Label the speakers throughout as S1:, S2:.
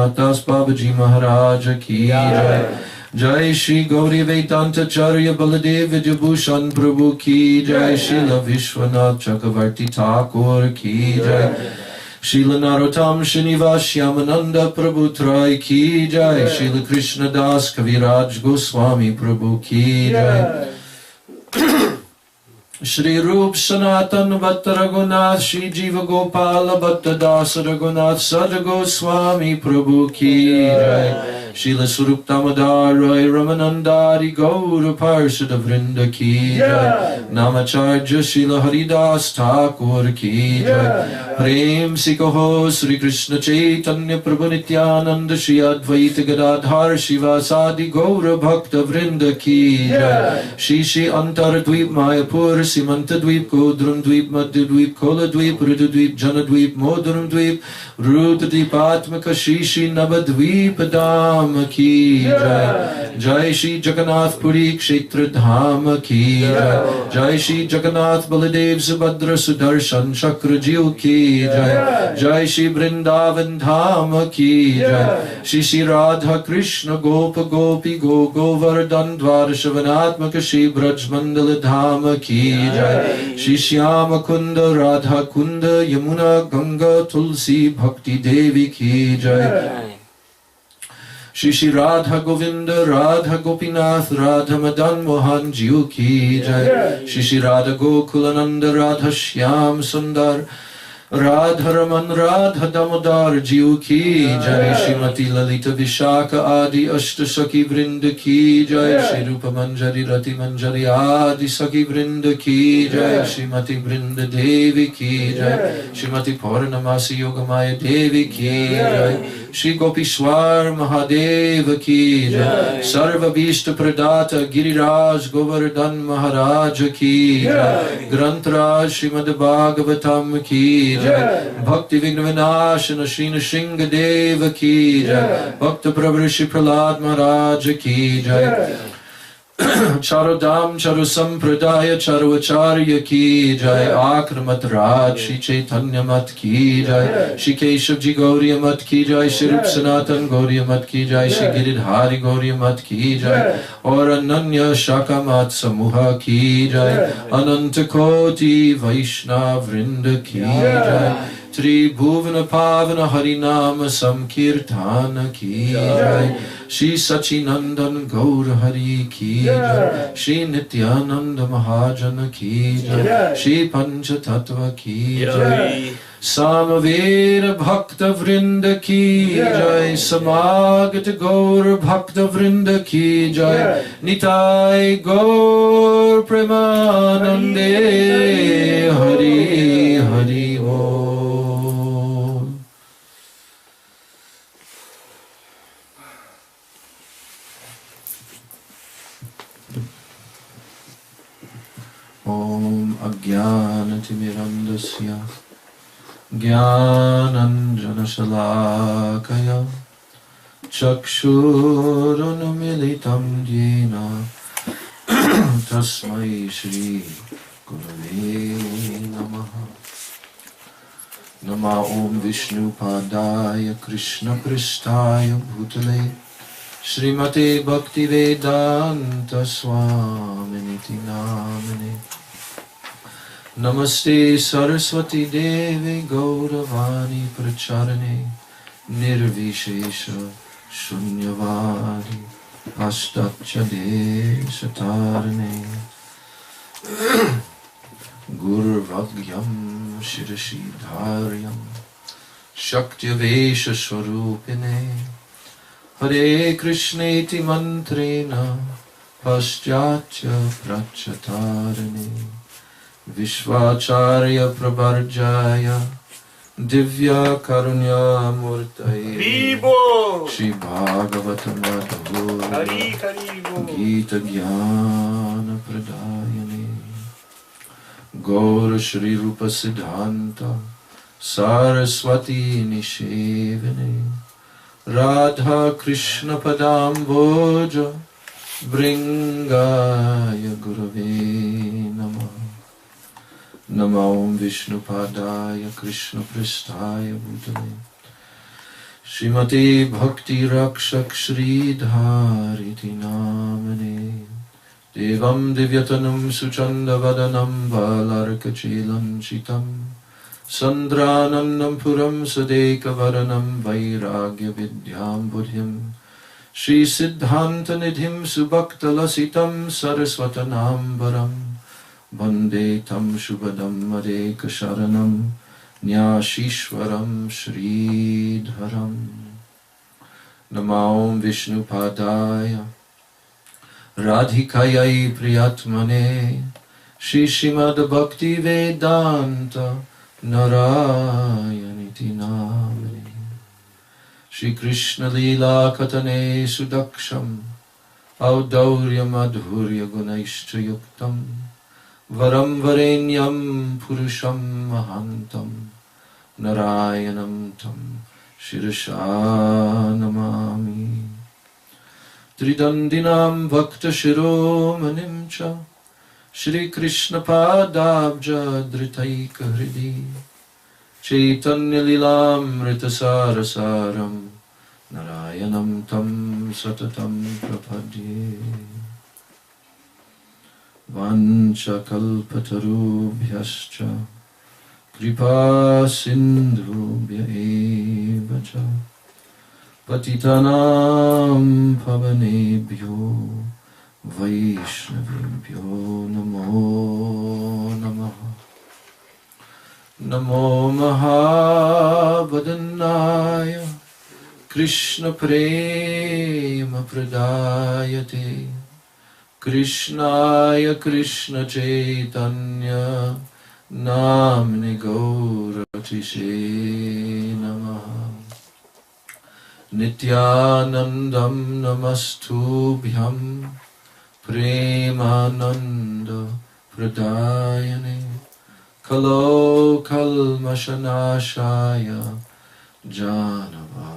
S1: Raghunath Das Babaji Maharaj ki jai. Jai Shri Gauri Vedanta Charya Baladev Vidyabhushan Prabhu ki jai. Srila Vishwanath Chakravarti Thakur ki jai. Srila Narottam Srinivas Yamananda Prabhu Trai ki jai. Srila Krishna Das Kaviraj Goswami Prabhu ki jai. Shri Rup Sanatan Bhatta Raghunath Shri Jiva Gopala Bhatta Das Raghunath Sada Goswami Prabhu ki jai. Srila Swarup Damodar Roy Ramanandari Gaura Parshada Vrinda ki jai. Namacharya Srila Haridas Thakur ki jai. Prem Sikaho Sri Krishna Chaitanya Prabhu Nityananda Shri Advaita Gadadhar Shivasadi Gaura Bhakta Vrinda ki jai. Shri Shri Antar Dweep Mayapur Simanta Dweep Kodram Dweep Madhya Dweep Kola Dweep Ruda Dweep Jana Dweep Modram Dweep Ruda Dweep Atmaka Shri Shri Navadweep Dham ki jai. Jai Shri Jagannath Puri Kshetra Dham ki jai. Jai Shri Jagannath Baladev Subhadra Sudarshan Chakra Jiu ki jai. Jai Shri Vrindavan Dham ki jai. Shri Shri Radha Krishna Gopa Gopi Go Govardhan Dvarashavanatmaka Shri Braj Mandala Dham ki jai. Shri Shyama Kunda Radha Kunda Yamuna Ganga Tulsi Bhakti Devi ki jai. Shri Shri Radha Govinda Radha Gopinath Radha Madan Mohan Jiu ki jai. Shri Shri Radha Gokulananda Radha Shyam Sundar Radha Raman Radha Damodar Jiu ki jai. Shrimati Lalita Vishaka Adi Ashta Saki Vrinda ki jai. Shri Rupa Manjari Rati Manjari Adi Saki Vrinda ki jai. Shrimati Vrinda Devi ki jai. Shrimati Purnamasi Yogamaya Devi ki jai. Shri Gopishwar Mahadeva ki jai. Sarva Vishta Pradata Giriraj Govardhan Maharaj ki jai. Grantraj Srimad Bhagavatam ki jai. Bhakti Vigna Vinashana Shri Nrsinga Deva ki jai. Bhakta Prabhu Shri Prahlad Maharaj ki jai. Charodam Charu Sampradaya Charu Acharya ki jai. Akramat Raj Shri Chaitanya Mat ki jai. Shri Keshav Ji Gauriya Mat ki jai. Shri Rup Sanatan Gauriya Mat ki jai. Shri Giridhari Gauriya Mat ki jai. Aur Ananya Shaka Mat Samuha ki jai. Ananta Koti Vaishnav Vrinda ki jai. Tribhuvana Pavana Harinama Samkirtana ki jai. Shri Sachinandan Gaura Hari ki jai. Shri Nityananda Mahajana ki jai. Shri Panchatattva ki jai. Samavera Bhakta Vrinda ki jai. Samagata Gaur Bhakta Vrinda ki jai. Nitai Gaur Premanande Hari Hari Om. Om Ajnanatimirandasya Jnananjana Shalakaya Chakshurunmilitam Jena Tasmai Shri Gurave Namaha. Nama Om Vishnu Padaya Krishna Pristaya Bhutale Srimate Bhakti Vedanta Swami Niti Namane. Namaste Saraswati Devi Gauravani Pracharane Nirvishesha Shunyavadi Astachade Satarane Gurvagyam Shirashidharyam Shaktavesha Swarupine Hare Krishneti Mantrena Paschatya Prachatarane Vishvacharya Prabharjaya Divya Karunya Murtaye
S2: Vivo
S1: Shri Bhagavatam Madhur
S2: Hari Haribo
S1: Gita Jnana Pradayane Gaura Shri Rupa Siddhanta Saraswati Nishevane Radha Krishna Padamboja Bringaya Gurave Namah. Nama Om Vishnu Padaya Krishna Pristaya Bhutale Shrimati Bhakti Rakshak Shridhariti Namane Devam Divyatanam Suchanda Vadanam Valarkachilam Chitam Sandranandam Puram Sadeka Varanam Vairagya Vidyam Buddhyam Shri Siddhanta Nidhim Subhakta Lasitam Saraswatanambaram Bande Tam Shubhadam Adeka Sharanam Nyashishwaram Shridharam Namaom Vishnu Padaya Radhikayai Priyatmane Shri Srimad Bhakti Vedanta Narayaniti Namane Shri Krishna Lila Katane Sudaksham Audaurya Madhurya Gunaishcha Yuktam Varam Varenyam Purusham Mahantam Narayanam Tam Shirasha Namami Tridandinam Bhakta Shiromanim Cha Shri Krishna Padabja Dritaika Hridi Chaitanya Lilamrita Sarasaram Narayanam Tam Satatam Prapadye Vancha kalpatarubhyascha kripa sindhubhya eva cha patitanam pavanebhyo vaishnavibhyo namo namaha Namo Mahabhadanaya Krishna Prema Pradayate Krishnaya Krishna Chaitanya Namni Gauratishe Namaha Nityanandam Namastubhyam Premananda Pradayane Kalo Kalmashanashaya Janava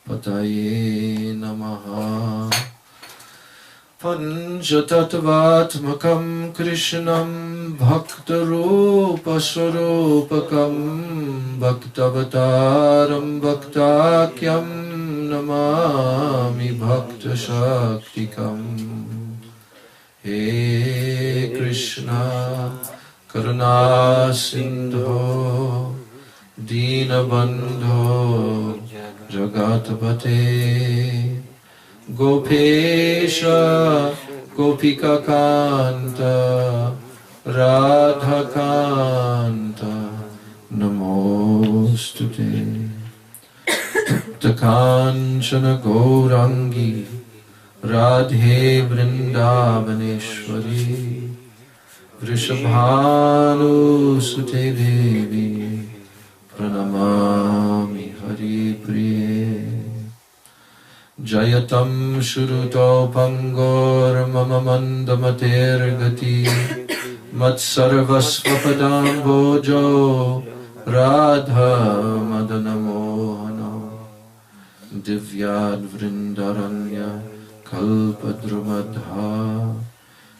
S1: Pataye Namaha Panchatattvatmakam Krishnam Bhaktarupa Swarupakam Bhaktavataram Bhaktakyam Namami Bhakta Shaktikam He Krishna Karuna Sindho Dinabandho Jagatapate Gopesha Gopika Kanta Radha Kanta Namostute Takanchana Gaurangi Radhe Vrindavaneshwari Vrishabhanu Sute Devi Pranamami Hari Priye Jayatam Shuruto Pangor Mama Mandamater Gati Matsarvasvapadam Bojo Radha Madanamohana Divyad Vrindaranya Kalpadrumadha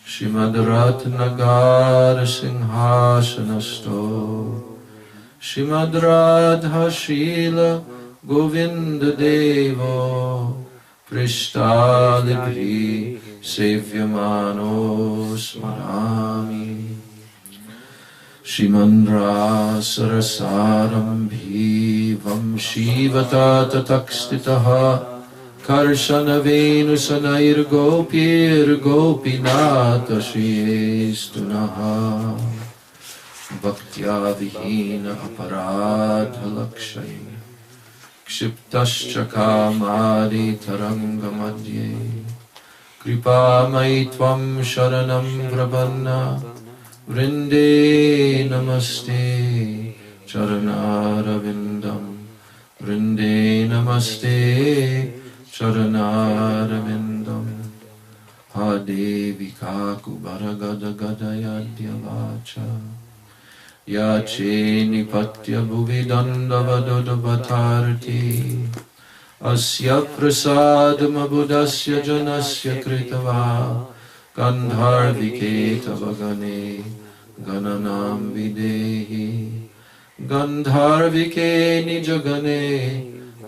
S1: Shrimad Ratnagar Singhasanasto Shrimad Radha Shila Govinda Devo Prishtalibhi Sevyamano Smarami Shriman Rasarasarambhi Vamshivata Tatakstitaha Karshana Venusanair Gopir Gopinata Shriyestunaha Bhaktya Vihina Aparadha Lakshay Kshiptaschakamadhi Tarangamadye Kripa Maitvam Sharanam Prabanna Vrinde Namaste Charanaravindam Vrinde Namaste Charanaravindam Hadevi Kakubharagada Gadayadya Vacha Yache Nipatya Bhuvidandavadodabhatarti Asya Prasadam Abudasya Janasya Kritava Gandharvike Tavagane Gananam Videhi Gandharvike Nijagane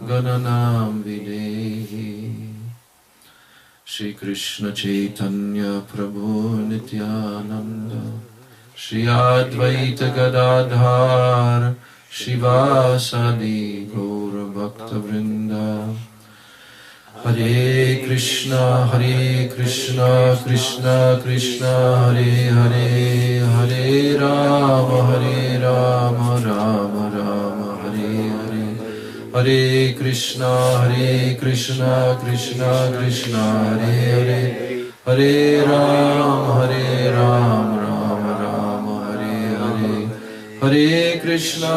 S1: Gananam Videhi Shri Krishna Chaitanya Prabhu Nityananda Shri Advaita Gadadhar Shivasadi Gaura Bhakta Vrinda Hare Krishna Krishna Krishna Hare Hare Hare Rama Rama Rama Hare Hare Hare Krishna Krishna Krishna Hare Hare Hare Rama Rama Hare Hare Hare Krishna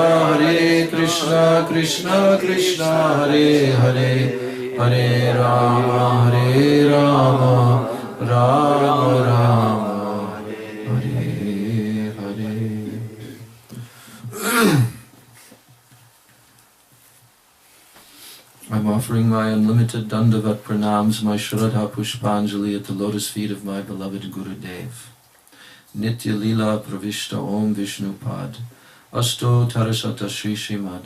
S1: Krishna Krishna Hare Hare Hare Rama Rama Rama Hare Hare. I'm offering my unlimited Dandavat pranams, my Shraddha Pushpanjali at the lotus feet of my beloved Gurudev. Nitya Lila Pravishta Om Vishnu Pad Asto Tarasata Shri Srimad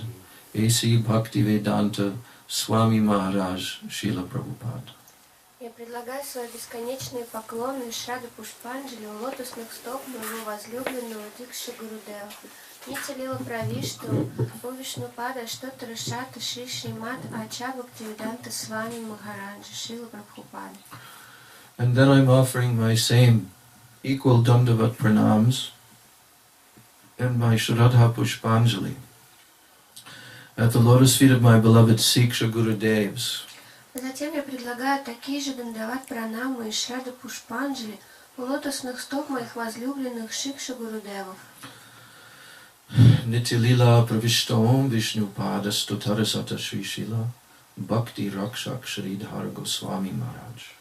S1: A.C. Bhakti Vedanta Swami Maharaj Srila Prabhupada.
S3: Я предлагаю свои бесконечные поклоны Шрадха Пушпанджали у лотосных стоп моего возлюбленного Дикши Гурудева. Нитя Лила Правишту, О Вишнупада, Штота Рашата, Шри Шримад, Ача Бхакти Веданта Свами Махараджа, Шрила Прабхупада.
S1: And then I'm offering my same equal Dandavat pranams and my Shraddha Pushpanjali at the lotus feet of my beloved Siksha Gurudevs.
S3: Затем я предлагаю такие же дандават пранамы и Шрадха Пушпанджали у лотосных стоп моих возлюбленных Шикша Гурудевов.
S1: Nitya Lila Pravishta Om Vishnu Pada Stotarasata Shri Shila Bhakti Rakshak Shridhar Goswami Maharaj.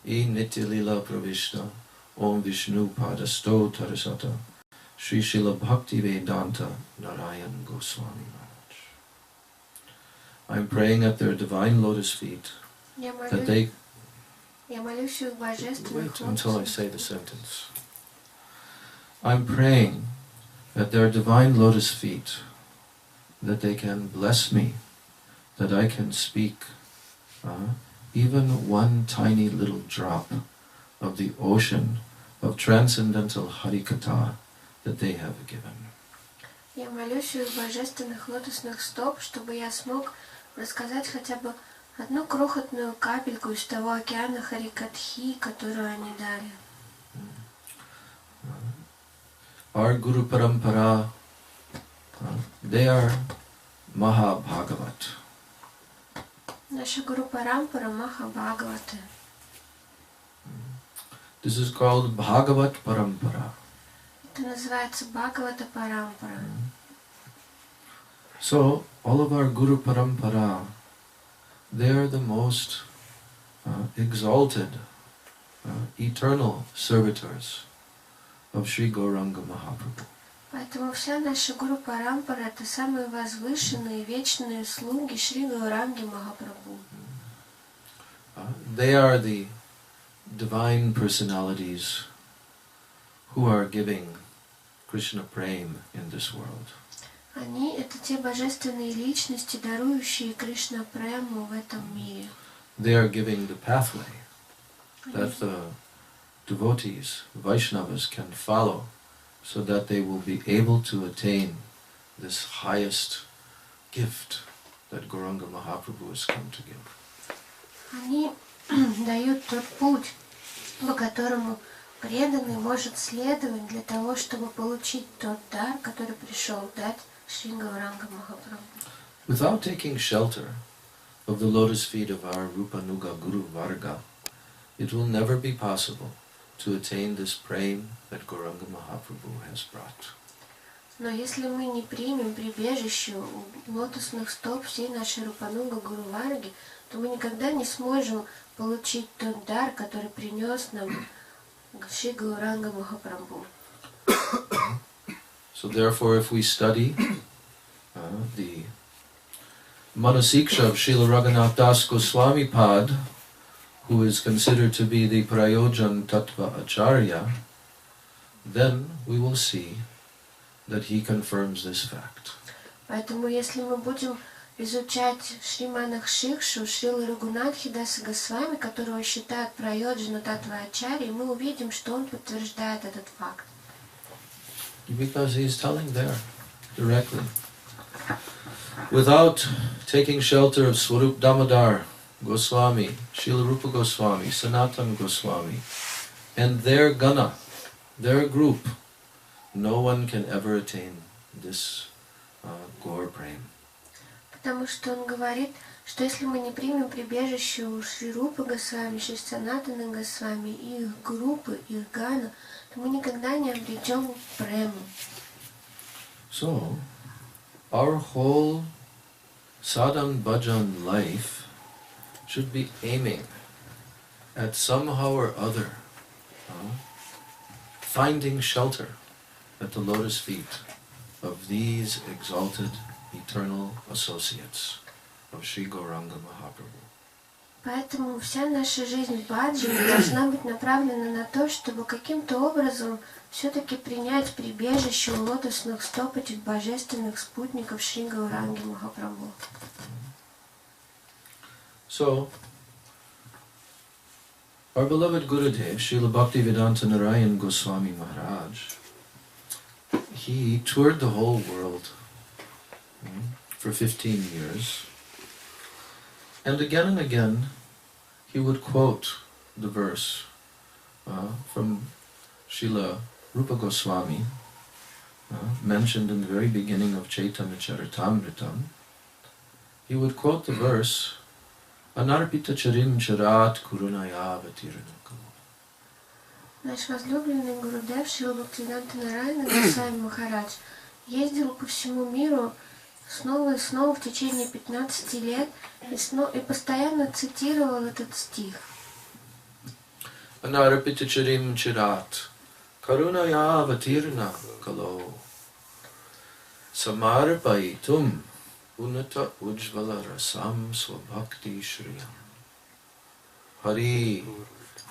S1: E Nitya Lila Pravishta Om Vishnu Pada Stotarasata Shri Shila Bhakti Vedanta Narayan Goswami Maharaj. I'm praying at their divine lotus feet that they wait until I say the sentence. I'm praying at their divine lotus feet that they can bless me, that I can speak even one tiny little drop of the ocean of transcendental Harikatha that they have given.
S3: Я молюсь у их божественных лотосных стоп, чтобы я смог рассказать хотя бы одну крохотную капельку из того океана Харикатхи, которую они дали.
S1: Our Guru Parampara, they are Mahabhagavat.
S3: Наша Гуру Парампара Махабхагаваты.
S1: This is called Bhagavat Parampara.
S3: Это называется Бхагавата Парампара.
S1: So, all of our Guru Parampara, they are the most exalted, eternal servitors of Sri Gauranga Mahaprabhu.
S3: Поэтому вся наша Гуру Парампара это самые возвышенные вечные слуги Шри Гауранги Махапрабху.
S1: They are the divine personalities who are giving Krishna Prem in this world.
S3: Они это те божественные личности, дарующие Кришна Прему в этом мире.
S1: They are giving the pathway that the devotees, Vaishnavas, can follow so that they will be able to attain this highest gift that Gauranga Mahaprabhu has come to give.
S3: Они дают тот путь, по которому преданный может следовать для того, чтобы получить тот дар, который пришел дать Шри Гауранга Махапрабху.
S1: Without taking shelter of the lotus feet of our Rupanuga Guru Varga, it will never be possible to attain this prem that Gauranga Mahaprabhu has brought.
S3: Но если мы не примем прибежище у лотосных стоп всей нашей Рупануга Гуру Варги, то мы никогда не сможем получить тот дар, который принес нам Шри Гауранга Махапрабху.
S1: So therefore, if we study the Manasiksha of Srila Raghunath Das Goswami Pad, who is considered to be the Prayojan Tattva Acharya, then we will see that he confirms this fact.
S3: Поэтому, если мы будем изучать Шримана Шикшу, Шрилы Рагунатхи Даса Госвами, которого считают Прайоджана Татвачари, и мы увидим, что он подтверждает этот факт.
S1: Because he is telling there directly. Without taking shelter of Swarup Damodar Goswami, Srila Rupa Goswami, Sanatana Goswami, and their gana, their group, no one can ever attain this Gaur Prem.
S3: Потому что он говорит, что если мы не примем прибежище у Шри Рупы Госвами, Шри Санатана Госвами, и их группы, их гана, то мы никогда не обретем прему.
S1: So, our whole sadhan bhajan life should be aiming at somehow or other finding shelter at the lotus feet of these exalted eternal associates of Sri Gauranga Mahaprabhu.
S3: Поэтому вся наша жизнь баджани должна быть направлена на то, чтобы каким-то образом все-таки принять прибежище у лотосных стоп этих божественных спутников Шри Гауранги Махапрабху.
S1: So, our beloved Gurudev, Srila Bhaktivedanta Narayan Goswami Maharaj, he toured the whole world for 15 years. And again, he would quote the verse from Srila Rupa Goswami, mentioned in the very beginning of Chaitanya Charitamritam. He would quote the verse, Anarpita charim charat kurunaya vatiranakalava.
S3: Наш возлюбленный Гурудев Шрила Бхактивиданта Нарайана Госвами Махарадж ездил по всему миру снова и снова в течение 15 лет и постоянно цитировал этот стих.
S1: Anarpita charim charat karunaya vatirna kalo samarpaitum Unната, уджвала, расам, бхакти, шриям. Hari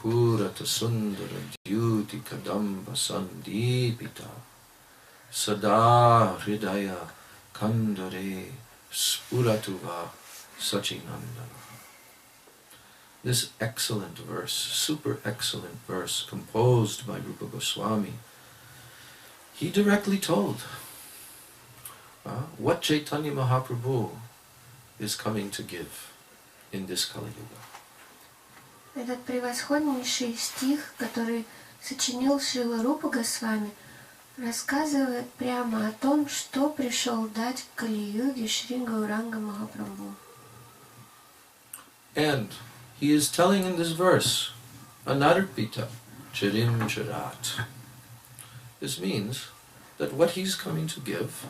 S1: purata sundara dyuti kadamba sandipita sada hridaya kandare spuratuva sachinandana. This excellent verse, super excellent verse, composed by Rupa Goswami, he directly told what Chaitanya Mahaprabhu is coming to give in this Kali Yuga.
S3: Этот превосходнейший стих, который сочинил Шрила Рупа Госвами, рассказывает прямо о том, что пришел дать в Кали-юге Шри Гауранга Махапрабху.
S1: And he is telling in this verse, Anarpita charim charat. This means that what he's coming to give,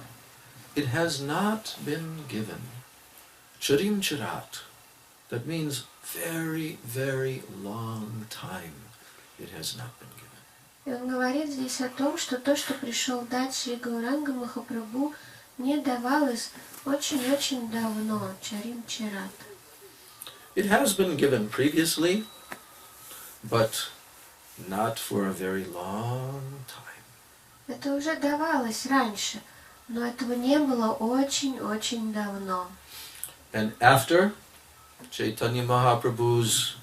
S1: it has not been given. Charim charat. That means very, very long time it has not been given.
S3: И он говорит здесь о том, что то, что пришел дать Шри Гауранга Махапрабху, не давалось очень-очень давно. Чарим чарат.
S1: It has been given previously, but not for a very long time.
S3: Это уже давалось раньше, но этого не было очень-очень давно.
S1: And after Chaitanya Mahaprabhu's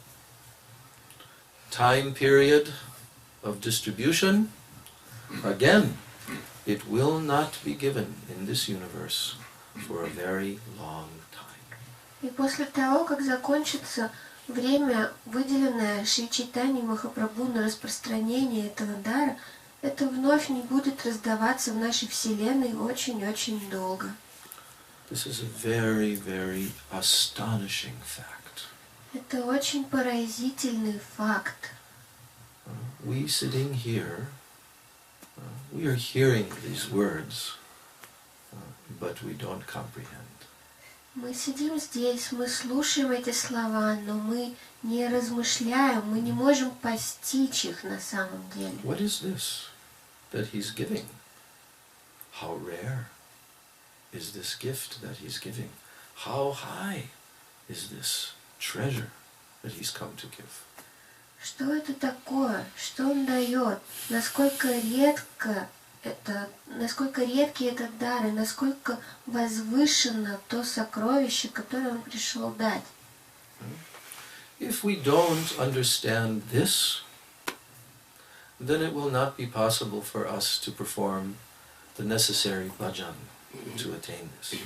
S1: time period of distribution, again, it will not be given in this universe for a very long time.
S3: И после того, как закончится время, выделенное Шри Чайтаньей Махапрабху на распространение этого дара, это вновь не будет раздаваться в нашей Вселенной очень-очень долго.
S1: This is a very, very astonishing fact.
S3: Это очень поразительный факт.
S1: We sitting here, we are hearing these words, but we don't comprehend.
S3: Мы сидим здесь, мы слушаем эти слова, но мы не размышляем, мы не можем постичь их на самом деле.
S1: What is this that he's giving? How rare is this gift that he's giving? How high is this treasure that he's come to give?
S3: Что это такое? Что он дает? Насколько редко это, насколько редкий этот дар и насколько возвышено то сокровище, которое он пришел дать.
S1: If we don't understand this, then it will not be possible for us to perform the necessary bhajan to attain this.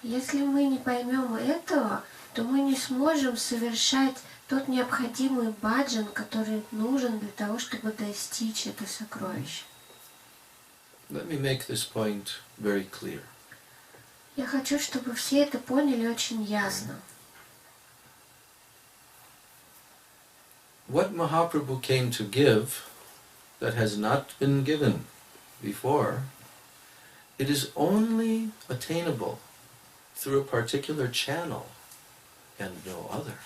S3: Если мы не поймем этого, то мы не сможем совершать тот необходимый баджан, который нужен для того, чтобы достичь это сокровище.
S1: Let me make this point very clear.
S3: Я хочу, чтобы все это поняли очень ясно.
S1: What Mahaprabhu came to give that has not been given before, it is only attainable through a particular channel and no other.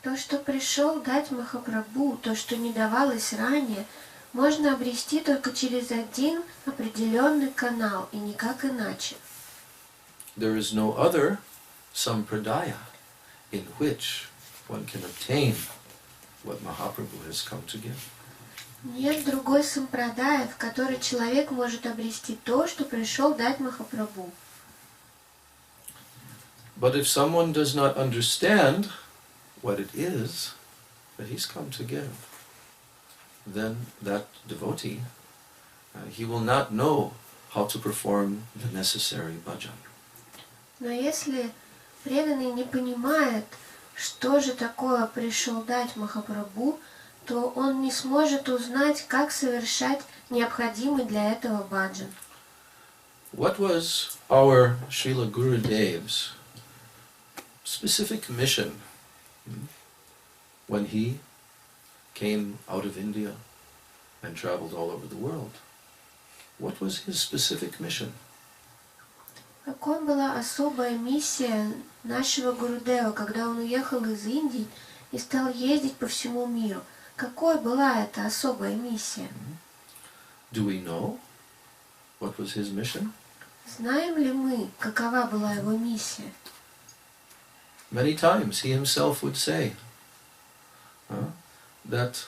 S3: То, что пришел дать Махапрабху, то, что не давалось ранее, можно обрести только через один определенный канал и никак иначе.
S1: There is no other sampradaya in which one can obtain what Mahaprabhu has come to give.
S3: Нет другой сампрадая, в которой человек может обрести то, что пришел дать Махапрабху.
S1: But if someone does not understand what it is that he's come to give, then that devotee, he will not know how to perform the necessary bhajan.
S3: Но если преданный не понимает, что же такое пришел дать Махапрабху, то он не сможет узнать, как совершать необходимый для этого баджан.
S1: What was our Srila Gurudev's specific mission when he came out of India and traveled all over the world? What was his specific mission?
S3: Какой была особая миссия нашего Гурудева, когда он уехал из Индии и стал ездить по всему миру? Какой была эта особая миссия?
S1: Do we know what was his mission?
S3: Знаем ли мы, какова была его миссия?
S1: Many times he himself would say that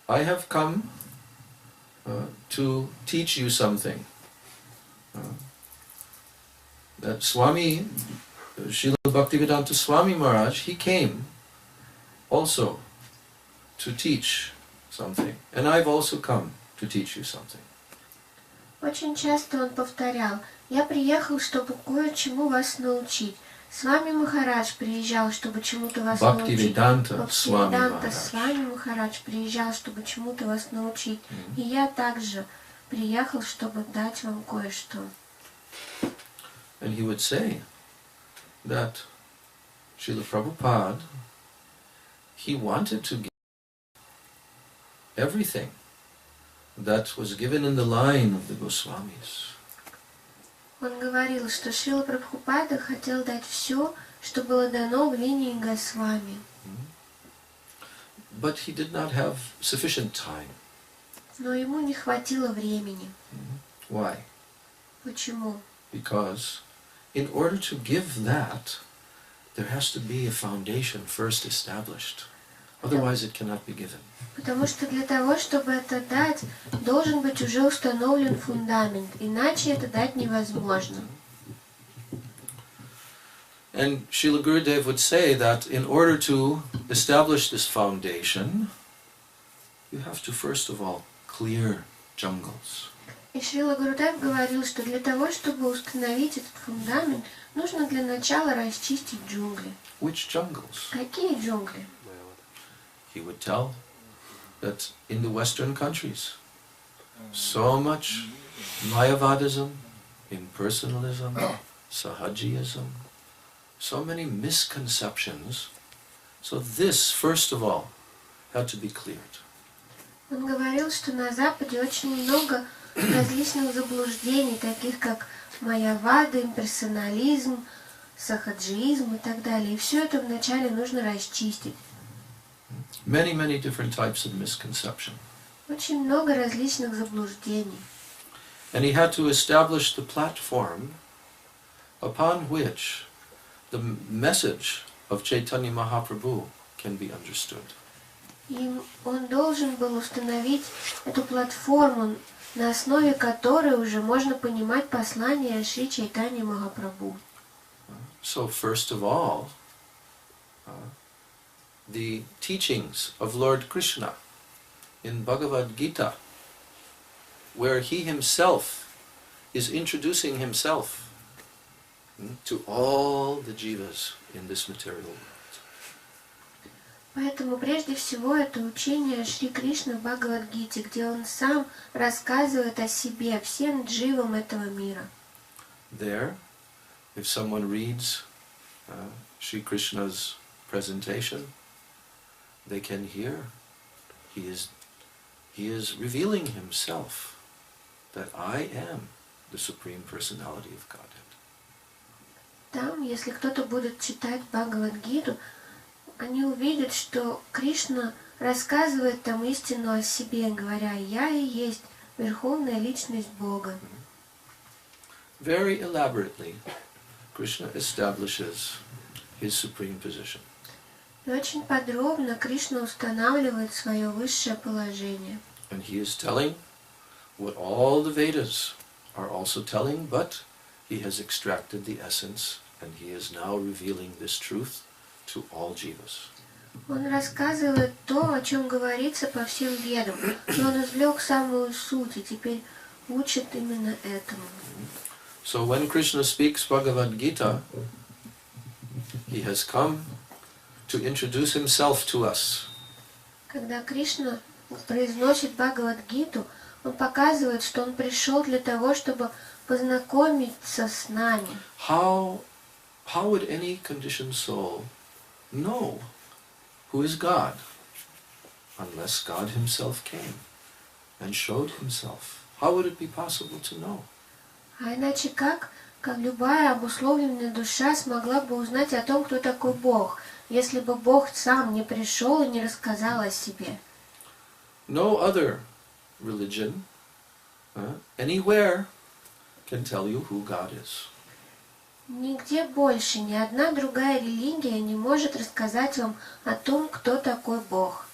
S1: I have come to teach you something. That Swami, Srila Bhaktivedanta Swami Maharaj, he came also to teach something. And I've also come to teach you something.
S3: Очень часто он повторял: «Я приехал, чтобы кое-чему вас научить. С вами Махарадж приезжал, чтобы чему-то вас научить.
S1: Бхактивиданта
S3: Свами Махарадж приезжал, чтобы чему-то вас научить. И я также приехал, чтобы дать вам кое-что».
S1: And he would say that Srila Prabhupada, he wanted to give everything that was given in the line of the Goswamis.
S3: Он говорил, что Шрила Прабхупада хотел дать все, что было дано в линии Госвами.
S1: But he did not have sufficient time.
S3: Но ему не хватило времени.
S1: Why?
S3: Почему?
S1: Because in order to give that, there has to be a foundation first established. Otherwise it cannot be given.
S3: Потому что для того, чтобы это дать, должен быть уже установлен фундамент, иначе это дать невозможно.
S1: And Srila Gurudev would say that in order to establish this foundation, you have to first of all clear jungles.
S3: И Шрила Гурудев говорил, что для того, чтобы установить этот фундамент, нужно для начала расчистить джунгли.
S1: Which jungles?
S3: Какие джунгли?
S1: He would tell that in the Western countries, so much Mayavadism, impersonalism, Sahajiyism, so many misconceptions. So this, first of all, had to be cleared.
S3: Он говорил, что на Западе очень много различных заблуждений, таких как майявада, имперсонализм, сахаджиизм и так далее. И все это вначале нужно расчистить.
S1: Many different types of misconception.
S3: Очень много различных заблуждений.
S1: And he had to establish the platform upon which the message of Chaitanya Mahaprabhu can be understood.
S3: И он должен был установить эту платформу, на основе которой уже можно понимать послание Шри Чайтаньи Махапрабху.
S1: So first of all, the teachings of Lord Krishna in Bhagavad Gita, where he himself is introducing himself to all the jivas in this material world.
S3: Поэтому прежде всего это учение Шри Кришны в Бхагавад-гите, где он сам рассказывает о себе, всем дживам этого мира.
S1: There, if someone reads Shri Krishna's presentation, they can hear he is revealing himself that I am the Supreme Personality of Godhead.
S3: Там, если кто-то будет читать Бхагавад-гиту, они увидят, что Кришна рассказывает там истину о себе, говоря, «Я и есть Верховная Личность Бога».
S1: Very elaborately, Krishna establishes his supreme position.
S3: И очень подробно Кришна устанавливает свое высшее положение.
S1: And he is telling what all the Vedas are also telling, but he has extracted the essence and he is now revealing this truth to all jivas.
S3: Он рассказывает то, о чем говорится по всем ведам, но он извлек самую суть и теперь учит именно этому.
S1: So when Krishna speaks Bhagavad Gita, he has come to introduce himself to us.
S3: Когда Кришна произносит Бхагавад-гиту, он показывает, что он пришел для того, чтобы познакомиться с нами.
S1: How would any conditioned soul know who is God unless God himself came and showed himself? How would it be possible to know?
S3: А иначе как любая обусловленная душа смогла бы узнать о том, кто такой Бог, если бы Бог сам не пришел и не рассказал о себе?
S1: No other religion anywhere can tell you who God is.
S3: Нигде больше ни одна другая религия не может рассказать вам о том, кто такой Бог.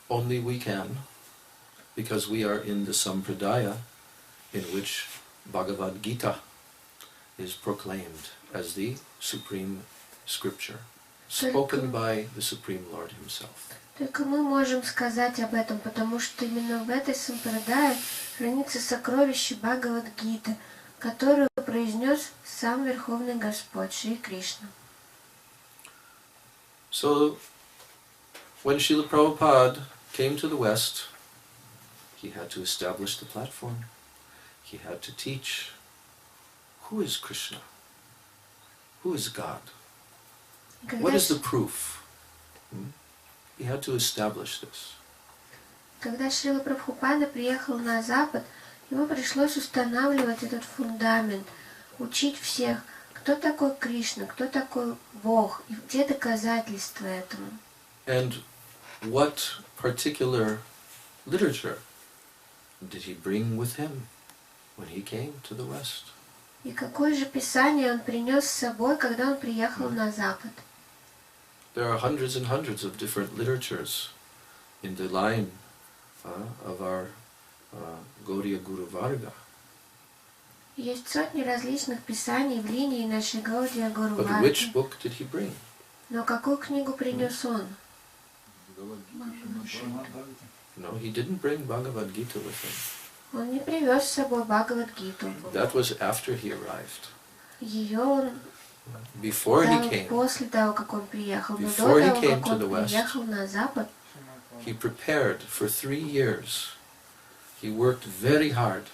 S1: Only we can, because we are in the sampradaya in which Bhagavad Gita is proclaimed as the supreme scripture, spoken by the Supreme Lord himself.
S3: Только мы можем сказать об этом, потому что именно в этой сампрадае хранится сокровище Бхагавад-гиты, которую произнес сам Верховный Господь Шри Кришна.
S1: So, when Srila Prabhupada came to the West, he had to establish the platform. He had to teach who is Krishna, who is God, what is the proof. He had to establish this.
S3: Когда Шрила Прабхупада приехал на Запад, ему пришлось устанавливать этот фундамент, учить всех, кто такой Кришна, кто такой Бог, и где доказательства этому.
S1: And what particular literature did he bring with him when he came to the West?
S3: И какое же писание он принес с собой, когда он приехал на Запад?
S1: There are hundreds and hundreds of different literatures in the line of our Gaudiya Guru Varga.
S3: Есть сотни различных писаний в линии нашей Гаудия Гуру
S1: But
S3: Варги.
S1: which book did he bring?
S3: Но какую книгу принес он?
S1: No, he didn't bring Bhagavad Gita with him.
S3: Он не привез с собой Бхагавад-гиту.
S1: That was after he arrived.
S3: Ее он
S1: Before he
S3: дал
S1: came,
S3: после того, как он приехал. Но
S1: Before he
S3: до того,
S1: came
S3: как
S1: to the
S3: он
S1: West.
S3: приехал на Запад,
S1: he prepared for 3 years. He worked very hard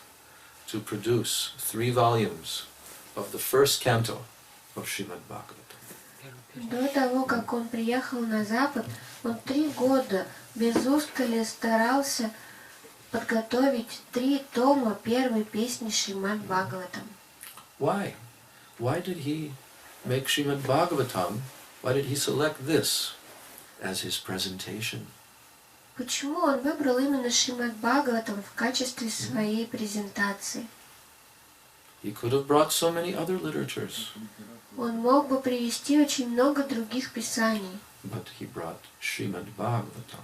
S1: to produce 3 volumes of the first canto of Srimad Bhagavatam.
S3: до того, как он приехал на Запад, он 3 года без устали старался подготовить 3 тома первой песни Шримад Бхагаватам.
S1: Why? Why did he make Srimad Bhagavatam? Why did he select this as his presentation?
S3: Почему он выбрал именно Шримад Бхагаватам в качестве своей презентации?
S1: He could have brought so many other literatures.
S3: Он мог бы привести очень много других писаний.
S1: but he brought Srimad Bhagavatam.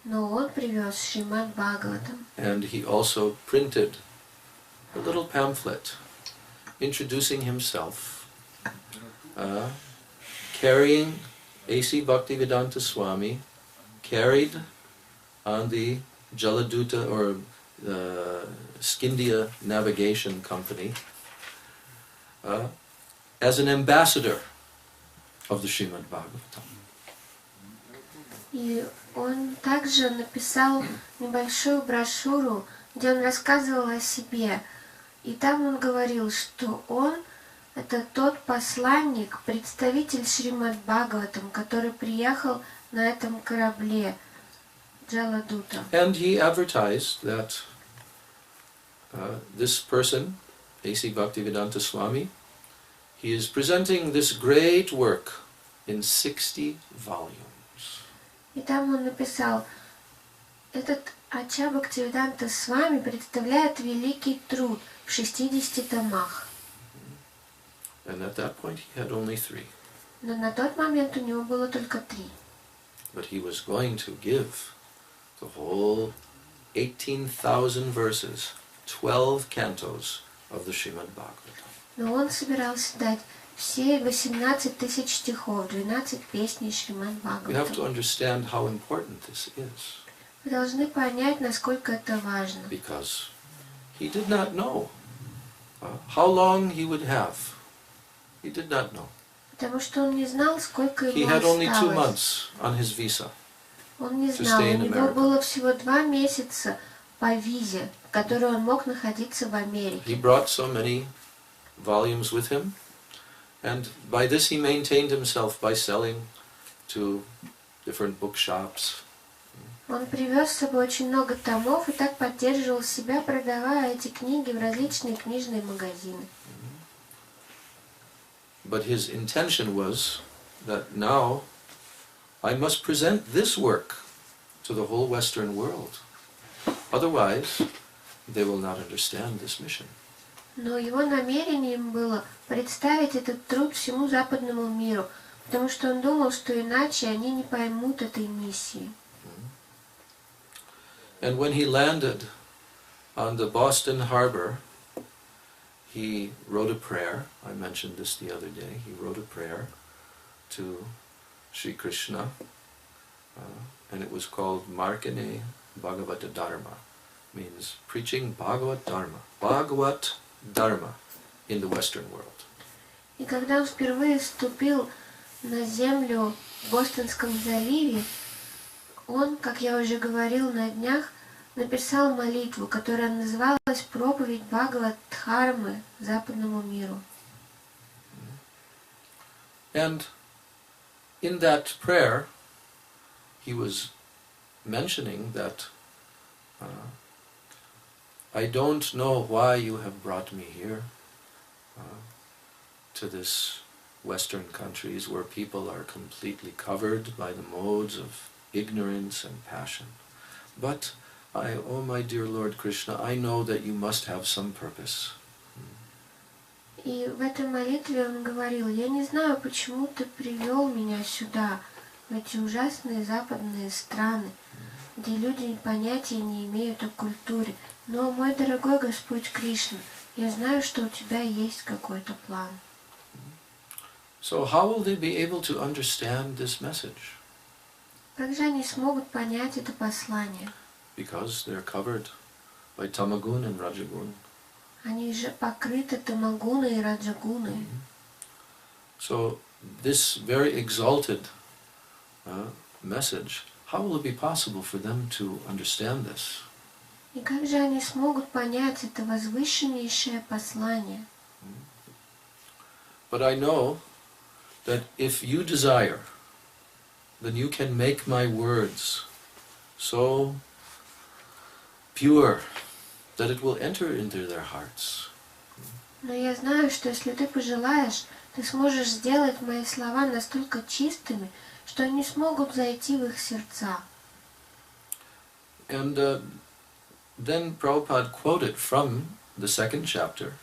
S3: Но он привез Шримад Бхагаватам.
S1: And he also printed a little pamphlet introducing himself, carrying A.C. Bhaktivedanta Swami, carried on the Jaladuta or Scindia Navigation Company as an ambassador of the Srimad Bhagavatam.
S3: И он также написал небольшую брошюру, где он рассказывал о себе. И там он говорил, что он — это тот посланник, представитель Шримад Бхагаватам, который приехал на этом корабле Джаладута.
S1: And he advertised that this person, A.C. Bhaktivedanta Swami, he is presenting this great work in 60 volumes.
S3: И там он написал, этот Ача Бхактивиданта Свами представляет великий труд в 60 томах.
S1: And at that point he had only 3.
S3: Но на тот момент у него было только 3.
S1: But he was going to give the whole 18,000 verses, 12 cantos of the Srimad Bhagavatam.
S3: Но он собирался дать все 18 тысяч стихов, 12 песней Шримад
S1: We have to
S3: Бхагаватам.
S1: understand how important this is,
S3: Вы должны понять, насколько это важно.
S1: because he did not know how long he would have. He did not know.
S3: Потому что он не знал, сколько
S1: He
S3: ему
S1: had only 2
S3: осталось.
S1: months on his visa.
S3: Он не
S1: to
S3: знал,
S1: stay
S3: у
S1: in
S3: него
S1: America.
S3: было всего 2 месяца по визе, в которой он мог находиться в
S1: He
S3: Америке.
S1: brought so many volumes with him, and by this he maintained himself by selling to different bookshops.
S3: Он привез с собой очень много томов и так поддерживал себя, продавая эти книги в различные книжные магазины.
S1: But his intention was that now I must present this work to the whole Western world. Otherwise, they will not understand this mission.
S3: Но его намерением было представить этот труд всему западному миру, потому что он думал, что иначе они не поймут этой миссии.
S1: And when he landed on the Boston harbor, he wrote a prayer. I mentioned this the other day. He wrote a prayer to Sri Krishna, and it was called Markane Bhagavata Dharma, means preaching Bhagavat Dharma, Bhagavat Dharma in the Western world.
S3: И когда он впервые вступил на землю в Бостонском заливе, он, как я уже говорил на днях, написал молитву, которая называлась «Проповедь Бхагават-дхармы западному миру».
S1: And in that prayer, he was mentioning that I don't know why you have brought me here to this Western countries where people are completely covered by the modes of ignorance and passion. But oh my dear Lord Krishna, I know that you must have some purpose.
S3: И в этой молитве он говорил: «Я не знаю, почему ты привел меня сюда, в эти ужасные западные страны, где люди понятия не имеют о культуре. Но, мой дорогой Господь Кришна, я знаю, что у тебя есть какой-то план».
S1: So how will they be able to understand this message?
S3: Как же они смогут понять это послание?
S1: Because they're covered by Tamagun and Rajagun.
S3: Они же покрыты тамагуной и раджагуной.
S1: So this very exalted message, how will it be possible for them to understand this?
S3: И как же они смогут понять это возвышеннейшее послание?
S1: But I know that if you desire, then you can make my words so pure that it will enter into their hearts.
S3: Но я знаю, что если ты пожелаешь, ты сможешь сделать мои слова настолько чистыми, что они смогут зайти в их сердца.
S1: And then Prabhupada quoted from the 2nd chapter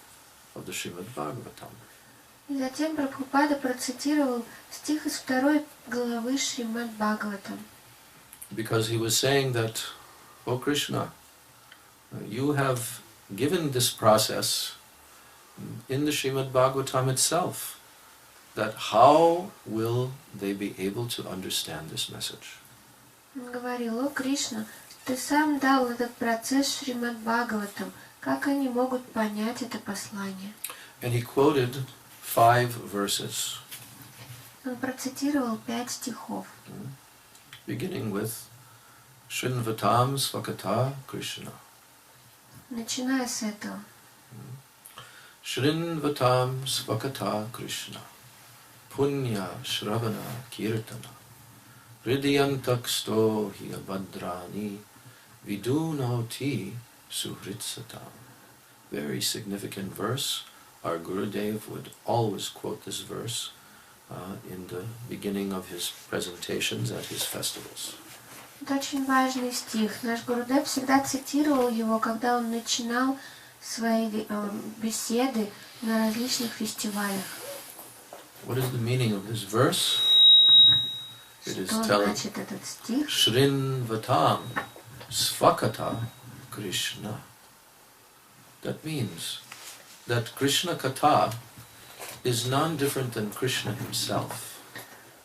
S1: of the Srimad Bhagavatam.
S3: И затем Прабхупада процитировал стих из 2 главы Шримад Бхагаватам.
S1: Because he was saying that, "O Krishna, you have given this process in the Srimad Bhagavatam itself, that how will they be able to understand this message?"
S3: Он говорил: «О Кришна, ты сам дал этот процесс Шримад Бхагаватам, как они могут понять это послание?»
S1: And he quoted 5 verses,
S3: Он процитировал 5 стихов,
S1: beginning with Shrinvatam Svakata Krishna.
S3: начиная с этого.
S1: Shrinvatam Svakata Krishna, Punya Shravana Kirtana, Hridyantaksto Hiyabadrani, Vidunauti Suhritsatam. Very significant verse. Our Gurudev would always quote this verse in the beginning of his presentations at his festivals.
S3: Это очень важный стих. Наш Гурудев всегда цитировал его, когда он начинал свои беседы на различных фестивалях.
S1: What is the meaning of this verse? It is
S3: Что
S1: telling
S3: значит этот стих?
S1: Shrinvatam Svakata Krishna. That means that Krishna Katha is none different than Krishna himself.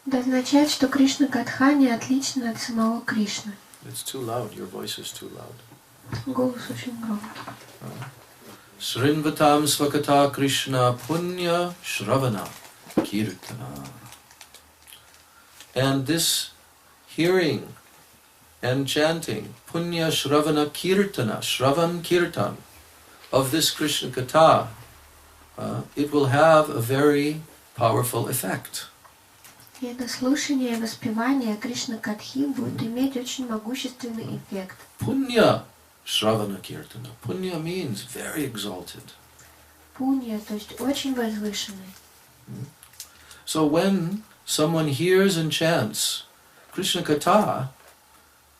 S3: Это означает, что Кришна Катха не отлична от самого Кришны.
S1: It's too loud, your voice is too loud.
S3: Голос очень громкий.
S1: Shrinvatam Svakata Krishna Punya Shravana Kirtana. And this hearing and chanting, Punya Shravana Kirtana, Shravan Kirtan, of this Krishna Katha, it will have a very powerful effect.
S3: И это слушание и воспевание Кришна Катхи будет иметь очень могущественный эффект.
S1: Punya Shravana Kirtana. Punya means very exalted.
S3: Пунья, то есть очень возвышенный.
S1: So when someone hears and chants Krishna Katha,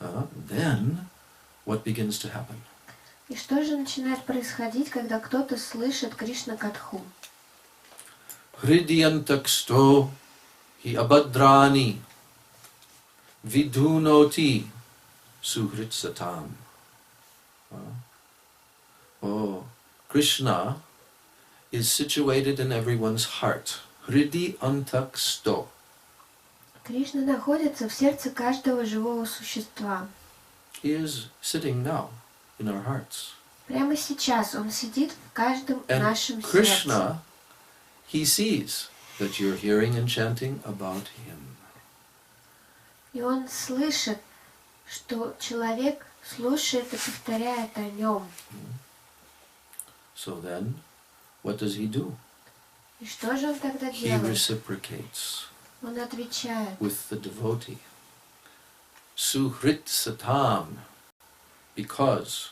S1: then what begins to happen?
S3: И что же начинает происходить, когда кто-то слышит Кришна Катху?
S1: Hridyantaksto hi abhadrani vidunoti suhritsatam. Oh, Krishna is situated in everyone's heart. Hridyantaksto.
S3: Кришна находится в сердце каждого живого существа.
S1: He is sitting now in our hearts.
S3: Прямо сейчас он сидит в каждом
S1: And
S3: нашем сердце.
S1: Krishna, he sees that you're hearing and chanting about him.
S3: И он слышит, что человек слушает и повторяет о нем.
S1: So then, what does he do?
S3: И что же он тогда
S1: He
S3: делает?
S1: reciprocates
S3: Он отвечает:
S1: with the devotee. Suhrit satam, because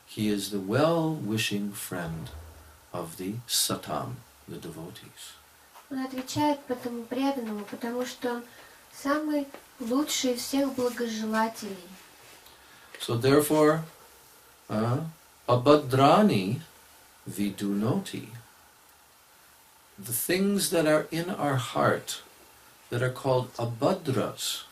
S1: he is the well-wishing friend of the satam, the devotees.
S3: Он отвечает по тому преданному, потому что он самый лучший из всех благожелателей.
S1: So therefore, abhadrani vidunoti, the things that are in our heart that are called abhadras,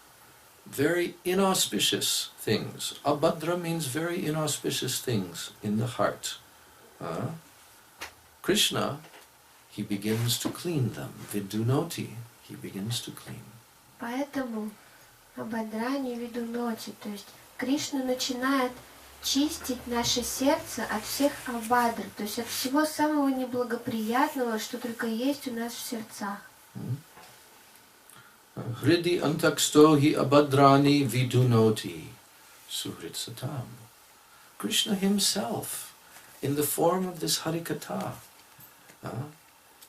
S1: very inauspicious things. Abhadra means very inauspicious things in the heart. Krishna, he begins to clean them. Vidunoti, he begins to clean.
S3: Поэтому ободрание видуноти, то есть Кришна начинает чистить наше сердце от всех абадр, то есть от всего самого неблагоприятного, что только есть у нас в сердцах.
S1: Hridi antaksto hi abhadrani vidunoti suhrit satam. Krishna himself, in the form of this Harikatha,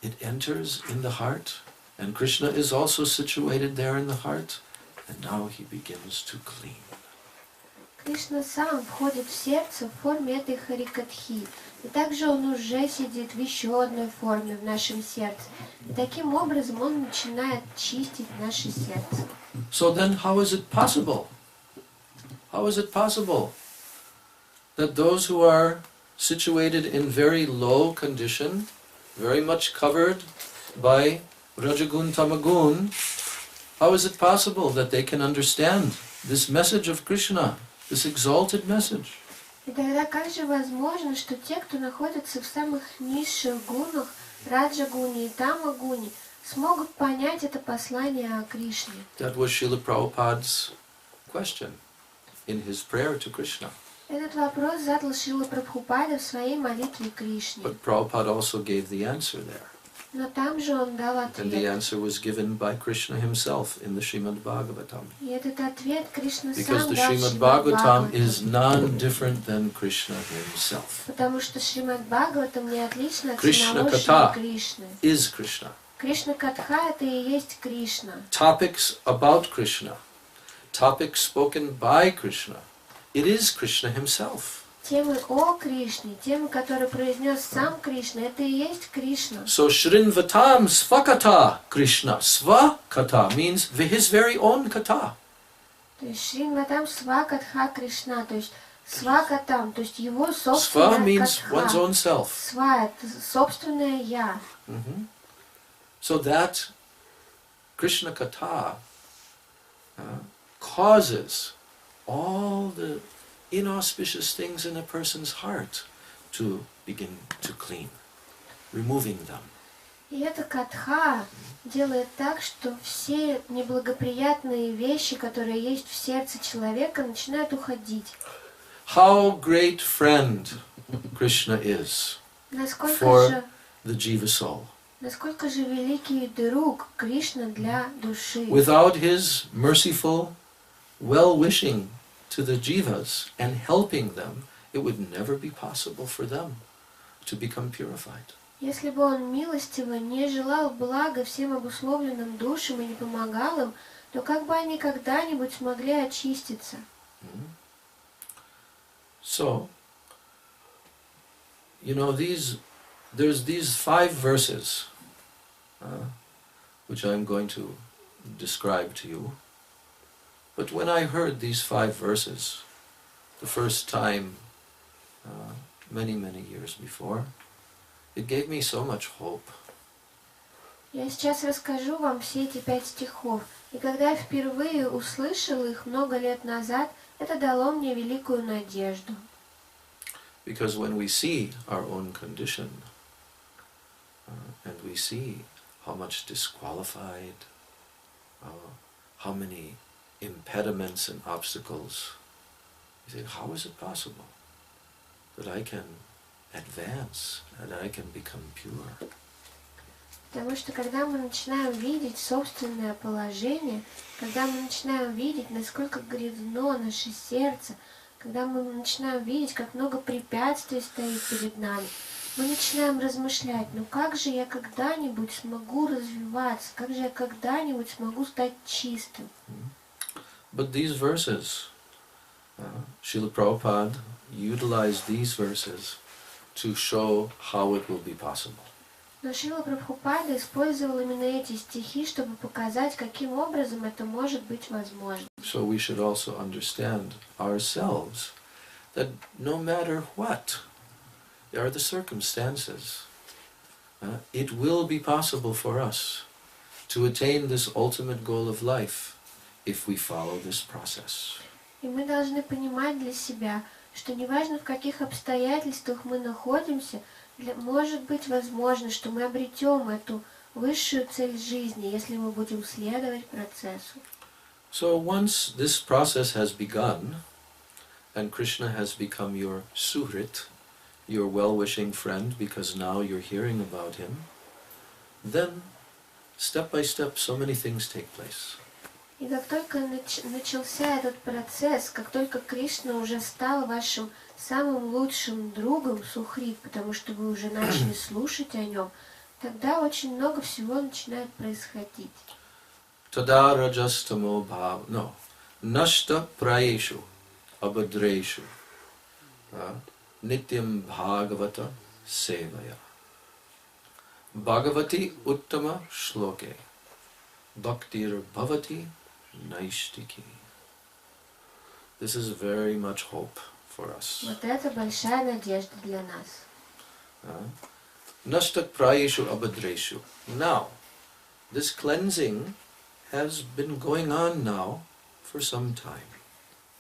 S1: it enters in the heart, and Krishna is also situated there in the heart, and now he begins to clean.
S3: Кришна сам входит в сердце в форме этой харикатхи. И также он уже сидит в еще одной форме в нашем сердце. И таким образом он начинает чистить наше сердце.
S1: So then how is it possible? How is it possible that those who are situated in very low condition, very much covered by Rajagun Tamagun, how is it possible that they can understand this message of Krishna, this exalted message?
S3: И тогда как же возможно, что те, кто находится в самых низших гунах, Раджа-гуне и Тама-гуне, смогут понять это послание о Кришне?
S1: That was Srila Prabhupada's question in his prayer to Krishna.
S3: Этот вопрос задал Шрила Прабхупада в своей молитве Кришне.
S1: But Prabhupada also gave the answer there.
S3: Но там же он дал
S1: And the
S3: ответ.
S1: answer was given by Krishna himself in the Srimad Bhagavatam.
S3: И этот ответ Кришна
S1: Because
S3: сам
S1: the
S3: дал
S1: Srimad
S3: Шримад
S1: Bhagavatam
S3: Бхагаватам.
S1: is none different than Krishna himself.
S3: Потому что Шримад Бхагаватам не отлично от
S1: Krishna
S3: самого Шри
S1: Katha
S3: Кришны.
S1: is Krishna.
S3: Кришна Катха это и есть Кришна.
S1: Topics about Krishna, topics spoken by Krishna, it is Krishna himself.
S3: Темы о Кришне, темы, которые произнес сам Кришна, это и есть Кришна.
S1: So Shrinvatam Svakata Krishna. Svakata means his very own kata.
S3: То есть Шринватам Свакатха Кришна, то есть Свакатам, то есть его
S1: Sva
S3: собственная
S1: means one's
S3: Катха.
S1: own self.
S3: Сва это собственное я.
S1: So that Krishna kata causes all the inauspicious things in a person's heart to begin to clean, removing them.
S3: И эта Катха делает так, что все неблагоприятные вещи, которые есть в сердце человека, начинают уходить.
S1: How great friend Krishna is
S3: Насколько
S1: for
S3: же
S1: the jiva soul.
S3: Насколько же великий друг Кришна для души.
S1: Without his merciful well-wishing to the jivas and helping them, it would never be possible for them to become purified.
S3: Если бы он милостиво не желал блага всем обусловленным душам и не помогал им, то как бы они когда-нибудь смогли очиститься?
S1: So, you know, there's these 5 verses which I'm going to describe to you. But when I heard these 5 verses the first time, many years before, it gave me so much hope.
S3: Я сейчас расскажу вам все эти 5 стихов. И когда я впервые услышал их много лет назад, это дало мне великую надежду.
S1: Because when we see our own condition, and we see how much disqualified, how many impediments and obstacles, you think, how is it possible that I can advance and that I can become pure?
S3: Потому что когда мы начинаем видеть собственное положение, когда мы начинаем видеть, насколько грязно наше сердце, когда мы начинаем видеть, как много препятствий стоит перед нами, мы начинаем размышлять, ну как же я когда-нибудь смогу развиваться, как же я когда-нибудь смогу стать чистым.
S1: But these verses, Srila Prabhupada utilized these verses to show how it will be possible.
S3: Но Шрила Прабхупада использовал именно эти стихи, чтобы показать, каким образом это может быть возможно.
S1: So we should also understand ourselves that no matter what are the circumstances, it will be possible for us to attain this ultimate goal of life if we follow this process.
S3: И мы должны понимать для себя, что неважно в каких обстоятельствах мы находимся, может быть возможно, что мы обретем эту высшую цель жизни, если мы будем следовать процессу.
S1: So once this process has begun, and Krishna has become your suhrit, your well-wishing friend, because now you're hearing about him, then step by step so many things take place.
S3: И как только начался этот процесс, как только Кришна уже стал вашим самым лучшим другом, сухрит, потому что вы уже начали слушать о нем, тогда очень много всего начинает происходить.
S1: Tada rajastamo bhav, no, nashta prayeshu, abhadreshu, nityam bhagavata sevaya. Bhagavati uttama shloke, bhaktir bhavati naishtiki. This is very much hope for us.
S3: Вот это большая надежда для нас.
S1: Nashtak prayeshu abhadreshu. Now, this cleansing has been going on now for some time.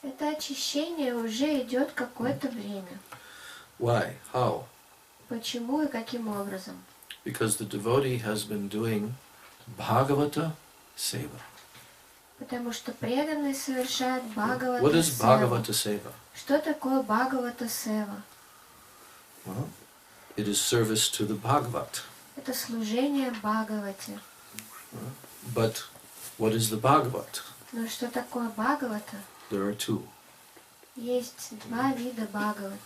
S3: Это очищение уже идет какое-то время.
S1: Why? How?
S3: Почему и каким образом?
S1: Because the devotee has been doing Bhagavata Seva.
S3: Потому что преданный совершает Бхагавата
S1: What is
S3: Севу.
S1: Bhagavata Seva?
S3: Что такое Бхагавата Сева?
S1: Well, it is service to the Bhagavat.
S3: Это служение Бхагавате.
S1: But what is the Bhagavat?
S3: Но что такое Бхагавата?
S1: There are two.
S3: Есть два вида Бхагават.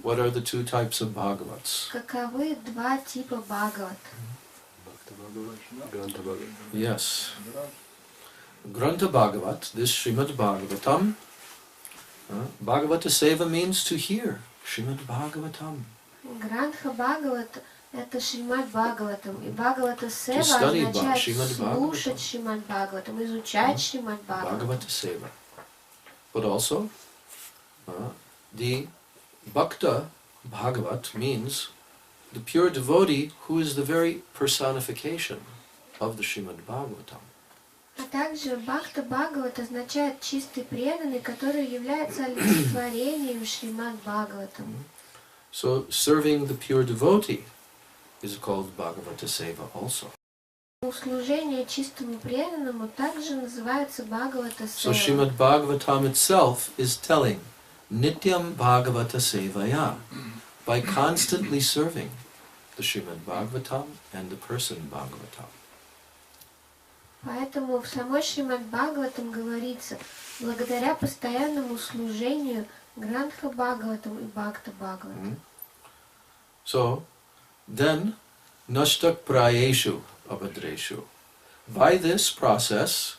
S1: What are the two types of Bhagavats?
S3: Каковы два типа Бхагават?
S1: Yes. Grantha Bhagavat, this Srimad Bhagavatam. Bhagavata Seva means to hear Srimad Bhagavatam.
S3: Грантха Бхагават — это Шримад Бхагаватам. И Бхагавата Сева
S1: study
S3: означает
S1: Srimad
S3: слушать Шримад Бхагаватам, изучать Шримад Бхагаватам.
S1: Bhagavata Seva. But also, the Bhakta Bhagavat means the pure devotee who is the very personification of the Srimad Bhagavatam.
S3: А также Бхакта Бхагават означает чистый преданный, который является олицетворением Шримад Бхагаватам.
S1: So serving the pure devotee is called Bhagavata Seva also.
S3: Служение чистому преданному также называется Бхагавата
S1: So
S3: Сева.
S1: Srimad Bhagavatam itself is telling Nityam Bhagavata Sevaya by constantly serving the Srimad Bhagavatam and the person Bhagavatam.
S3: Поэтому в самой Шримад Бхагаватам говорится, благодаря постоянному служению Грантха Бхагаватам и Бхакта Бхагаватам.
S1: So then Nashtak Prayeshu Abhadreshu. By this process,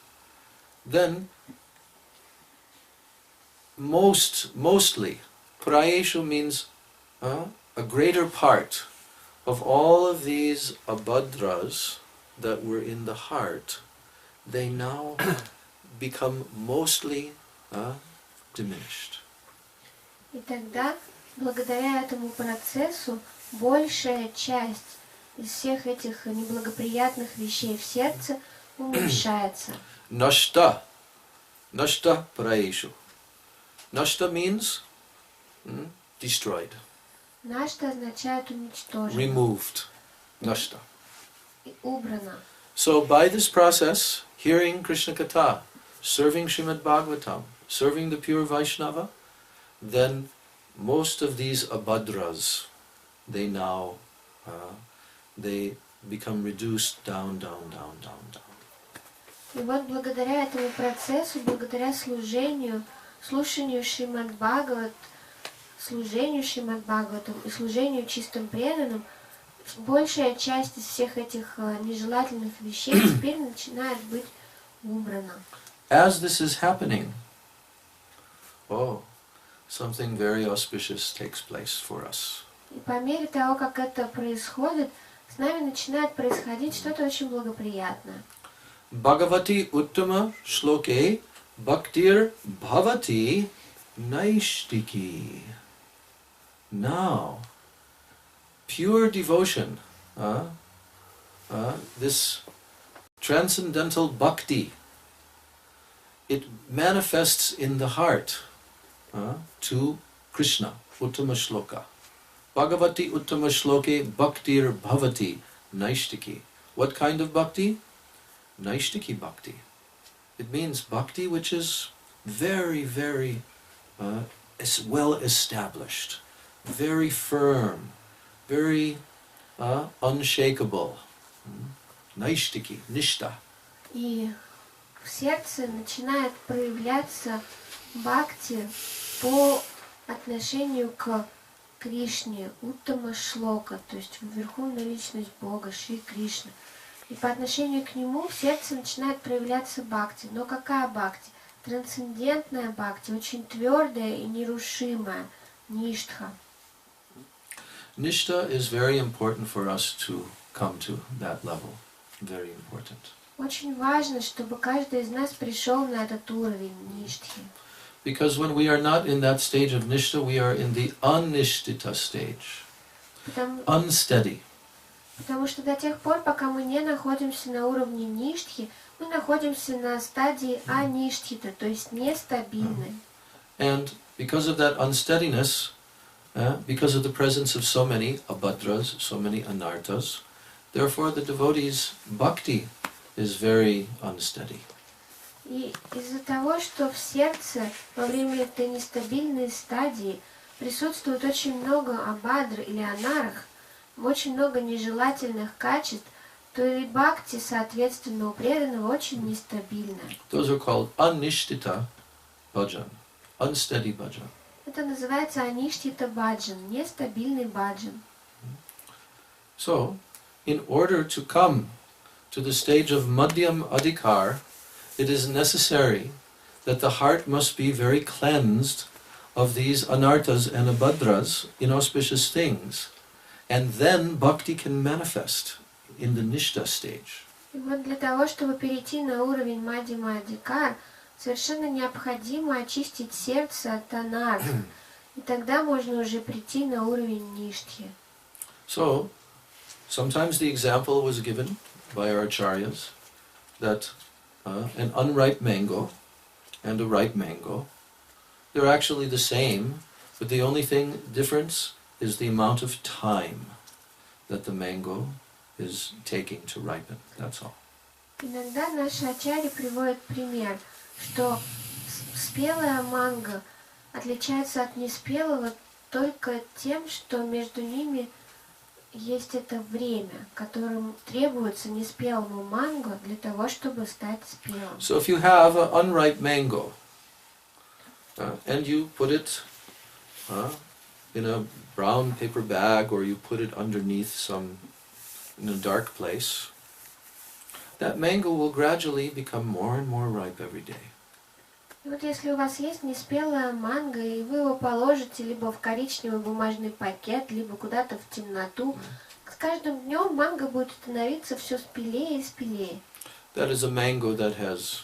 S1: then mostly, Prayeshu means a greater part of all of these abhadras that were in the heart, they now become mostly diminished.
S3: И тогда, благодаря этому процессу, большая часть из всех этих неблагоприятных вещей в сердце уменьшается.
S1: Nashta Prayeshu. Nashta means destroyed,
S3: Нашта означает уничтожено,
S1: removed. Nashta.
S3: и убрано.
S1: So by this process, hearing Krishna Katha, serving Srimad Bhagavatam, serving the pure Vaishnava, then most of these abhadras, they now, they become reduced down.
S3: И вот благодаря этому процессу, благодаря служению Шримад Бхагават, служению Шримад Бхагаватам и служению чистым преданным, большая часть из всех этих нежелательных вещей теперь начинает быть убрана.
S1: As this is happening, something very auspicious takes place for us.
S3: И по мере того, как это происходит, с нами начинает происходить что-то очень благоприятное.
S1: Bhagavati Uttama Shloke Bhaktir Bhavati Naishtiki. Now, pure devotion, this transcendental bhakti, it manifests in the heart to Krishna, Uttama Shloka. Bhagavati Uttama Shloke Bhaktir Bhavati Naishtiki. What kind of bhakti? Naishtiki bhakti. It means bhakti which is very, very well established, very firm, very unshakable. Naishtiki, nishta.
S3: И в сердце начинает проявляться бхакти по отношению к Кришне, Уттама Шлока, то есть верховная личность Бога, Шри Кришна. И по отношению к нему в сердце начинает проявляться бхакти. Но какая бхакти? Трансцендентная бхакти, очень твердая и нерушимая, ништха.
S1: Nishta is very important for us to come to that level. Very important.
S3: Очень важно, чтобы каждый из нас пришел на этот уровень ништхи.
S1: Because when we are not in that stage of nishta, we are in the anishtita stage. unsteady.
S3: Потому что до тех пор, пока мы не находимся на уровне ништхи, мы находимся на стадии аништхита, то есть нестабильной.
S1: And because of that unsteadiness, because of the presence of so many abhadras, so many anarthas, therefore the devotee's bhakti is very unsteady.
S3: И из-за того, что в сердце во время этой нестабильной стадии присутствует очень много абадр или анарх, очень много нежелательных качеств, то и бхакти, соответственно, у преданного очень нестабильна.
S1: Those are called anishtita bhajan, unsteady bhajan.
S3: Это называется аништита баджан, нестабильный баджан.
S1: So, in order to come to the stage of madhyam adhikar, it is necessary that the heart must be very cleansed of these anarthas and abhadras, inauspicious things, and then bhakti can manifest in the nishta stage.
S3: И вот для того, чтобы перейти на уровень мадьяма адхикар, совершенно необходимо очистить сердце от анарх, и тогда можно уже прийти на уровень ништхи.
S1: So, sometimes the example was given by our acharyas that an unripe mango and a ripe mango, they're actually the same, but the only difference is the amount of time that the mango is taking to ripen. That's all.
S3: Иногда наши ачарьи приводят пример, что спелая манго отличается от неспелого только тем, что между ними есть это время, которым требуется неспелому манго для того, чтобы стать спелым.
S1: So if you have an unripe mango and you put it in a brown paper bag or you put it underneath in a dark place, that mango will gradually become more and more ripe every day.
S3: И вот если у вас есть неспелая манго, и вы его положите либо в коричневый бумажный пакет, либо куда-то в темноту, с каждым днем манго будет становиться все спелее и спелее.
S1: That is a mango that has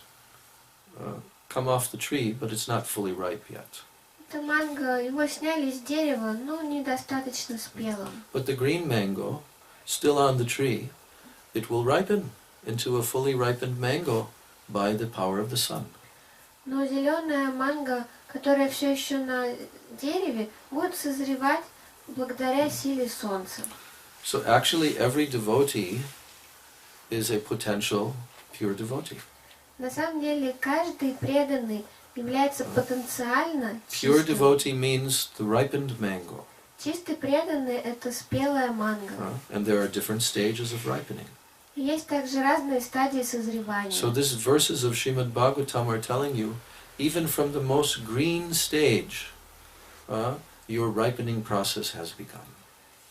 S1: come off the tree, but it's not fully ripe yet.
S3: Это манго, его сняли с дерева, но недостаточно спелым.
S1: But the green mango, still on the tree, it will ripen into a fully ripened mango by the power of the sun.
S3: Но зеленая манго, которая все еще на дереве, будет созревать благодаря силе солнца.
S1: So actually every devotee is a potential pure devotee.
S3: На самом деле каждый преданный является потенциально
S1: Pure
S3: чистым.
S1: devotee means the ripened mango.
S3: Чистый преданный — это спелая манго.
S1: And there are different stages of ripening.
S3: Есть также разные стадии созревания.
S1: So these verses of Srimad Bhagavatam are telling you, even from the most green stage, your ripening process has begun.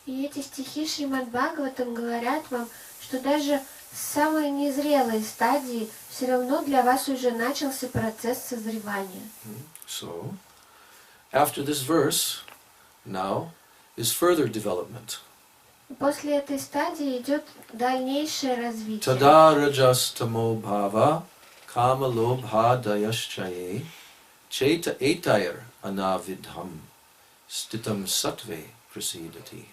S3: И эти стихи Шримад Бхагаватам говорят вам, что даже с самой незрелой стадии все равно для вас уже начался процесс созревания.
S1: So, after this verse, now is further development.
S3: После этой стадии идет дальнейшее развитие.
S1: Tada rajas tamo bhava kama lobha dayaschaye cheta etayar anavidham stitam sattve prasidati.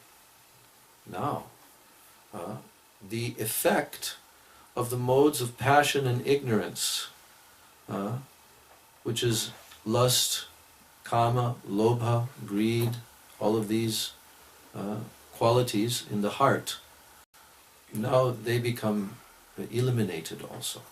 S1: Now, the effect of the modes of passion and ignorance, which is lust, kama, lobha, greed, all of these qualities in the heart, now they become eliminated also.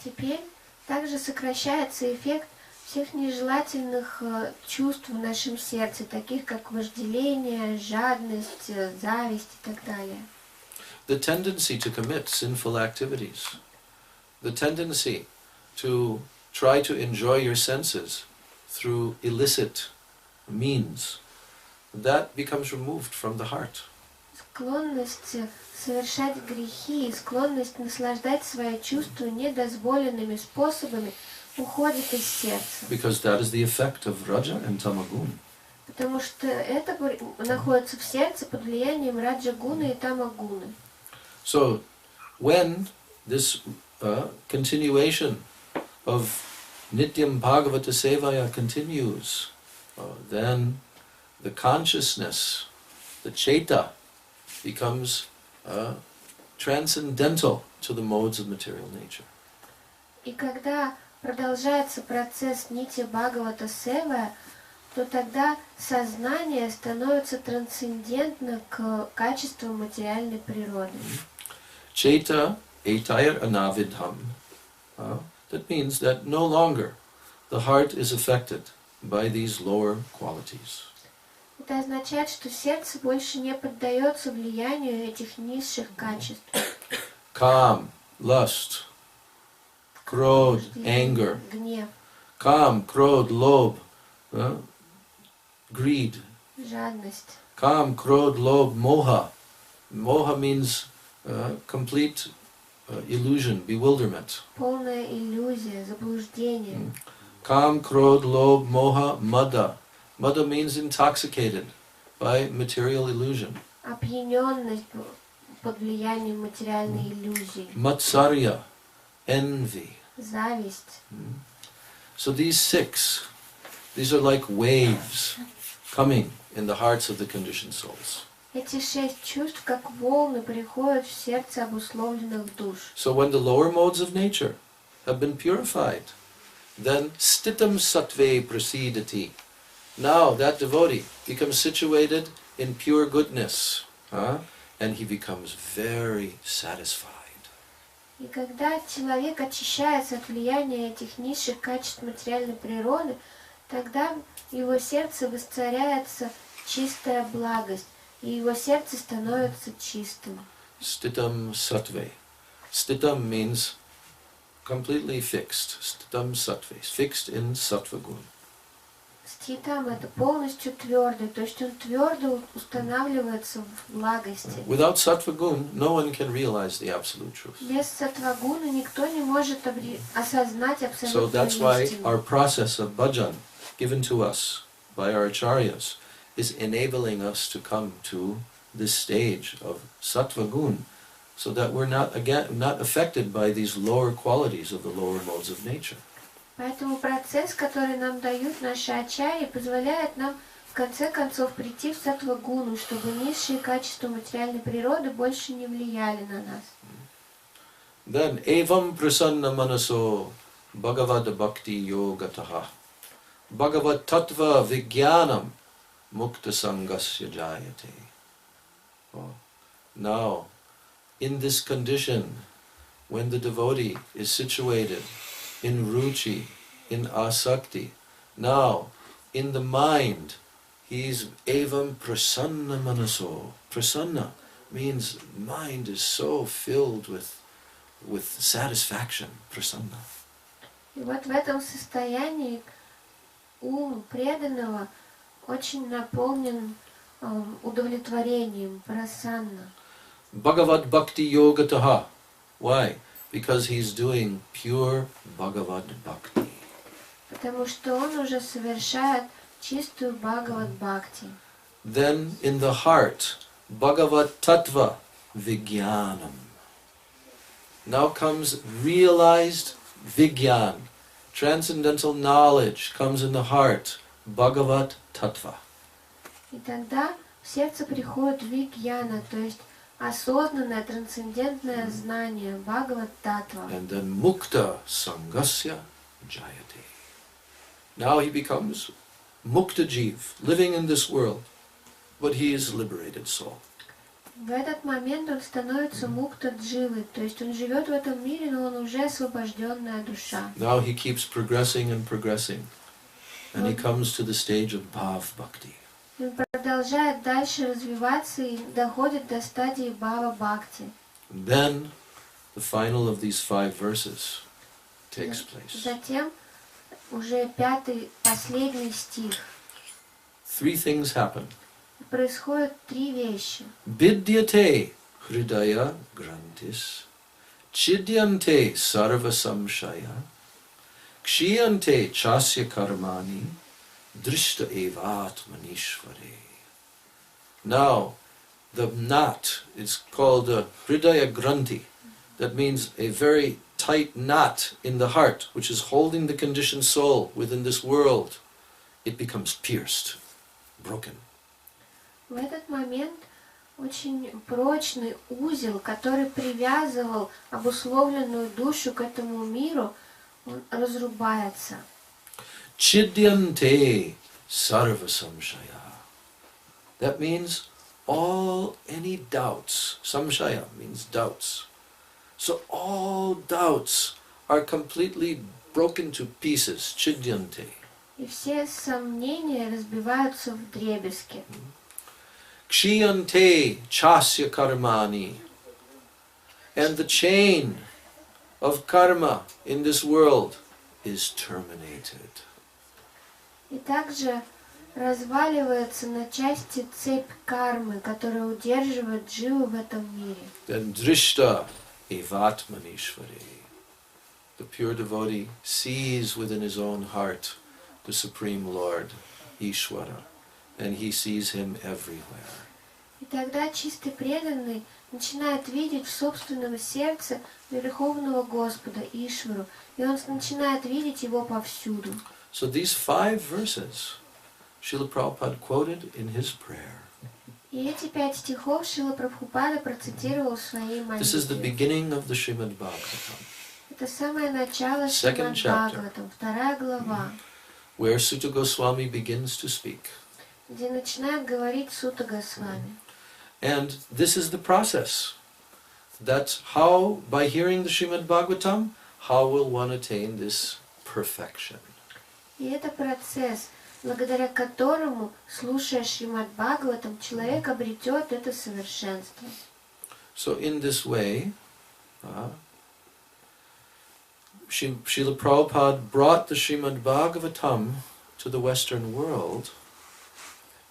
S3: Теперь также сокращается эффект всех нежелательных чувств в нашем сердце, таких как вожделение, жадность, зависть и так далее.
S1: The tendency to commit sinful activities, the tendency to try to enjoy your senses through illicit means, that becomes removed from the heart.
S3: Склонность совершать грехи и склонность наслаждать свои чувства недозволенными способами уходит из сердца.
S1: Because that is the effect of Raja and Tamagun.
S3: Потому что это находится в сердце под влиянием Раджа-гуны и Тамагуны.
S1: So, when this continuation of Nityam Bhagavata Sevaya continues, then the consciousness the chaita becomes transcendental to the modes of material nature.
S3: И когда продолжается процесс нити Бхагавата Севы, то тогда сознание становится трансцендентно к качеству материальной природы.
S1: Chaita etayar anavidham. That means that no longer the heart is affected by these lower qualities.
S3: Это означает, что сердце больше не поддается влиянию этих низших качеств.
S1: Kam, lust, krodh, anger.
S3: Гнев,
S1: Kam, krodh, lobh, greed.
S3: жадность.
S1: Kam, krodh, lobh, moha. Moha means complete illusion, bewilderment.
S3: Полная иллюзия, заблуждение.
S1: Kam, krodh, lobh, moha, mada. Mada means intoxicated by material illusion.
S3: Опьяненность под влиянием материальной иллюзии.
S1: Matsarya, envy.
S3: Зависть.
S1: So these six, these are like waves coming in the hearts of the conditioned souls.
S3: Эти 6 чувств, как волны, приходят в сердце обусловленных душ.
S1: So when the lower modes of nature have been purified, then stitam sattve prasidati. Now that devotee becomes situated in pure goodness, and he becomes very satisfied.
S3: И когда человек очищается от влияния этих низших качеств материальной природы, тогда в его сердце воцаряется чистая благость, и его сердце становится чистым.
S1: Stitam sattve. Stitam means completely fixed. Stitam sattve, fixed in sattva gun.
S3: Ститам — это полностью твердый, то есть он твердо устанавливается в благости.
S1: Without sattva gun, no one can realize the absolute truth.
S3: Без саттвагуна никто не может осознать
S1: So
S3: абсолютную
S1: that's why
S3: истину.
S1: our process of bhajan, given to us by our acharyas, is enabling us to come to this stage of sattva gun, so that we're not affected by these lower qualities of the lower modes of nature.
S3: Поэтому процесс, который нам дают наши ачарьи, позволяет нам в конце концов прийти в саттвагуну, чтобы низшие качества материальной природы больше не влияли на нас.
S1: Then evam prasanna manaso bhagavad bhakti yogataha bhagavad tattva vijnanam mukta sangasya jayate. Now, in this condition, when the devotee is situated in ruchi, in asakti, now, in the mind, he is evam prasanna manaso. Prasanna means mind is so filled with satisfaction. Prasanna.
S3: И вот в этом состоянии ум преданного очень наполнен удовлетворением, прасанна.
S1: Bhagavad bhakti yogataha. Why? Because he's doing pure Bhagavad bhakti.
S3: Потому что он уже совершает чистую Бхагават Бхакти.
S1: Then in the heart, Bhagavad tattva vijnanam. Now comes realized vijnan. Transcendental knowledge comes in the heart, Bhagavad tattva.
S3: И тогда в сердце приходит вигьяна, то есть осознанное, трансцендентное знание, Бхагават Татва.
S1: And then mukta sangasya jayate. Now he becomes mukta jiv, living in this world, but he is liberated soul.
S3: В этот момент он становится мукта дживой, то есть он живет в этом мире, но он уже освобожденная душа.
S1: Now he keeps progressing and progressing, and he comes to the stage of bhav bhakti.
S3: Он продолжает дальше развиваться и доходит до стадии бхава бхакти.
S1: Then the final of these 5 verses takes place.
S3: Затем уже 5-й, последний стих.
S1: 3 things happen.
S3: Происходят 3 вещи.
S1: Vidyate hridaya grantis, chidyante sarva samshaya, kshiyante chasya karmani, drishta evat manishvare. Now, the knot is called the hridaya granthi. That means a very tight knot in the heart, which is holding the conditioned soul within this world. It becomes pierced, broken.
S3: В этот момент очень прочный узел, который привязывал обусловленную душу к этому миру, он разрубается.
S1: Chidyante sarva samshaya. That means any doubts. Samshaya means doubts. So all doubts are completely broken to pieces. Chidyante.
S3: И все сомнения разбиваются вдребезги.
S1: Kshiyante chasya karmani. And the chain of karma in this world is terminated.
S3: И также разваливается на части цепь кармы, которая удерживает дживу в этом мире.
S1: Then drishta evatmanishvare. The pure devotee sees within his own heart the Supreme Lord, Ishvara, and he sees him everywhere.
S3: И тогда чистый преданный начинает видеть в собственном сердце Верховного Господа Ишвару, и он начинает видеть его повсюду.
S1: So these 5 verses Srila Prabhupada quoted in his prayer.
S3: И эти 5 стихов Шрила Прабхупада процитировал в своей
S1: This is the
S3: молитве.
S1: beginning of the Srimad Bhagavatam,
S3: Это самое начало
S1: Second
S3: Шримад
S1: chapter.
S3: Бхагаватам, 2 глава,
S1: where Sutta Goswami begins to speak.
S3: где начинает говорить Сута Госвами.
S1: And this is the process. That's how, by hearing the Srimad Bhagavatam, how will one attain this perfection?
S3: И это процесс, благодаря которому, слушая Шримад Бхагаватам, человек обретет это совершенство.
S1: So in this way, Srila Prabhupada brought the Srimad Bhagavatam to the Western world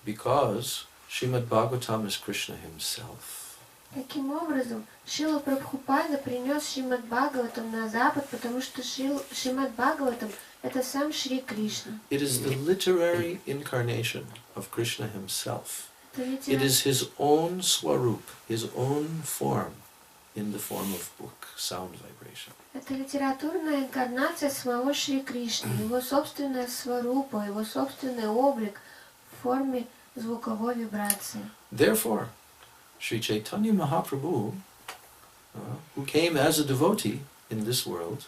S1: because Srimad Bhagavatam is Krishna himself.
S3: Таким образом, Шрила Прабхупада принес Шримад Бхагаватам на Запад, потому что Шримад Бхагаватам — это сам Шри Кришна.
S1: It is the literary incarnation of Krishna himself. It is his own swarup, his own form, in the form of book, sound vibration.
S3: Это литературная инкарнация самого Шри Кришны, его собственная сварупа, его собственный облик в форме звуковой вибрации.
S1: Therefore, Sri Chaitanya Mahaprabhu, who came as a devotee in this world,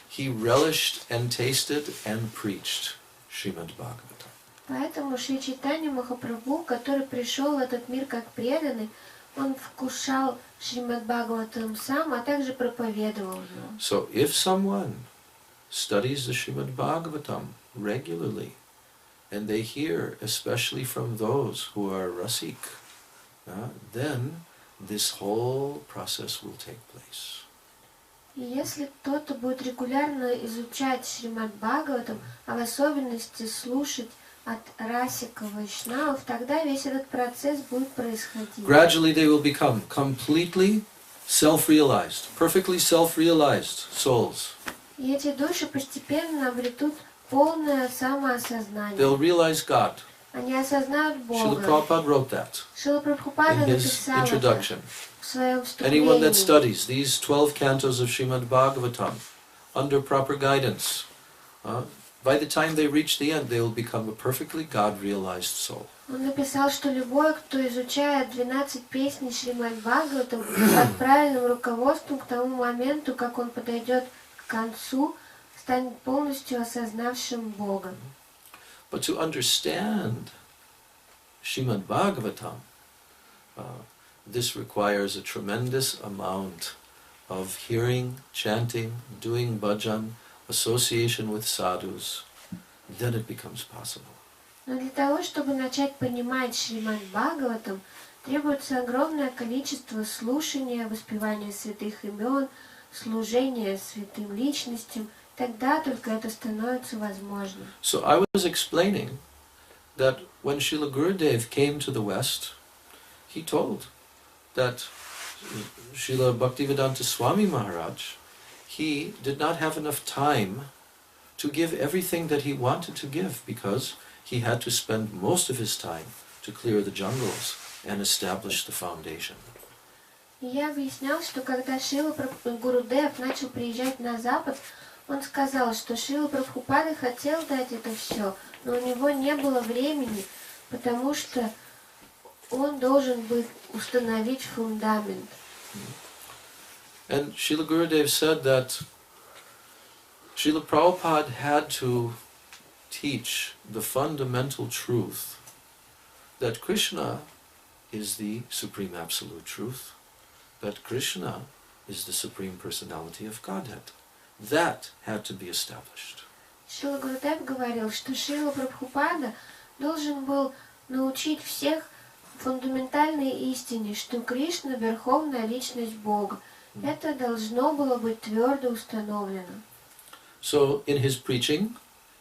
S1: he relished and tasted and preached Srimad Bhagavatam.
S3: Поэтому Шри Чайтанья Махапрабху, который пришел в этот мир как преданный, он вкушал Шримад Бхагаватам сам, а также проповедовал его.
S1: So if someone studies the Srimad Bhagavatam regularly, and they hear, especially from those who are rasik, then this whole process will take place.
S3: И если кто-то будет регулярно изучать Шримад Бхагаватам, а в особенности слушать от расиков вайшнавов, тогда весь этот процесс будет происходить.
S1: Gradually they will become completely self-realized, perfectly self-realized souls.
S3: И эти души постепенно обретут полное самоосознание.
S1: They'll realize God.
S3: Они осознают
S1: Srila
S3: Бога.
S1: Prabhupada wrote that
S3: Шрила Прабхупада
S1: in his
S3: написал это
S1: introduction.
S3: в своем
S1: Anyone that
S3: вступлении.
S1: studies these 12 cantos of Srimad Bhagavatam under proper guidance, by the time they reach the end, they will become a perfectly God-realized soul.
S3: Он написал, что любой, кто изучает 12 песней Шримад Бхагаватам под правильным руководством, к тому моменту, как он подойдет к концу, станет полностью осознавшим Бога.
S1: But to understand Srimad Bhagavatam, this requires a tremendous amount of hearing, chanting, doing bhajan, association with sadhus. Then it becomes possible.
S3: Но для того, чтобы начать понимать Шримад Бхагаватам, требуется огромное количество слушания, воспевания святых имен, служения святым личностям. Тогда только это становится возможным.
S1: So I was explaining that when Srila Gurudev came to the West, he told that Srila Bhaktivedanta Swami Maharaj, he did not have enough time to give everything that he wanted to give because he had to spend most of his time to clear the jungles and establish the foundation.
S3: И я объяснял, что когда Шрила Гурудев начал приезжать на Запад, он сказал, что Шрила Прабхупада хотел дать это все, но у него не было времени, потому что он должен был установить фундамент.
S1: And Srila Gurudev said that Srila Prabhupada had to teach the fundamental truth that Krishna is the supreme absolute truth, that Krishna is the supreme personality of Godhead. That had to be established.
S3: Шрила Гурудев говорил, что Шрила Прабхупада должен был научить всех фундаментальной истине, что Кришна — верховная личность Бога. Это должно было быть твердо установлено.
S1: So in his preaching,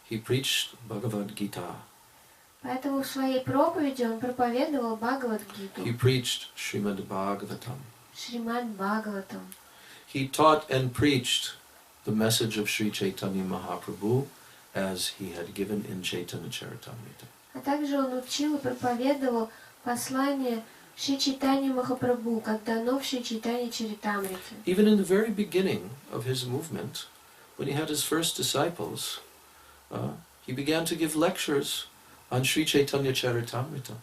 S1: he preached Bhagavad Gita.
S3: Поэтому в своей проповеди он проповедовал Бхагавад-гиту,
S1: He preached Srimad Bhagavatam.
S3: Шримад Бхагаватам.
S1: He taught and preached the message of Sri Chaitanya Mahaprabhu as he had given in Chaitanya Charitamrita.
S3: А также он учил и проповедовал послание Шри Чайтаньи Махапрабху, как дано в Шри Чайтанье Чаритамрите.
S1: Even in the very beginning of his movement, when he had his first disciples, he began to give lectures on Sri Chaitanya Charitamrita.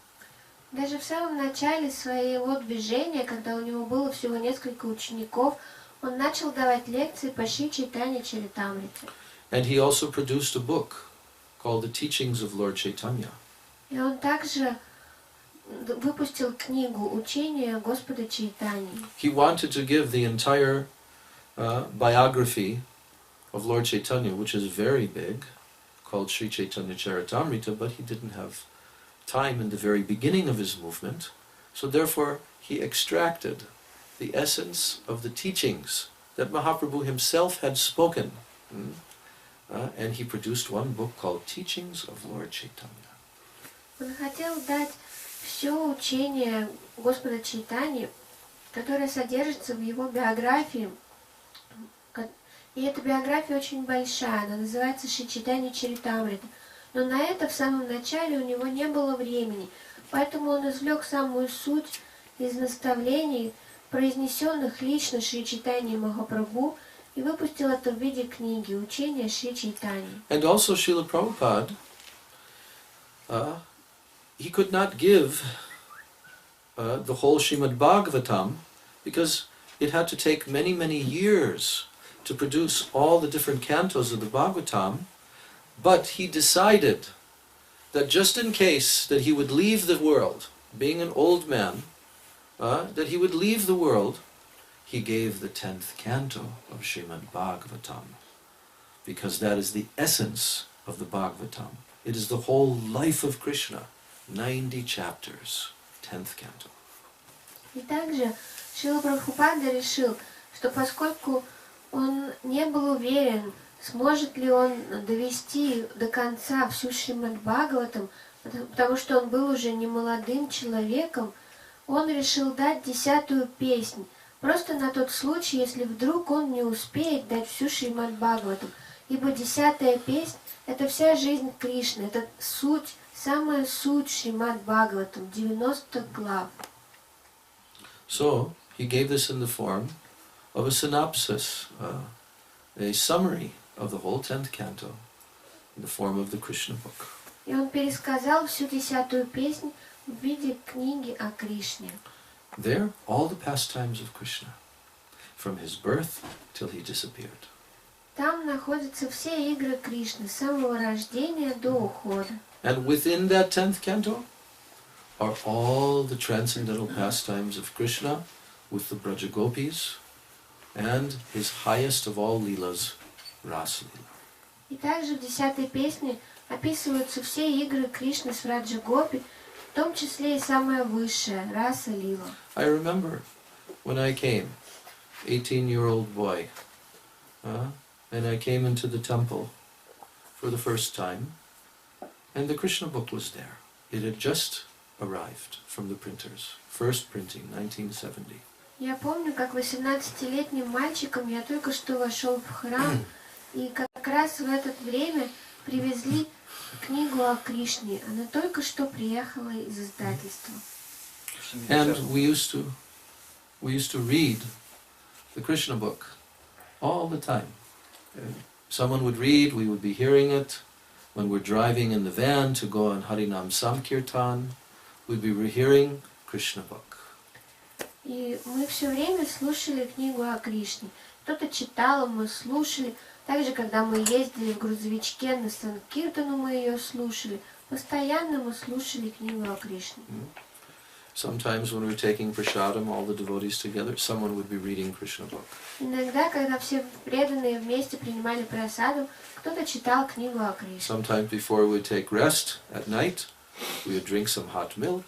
S3: Даже в самом начале своего движения, когда у него было всего несколько учеников, он начал давать лекции по Шри Чайтанье Чаритамрите.
S1: And he also produced a book called The Teachings of Lord Chaitanya.
S3: И он также выпустил книгу «Учение Господа Чайтаньи».
S1: He wanted to give the entire biography of Lord Chaitanya, which is very big, called Sri Chaitanya Charitamrita, but he didn't have time in the very beginning of his movement, so therefore he extracted the essence of the teachings that Mahaprabhu himself had spoken, and he produced one book called Teachings of Lord Chaitanya.
S3: Он хотел дать все учение Господа Чайтаньи, которое содержится в его биографии. И эта биография очень большая, она называется Шри Чайтанья Чаритамрита. Но на это в самом начале у него не было времени, поэтому он извлек самую суть из наставлений, произнесенных лично Шри Чайтаньей Махапрабху, и выпустил это в виде книги «Учение Шри Чайтаньи».
S1: And also Srila Prabhupada, he could not give the whole Srimad Bhagavatam because it had to take many, many years to produce all the different cantos of the Bhagavatam, but he decided that just in case that he would leave the world, being an old man, that he would leave the world, he gave the 10th canto of Srimad Bhagavatam, because that is the essence of the Bhagavatam. It is the whole life of Krishna, 90 chapters, 10th canto.
S3: И также Шрила Прабхупада решил, что поскольку он не был уверен, сможет ли он довести до конца всю Шримад Бхагаватам, потому что он был уже не молодым человеком, он решил дать 10-ю песнь, просто на тот случай, если вдруг он не успеет дать всю Шримад Бхагаватам. Ибо 10-я песнь — это вся жизнь Кришны, это суть, самая суть Шримад Бхагаватам, 90 глав.
S1: So, he gave this in the form of a synopsis, a summary of the whole 10th canto, in the form of the Krishna book.
S3: И он пересказал всю 10-ю песнь в виде книги о Кришне.
S1: There, all the pastimes of Krishna, from his birth till he disappeared.
S3: Там находятся все игры Кришны, с самого рождения до ухода.
S1: And within that 10th canto are all the transcendental pastimes of Krishna with the Braja Gopis and his highest of all leelas, Rasa Leela.
S3: И также в 10-й песне описываются все игры Кришны с Раджа Гопи, в том числе и самая высшая, Раса Лила.
S1: I remember when I came, 18-year-old boy, and I came into the temple for the first time, and the Krishna book was there. It had just arrived from the printers, first printing, 1970.
S3: Я помню, как 18-летним мальчиком я только что вошел в храм, и как раз в это время привезли книгу о Кришне. Она только что приехала из издательства.
S1: And we used to read the Krishna book all the time. Someone would read, we would be hearing it. When we're driving in the van to go on Harinam Sankirtan, we'd be hearing Krishna book.
S3: И мы все время слушали книгу о Кришне. Кто-то читал, мы слушали. Также, когда мы ездили в грузовичке на Санкиртану, мы ее слушали. Постоянно мы слушали книгу о Кришне.
S1: Sometimes when we're taking prasadam, all the devotees together, someone would be reading Krishna book.
S3: Иногда, когда все преданные вместе принимали прасаду, кто-то читал книгу о Кришне.
S1: Sometimes before we would take rest at night, we would drink some hot milk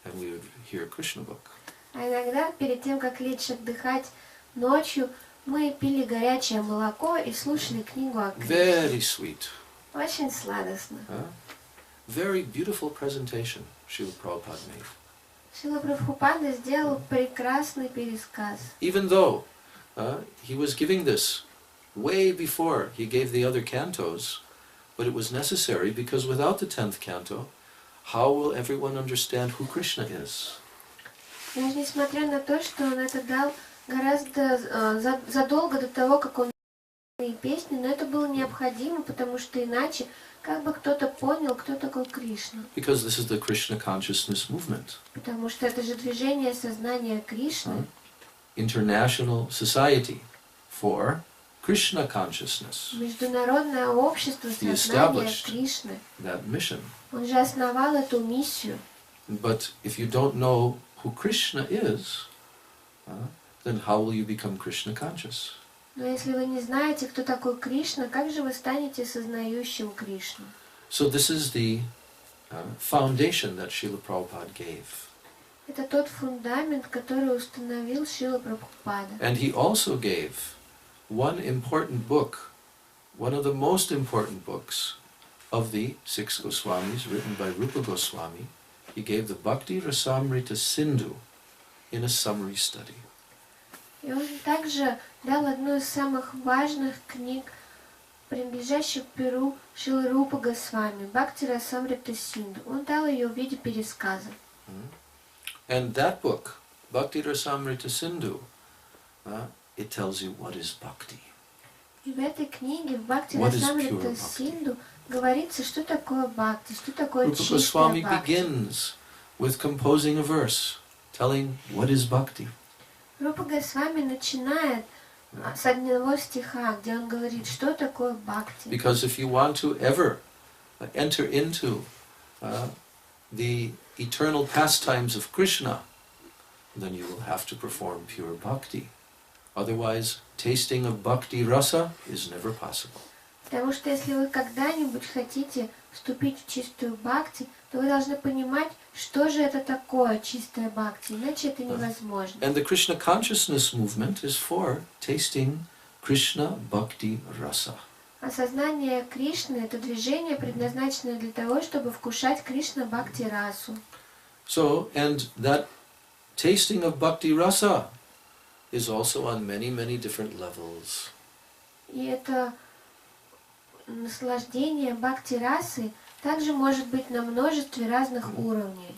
S1: and we would hear Krishna book.
S3: А иногда, перед тем, как лечь отдыхать ночью, мы пили горячее молоко и слушали книгу о Кришне.
S1: Very sweet.
S3: Очень сладостно.
S1: Very beautiful presentation Srila Prabhupada made.
S3: Шрила Прабхупада сделал прекрасный пересказ.
S1: Even though he was giving this way before he gave the other cantos, but it was necessary because without the 10th canto, how will everyone understand who Krishna is?
S3: Но несмотря на то, что он это дал гораздо задолго до того, как он и песни, но это было необходимо, потому что иначе как бы кто-то понял, кто такой Кришна.
S1: Because this is the Krishna consciousness movement.
S3: Потому что это же движение сознания Кришны.
S1: International Society for Krishna Consciousness.
S3: Международное общество сознания Кришны.
S1: That mission.
S3: Он же основал эту миссию.
S1: But if you don't know who Krishna is, then how will you become Krishna conscious?
S3: Но если вы не знаете, кто такой Кришна, как же вы станете сознающим Кришну?
S1: So this is the foundation that Srila Prabhupada gave.
S3: Это тот фундамент, который установил Шрила Прабхупада.
S1: And he also gave one important book, one of the most important books of the 6 Goswamis, written by Rupa Goswami. He gave the Bhakti Rasamrita Sindhu in a summary study.
S3: И он также дал одну из самых важных книг, принадлежащих перу Шрилы Рупы Госвами, Бхакти Расамрита Синду. Он дал ее в виде пересказа.
S1: And that book, Bhakti Rasamrita Sindhu, it tells you what is bhakti.
S3: И в этой книге, в Бхакти Расамрита Синду, говорится, что такое бхакти, что такое чистая
S1: Goswami
S3: бхакти.
S1: begins with composing a verse, telling what is bhakti.
S3: Рупа Госвами начинает с одного стиха, где он говорит, что такое бхакти.
S1: Because if you want to ever enter into the eternal pastimes of Krishna, then you will have to perform pure bhakti. Otherwise, tasting of bhakti rasa is never possible.
S3: Потому что если вы когда-нибудь хотите вступить в чистую бхакти, то вы должны понимать, что же это такое чистая бхакти, иначе это невозможно.
S1: And the Krishna consciousness movement is for tasting Krishna bhakti rasa.
S3: Осознание Кришны – это движение, предназначенное для того, чтобы вкушать Кришна бхакти расу.
S1: So, and that tasting of bhakti rasa is also on many, many different levels.
S3: И это наслаждение бхакти расы также может быть на множестве разных уровней.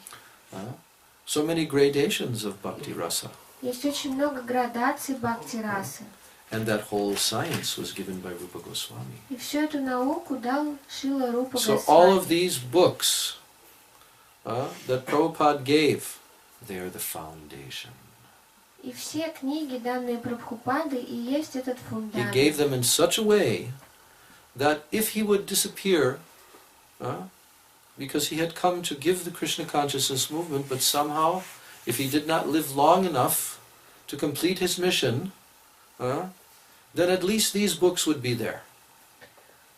S1: So many gradations of bhakti rasa.
S3: Есть очень много градаций бхакти расы.
S1: And that whole science was given by Rupa Goswami.
S3: И всю эту науку дал Шрила Рупа
S1: So all of
S3: Госвами.
S1: these books that Prabhupada gave, they are the foundation.
S3: И все книги, данные Прабхупады, и есть этот
S1: He
S3: фундамент.
S1: gave them in such a way that if he would disappear, because he had come to give the Krishna consciousness movement, but somehow, if he did not live long enough to complete his mission, then at least these books would be there.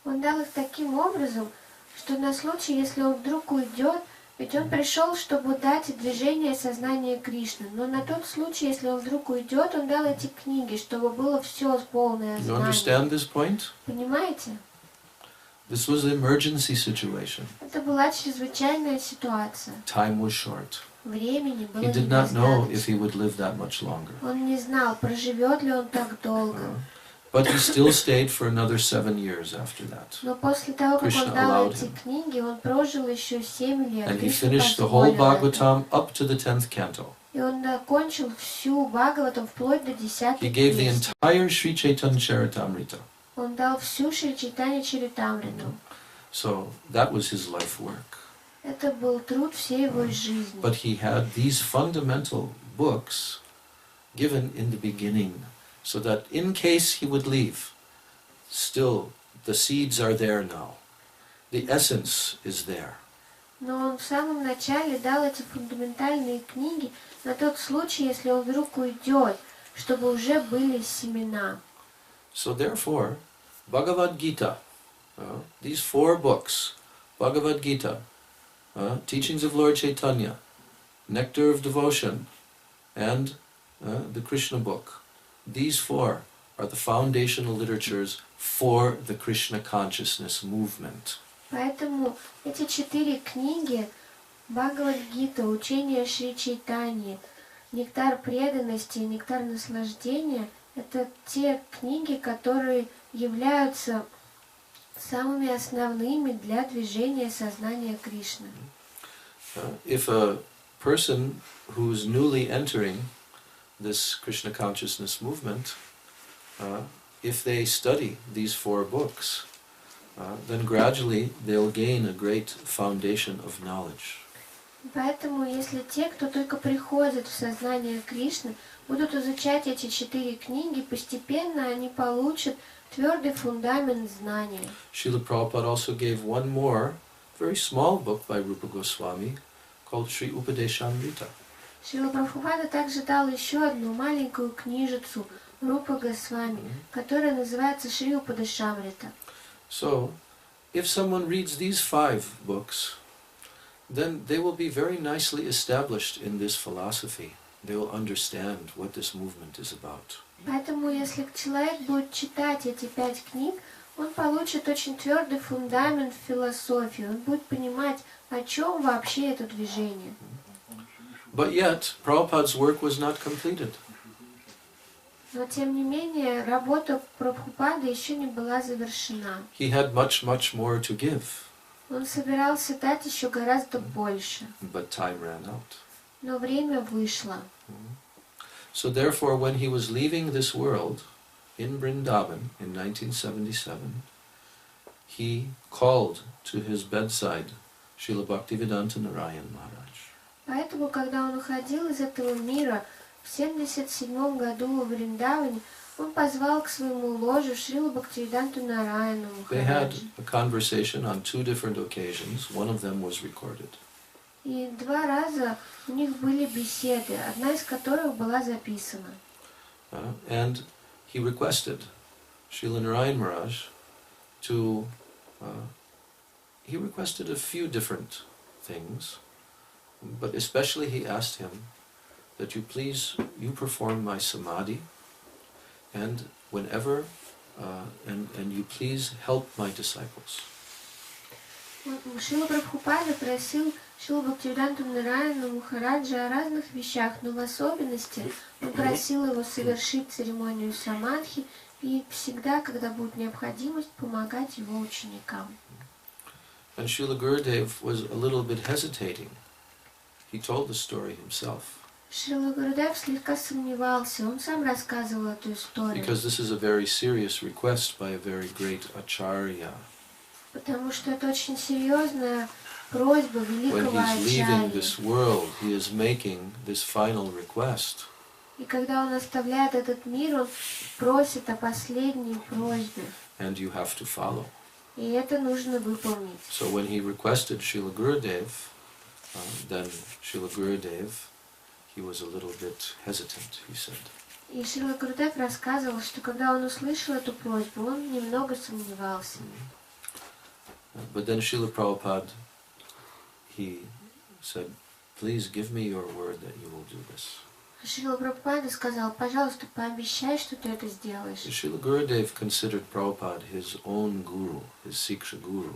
S3: Он дал их таким образом, что на случай, если он вдруг уйдет, ведь он пришел, чтобы дать движение сознания Кришны. Но на тот случай, если он вдруг уйдет, он дал эти книги, чтобы было все полное
S1: You
S3: знание.
S1: understand this point?
S3: Понимаете?
S1: This was an emergency situation.
S3: Это была чрезвычайная ситуация.
S1: Time was short.
S3: Времени было
S1: He did not know if
S3: недостаточно.
S1: he would live that much longer.
S3: Он не знал, проживет ли он так долго.
S1: But he still stayed for another 7 years after that.
S3: Но после того, как
S1: Krishna
S3: он дал
S1: allowed
S3: эти
S1: him.
S3: книги, он прожил еще 7 лет.
S1: And he
S3: Кришна
S1: finished the whole
S3: позволил это.
S1: Bhagavatam up to the 10th canto.
S3: И он закончил всю Бхагаватам вплоть до
S1: He
S3: 10-й
S1: gave the
S3: песни.
S1: entire Sri Chaitanya Charitamrita.
S3: Он дал всю Шри Чайтанья Чаритамриту.
S1: So that was his life work.
S3: Это был труд всей его жизни.
S1: But he had these fundamental books given in the beginning, so that in case he would leave, still the seeds are there now. The essence is there.
S3: Но он в самом начале дал эти фундаментальные книги на тот случай, если он вдруг уйдет, чтобы уже были семена.
S1: So therefore, Bhagavad Gita, these 4 books, Bhagavad Gita, Teachings of Lord Chaitanya, Nectar of Devotion, and the Krishna book, these 4 are the foundational literatures for the Krishna consciousness movement.
S3: Поэтому эти 4 книги, Бхагавад-гита, Учение Шри Чайтаньи, Нектар преданности и Нектар наслаждения, это те книги, которые являются самыми основными для движения сознания Кришны.
S1: If a person who's newly entering this Krishna consciousness movement, if they study these 4 books, then gradually they'll gain a great foundation of knowledge.
S3: Поэтому, если те, кто только приходит в сознание Кришны, будут изучать эти 4 книги, постепенно они получат твердый фундамент знания.
S1: Srila Prabhupada also gave one more, very small book by Rupa Goswami called Sri Upadeshamrita.
S3: Шрила Прабхупада также дал еще одну маленькую книжицу Рупа Госвами, которая называется Шри Упадешамрита.
S1: So, if someone reads these 5 books, then they will be very nicely established in this philosophy. They will understand what this movement is about.
S3: Поэтому, если человек будет читать эти 5 книг, он получит очень твердый фундамент в философии. Он будет понимать, о чем вообще это движение.
S1: But yet, Prabhupada's work was not completed.
S3: Но, тем не менее, работа Прабхупады еще не была завершена.
S1: He had much more to give.
S3: Он собирался дать еще гораздо больше.
S1: But time ran out.
S3: Но время вышло.
S1: So therefore, when he was leaving this world in Vrindavan in 1977, he called to his bedside Srila Bhaktivedanta Narayan Maharaj.
S3: Поэтому, когда он уходил из этого мира в 1977 году в Вриндаване, он позвал к своему ложу Шрилу Бхактивиданту Нараяну
S1: They had
S3: Махараджа.
S1: a conversation on 2 different occasions. One of them was recorded.
S3: И 2 раза у них были беседы, одна из которых была записана.
S1: And he requested Srila Narayan Maharaj to, he requested a few different things, but especially he asked him that you perform my samadhi, and whenever, and you please help my disciples.
S3: Шрила Прабхупада просил Шрилу Бхактивиданту Нараяну Махараджа о разных вещах, но в особенности он просил его совершить церемонию самадхи и всегда, когда будет необходимость, помогать его ученикам.
S1: And Srila Gurudev was a little bit hesitating. He told the story himself.
S3: Шрила Гурудев слегка сомневался, он сам рассказывал эту историю.
S1: Because this is a very serious request by a very great acharya.
S3: Потому что это очень серьезная просьба великого
S1: When he's leaving
S3: ачарьи.
S1: this world, he is making this final request.
S3: И когда он оставляет этот мир, он просит о последней просьбе.
S1: And you have to follow.
S3: И это нужно выполнить.
S1: So when he requested Srila Gurudev, then Srila Gurudev, he was a little bit hesitant, he said.
S3: И Шрила Гурудев рассказывал, что когда он услышал эту просьбу, он немного сомневался.
S1: But then Srila Prabhupada, he said, please give me your word that you will do this.
S3: Шрила Прабхупада сказал, пожалуйста, пообещай, что ты это сделаешь.
S1: Srila Gurudev considered Prabhupada his own guru, his Siksha guru.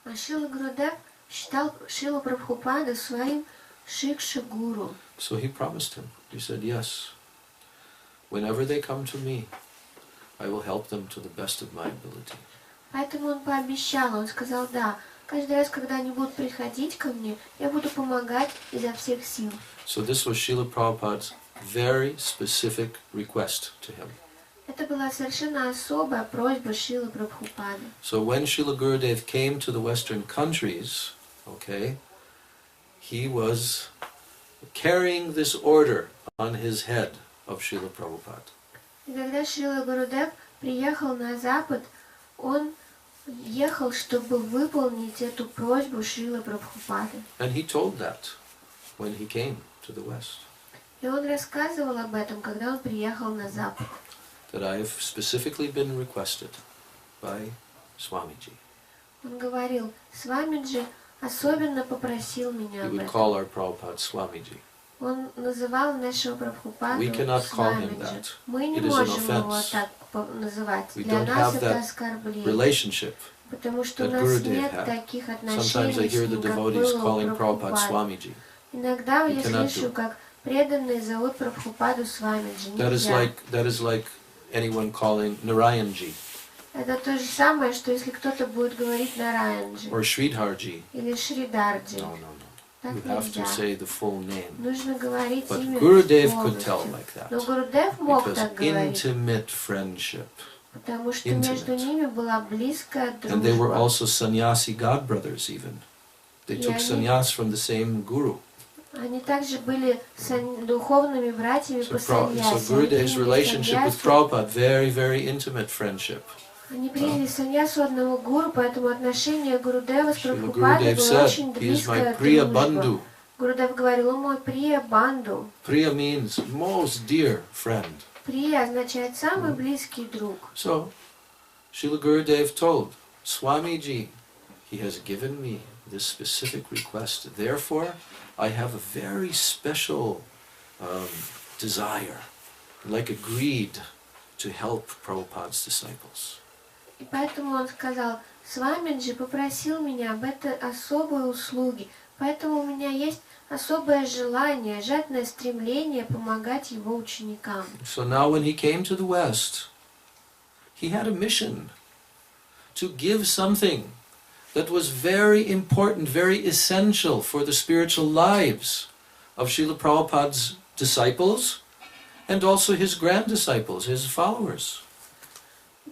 S3: А Шрила Гурудев считал Шрилу Прабхупаду своим шикша-гуру.
S1: So he promised him. He said, yes, whenever they come to me, I will help them to the best of my ability.
S3: Поэтому он пообещал, он сказал, да, каждый раз, когда они будут приходить ко мне, я буду помогать изо всех сил.
S1: So this was Srila Prabhupada's very specific request to him.
S3: Это была совершенно особая просьба Шрилы Прабхупады.
S1: So when Srila Gurudev came to the Western countries okay, he was carrying this order on his head of Srila Prabhupada.
S3: И когда Шрила Гурудев приехал на Запад, он ехал, чтобы выполнить эту просьбу Шрилы Прабхупады.
S1: And he told that when he came to the West.
S3: И он рассказывал об этом, когда он приехал на Запад.
S1: That I have specifically been requested by Swamiji.
S3: Он говорил, Свамиджи особенно попросил меня
S1: He
S3: об
S1: would
S3: этом.
S1: call our Prabhupada Swamiji.
S3: Он называл нашего Прабхупаду
S1: We cannot call him
S3: Свамиджи.
S1: that.
S3: Мы не
S1: It is an
S3: можем его
S1: offense.
S3: так называть.
S1: We
S3: Для
S1: don't
S3: нас
S1: have
S3: это
S1: that
S3: оскорбление.
S1: relationship.
S3: Потому что у
S1: that
S3: нас
S1: Gurudev
S3: нет
S1: had.
S3: таких
S1: Sometimes
S3: отношений
S1: I
S3: с
S1: hear the
S3: ним, как
S1: devotees
S3: было
S1: calling
S3: у
S1: Prabhupada
S3: Прабхупады.
S1: Swamiji.
S3: Иногда
S1: You
S3: я
S1: cannot
S3: слышу,
S1: do.
S3: как преданные зовут Прабхупаду Свамиджи.
S1: That
S3: Нельзя.
S1: is like anyone calling Narayanji
S3: Это то же самое, что если кто-то будет говорить Нараянджи
S1: or Sridharji.
S3: или Шридарджи.
S1: No.
S3: Так
S1: You have to
S3: нельзя.
S1: say the full name.
S3: Нужно говорить
S1: But
S3: имя
S1: Gurudev could tell
S3: полностью.
S1: like that.
S3: Но Гурудев мог
S1: Because
S3: так говорить,
S1: intimate friendship.
S3: потому что
S1: intimate.
S3: между ними была близкая
S1: And they were
S3: дружба.
S1: also sannyasi godbrothers even. They
S3: И
S1: took
S3: они-
S1: sannyas from the same guru.
S3: Они также были духовными братьями по
S1: So
S3: саньясе.
S1: Gurudev's relationship with Prabhupada, very, very intimate friendship.
S3: Они приняли саньясу одного гуру, поэтому отношение Гурудева с
S1: Srila
S3: Прабхупадой
S1: Gurudev
S3: было
S1: said,
S3: очень
S1: he is my
S3: близкая
S1: Priya
S3: дружба.
S1: Bandhu.
S3: Гурудев говорил, он мой Прия Банду.
S1: Priya means most dear friend.
S3: Прия означает самый близкий друг.
S1: So, Srila Gurudev told Swamiji, he has given me this specific request. Therefore, I have a very special desire, like agreed to help Prabhupada's disciples.
S3: И поэтому он сказал, Свамиджи попросил меня об этой особой услуге, поэтому у меня есть особое желание, жадное стремление помогать его ученикам.
S1: So now when he came to the West, he had a mission to give something that was very important, very essential for the spiritual lives of Srila Prabhupada's disciples and also his grand-disciples, his followers.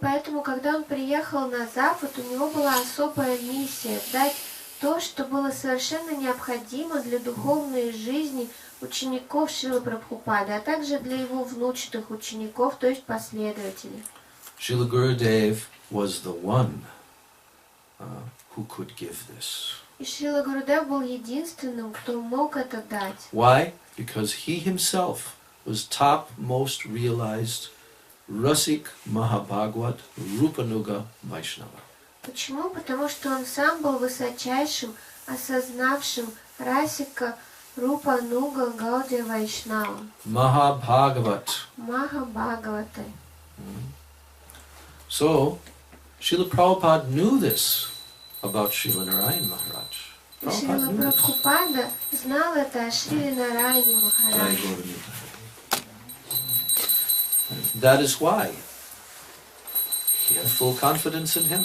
S3: Поэтому, когда он приехал на Запад, у него была особая миссия дать то, что было совершенно необходимо для духовной жизни учеников Шрилы Прабхупады, а также для его внучатых учеников, то есть последователей.
S1: Srila Gurudev was the one who could give this.
S3: И Шрила Гурудев был единственным, кто мог это дать.
S1: Why? Because he himself was top most realized Rasik Mahabhagwat Rupanuga Vaishnava.
S3: Почему? Потому что он сам был высочайшим, осознавшим Расика Рупануга Гаудия Вайшнава.
S1: Mahabhagavat.
S3: Махабхагаватай.
S1: So, Srila Prabhupada knew this about Srila Narayan Maharaj.
S3: И Шрила Прабхупада знал это о Шриле Нараяне Махарадже.
S1: That is why he had full confidence in him.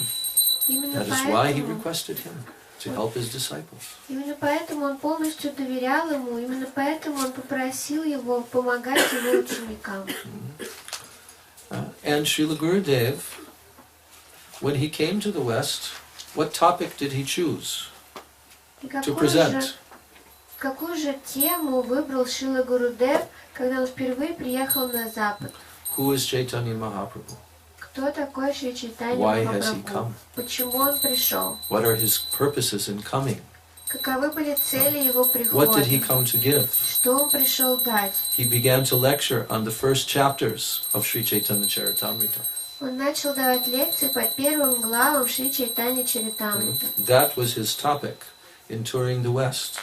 S1: That is why he requested him to help his disciples.
S3: Именно поэтому он полностью доверял ему, именно поэтому он попросил его помогать его ученикам.
S1: And Srila Gurudev, when he came to the West, what topic did he choose to present?
S3: Какую же тему выбрал Шрила Гурудев, когда он впервые приехал на Запад?
S1: Who is Chaitanya Mahaprabhu?
S3: Кто такой Шри Чайтанья
S1: Why has he
S3: Махапрабху?
S1: come?
S3: Почему он пришел?
S1: What are his purposes in coming?
S3: Каковы были цели его
S1: What did he
S3: прихода?
S1: come to give?
S3: Что он пришел дать?
S1: He began to lecture on the first chapters of Sri Chaitanya Charitamrita.
S3: Он начал давать лекции по первым главам Шри Чайтанья Чаритамрита.
S1: That was his topic in touring the West.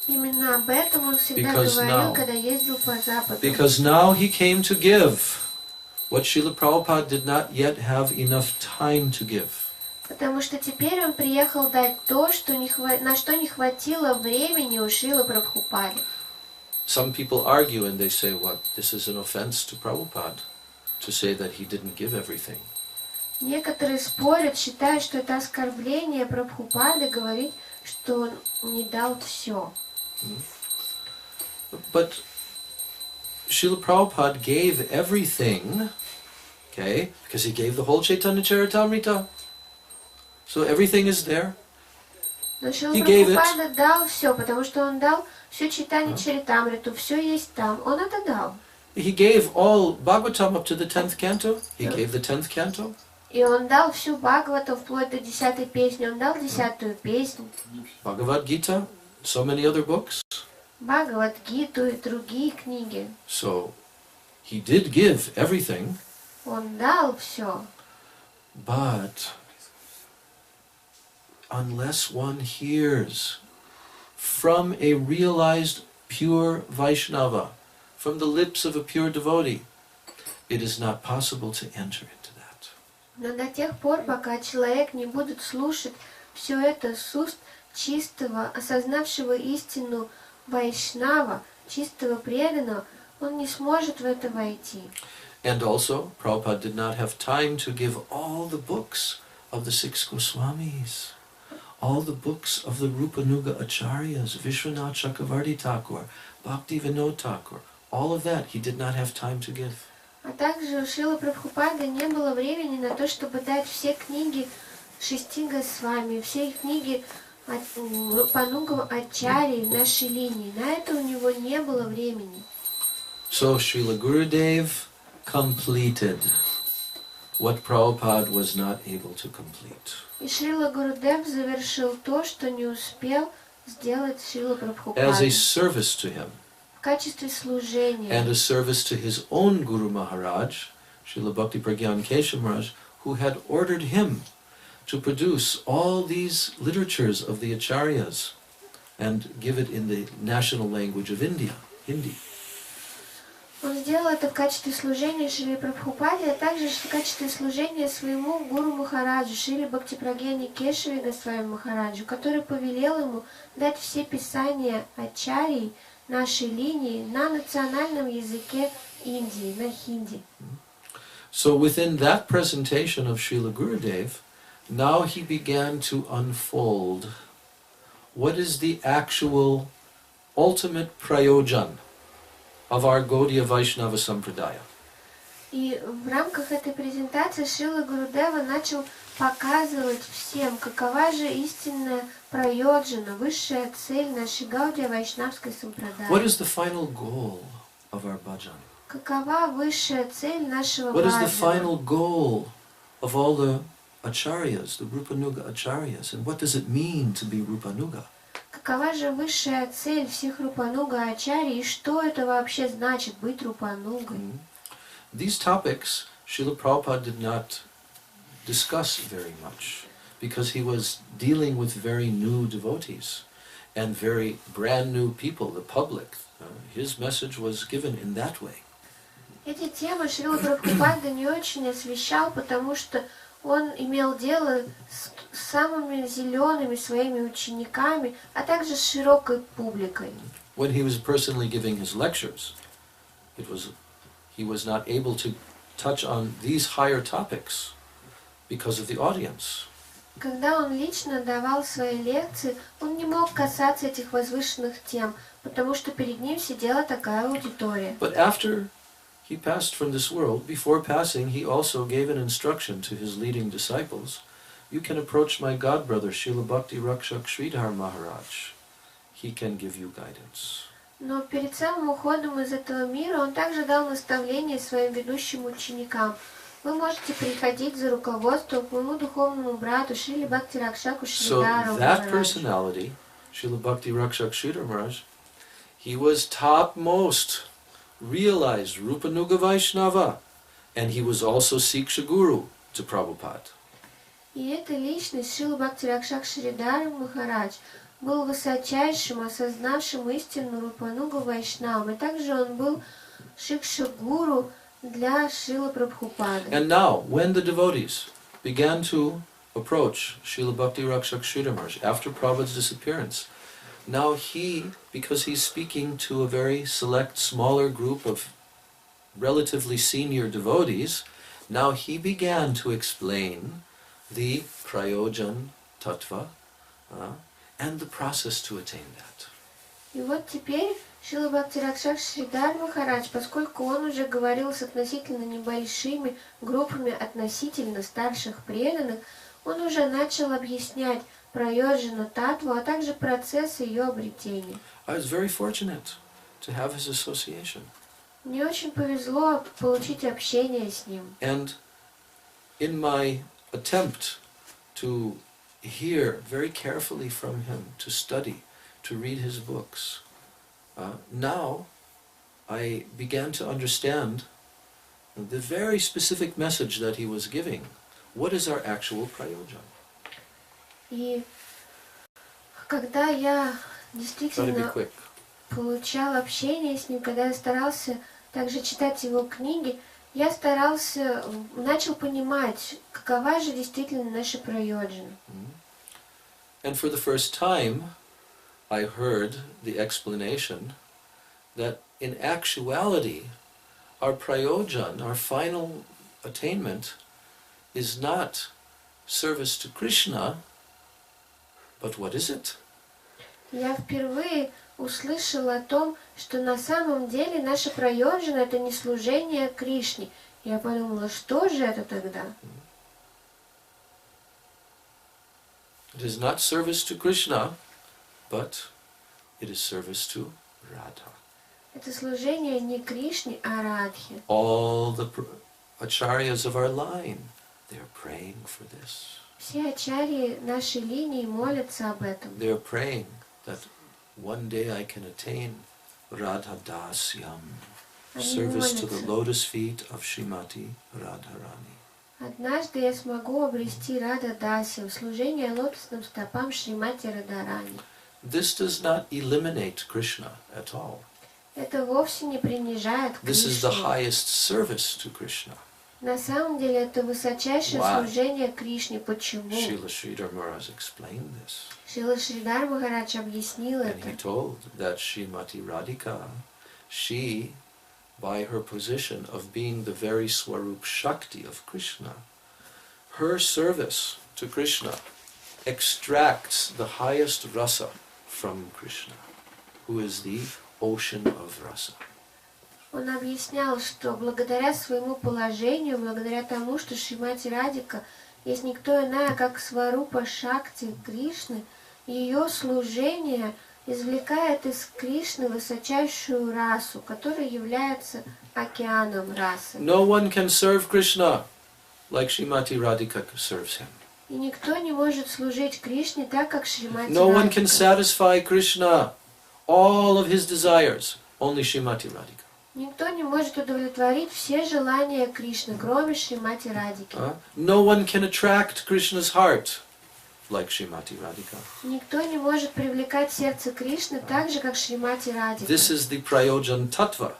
S3: Именно об этом он всегда
S1: Because
S3: говорил,
S1: now-
S3: когда ездил по Западу.
S1: Because now he came to give what Srila Prabhupada did not yet have enough time to give.
S3: Потому что теперь он приехал дать то, что на что не хватило времени у Шрилы Прабхупады.
S1: Some people argue and they say, what, this is an offense to Prabhupada to say that he didn't give everything.
S3: Некоторые спорят, считая, что это оскорбление Прабхупады говорить, что он не дал все.
S1: But Srila Prabhupada gave everything, okay, because he gave the whole Chaitanya Charitamrita. So everything is there.
S3: Но Шрила
S1: He gave it.
S3: Прабхупада дал все, потому что он дал все читание Чаритамриту, все есть там. Он это дал.
S1: He gave all Bhagavatam up to the 10th canto. He gave the 10th canto.
S3: И он дал всю Бхагавату вплоть до 10-й песни. Он дал 10-ю песню.
S1: Bhagavad Gita, so many other books.
S3: Бхагават-гиту и другие книги.
S1: So he did give everything.
S3: Он дал все.
S1: But unless one hears from a realized pure Vaishnava, from the lips of a pure devotee, it is not possible to enter into that.
S3: Но до тех пор, пока человек не будет слушать все это с уст чистого, осознавшего истину Вайшнава, чистого преданного, он не сможет в это войти.
S1: And also, Prabhupada did not have time to give all the books of the 6 Goswamis, all the books of the Rupanuga Acharyas, Vishwanath Chakravarti Thakur, Bhakti Vinod Thakur, all of that he did not have time to give.
S3: А также у Шрилы Прабхупады не было времени на то, чтобы дать все книги 6 Госвами, все книги Рупанугам Ачарьи в нашей линии. На это у него не было времени.
S1: So Srila Gurudev completed what Prabhupada was not able to complete.
S3: И Шрила Гурудев завершил то, что не успел сделать Шрила
S1: As a
S3: Прабхупада
S1: service to him,
S3: в качестве служения.
S1: and a service to his own Guru Maharaj, Srila Bhakti Pragyan Keshav Maharaj, who had ordered him to produce all these literatures of the Acharyas and give it in the national language of India, Hindi.
S3: Он сделал это в качестве служения Шриле Прабхупаде, а также в качестве служения своему гуру Махараджу, Шриле Бхактипрагьяне Кешаве Госвами Махараджу, который повелел ему дать все писания Ачарьи нашей линии на национальном языке Индии, на хинди.
S1: So within that presentation of Srila Gurudev, now he began to unfold what is the actual ultimate prayojan of our Gaudiya Vaishnava Sampradaya.
S3: И в рамках этой презентации Шрила Гурудева начал показывать всем, какова же истинная прайоджана, высшая цель нашей Гаудия Вайшнавской сампрадаи.
S1: What is the final goal of our bhajan?
S3: Какова высшая цель нашего
S1: What is the
S3: баджана?
S1: final goal of all the acharyas, the Rupanuga acharyas, and what does it mean to be Rupanuga?
S3: Какова же высшая цель всех Рупануга Ачарьи и что это вообще значит быть Рупанугой?
S1: These topics Srila Prabhupada did not discuss very much because he was dealing with very new devotees and very brand new people, the public. His message was given in that way.
S3: Эти темы Шрила Прабхупада не очень освещал, потому что он имел дело с самыми зелеными своими учениками, а также с широкой публикой.
S1: When he was personally giving his lectures, he was not able to touch on these higher topics because of the audience.
S3: Когда он лично давал свои лекции, он не мог касаться этих возвышенных тем, потому что перед ним сидела такая аудитория.
S1: But after he passed from this world, before passing, he also gave an instruction to his leading disciples. You can approach my godbrother, Srila Bhakti Rakshak Sridhar Maharaj. He can give you guidance.
S3: Но перед самым уходом из этого мира он также дал наставление своим ведущим ученикам. Вы можете приходить за руководством к моему духовному брату Шриле Бхакти Ракшаку Шридару
S1: So that
S3: Махараджу.
S1: personality, Srila Bhakti Rakshak Sridhar Maharaj, he was topmost, realized Rupanuga Vaishnava, and he was also Siksha Guru to Prabhupada.
S3: И эта личность Шрила Бхакти Ракшак Шридару Махарадж был высочайшим, осознавшим истину Рупануга Вайшнавом, и также он был Шикша-гуру для Шрилы Прабхупады.
S1: And now, when the devotees began to approach Srila Bhakti Rakshak Sridhar Maharaj after Prabhupada's disappearance, now he, because he's speaking to a very select, smaller group of relatively senior devotees, now he began to explain the Prayojan Tattva and the process to attain that.
S3: И вот теперь Шрила Бхакти Ракшак Шридар Махарадж, поскольку он уже говорил с относительно небольшими группами относительно старших преданных, он уже начал объяснять Прайоджану Татву, а также процесс ее обретения.
S1: I was very fortunate to have his association.
S3: Мне очень повезло получить общение с ним.
S1: And in my attempt to hear very carefully from him, to study, to read his books, now I began to understand the very specific message that he was giving. What is our actual prayojan?
S3: И когда я
S1: Try to be
S3: действительно
S1: quick.
S3: получал общение с ним, когда я старался также читать его книги, я начал понимать, какова же действительно наша прайоджана.
S1: And for the first time, I heard the explanation that in actuality, our prayojan, our final attainment, is not service to Krishna, but what is it?
S3: Я впервые услышала о том, что на самом деле наша прайоджана — это не служение Кришне. Я подумала, что же это тогда?
S1: It is not service to Krishna, but it is service to Radha.
S3: Это служение не Кришне, а Радхе.
S1: All the acharyas of our line, they are praying for this.
S3: Все ачарьи нашей линии молятся об этом.
S1: They are praying that one day I can attain Radha Dasyam, service to the lotus feet of Srimati Radharani.
S3: Однажды я смогу обрести Рада Дасью, служение лотосным стопам Шримати Радарани.
S1: This does not eliminate Krishna at all.
S3: Это вовсе не принижает
S1: This is the
S3: Кришну.
S1: highest service to Krishna.
S3: На самом деле это высочайшее
S1: Why?
S3: служение Кришне. Почему?
S1: Srila Sridhar Maharaj explained this.
S3: Шрила Шридар Махарадж объяснил
S1: And he
S3: это.
S1: told that Srimati Radhika, she, by her position of being the very Swarup Shakti of Krishna, her service to Krishna extracts the highest rasa from Krishna, who is the ocean of rasa.
S3: Он объяснял, что благодаря своему положению, благодаря тому, что Шримати Радика есть никто иная, как Сварупа Шакти Кришны, ее служение извлекает из Кришны высочайшую расу, которая является океаном расы.
S1: No one can serve Krishna like Srimati Radhika serves him.
S3: И никто не может служить Кришне так, как Шримати
S1: No one can
S3: Радика.
S1: satisfy Krishna all of his desires, only Srimati Radhika.
S3: Никто не может удовлетворить все желания Кришны, кроме Шримати Радики.
S1: No one can attract Krishna's heart like Srimati Radhika.
S3: Никто не может привлекать сердце Кришны так же, как Шримати Радика.
S1: This is the prayojan tattva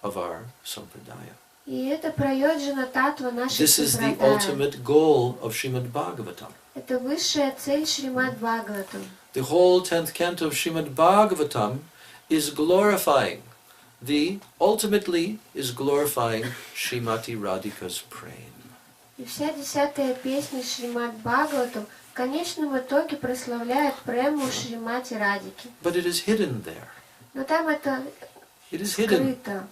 S1: of our sampradaya.
S3: И это прайоджана татва нашей
S1: This is the
S3: сампрадая.
S1: ultimate goal of Srimad Bhagavatam.
S3: Это высшая цель Шримад Бхагаватам.
S1: The whole 10th canto of Srimad Bhagavatam is glorifying, ultimately is glorifying Srimati Radhika's praying.
S3: И вся 10-я песня Шримад Бхагаватам в конечном итоге прославляет прему Шримати Радики.
S1: But it is hidden there.
S3: Но там это
S1: It is hidden.
S3: скрыто.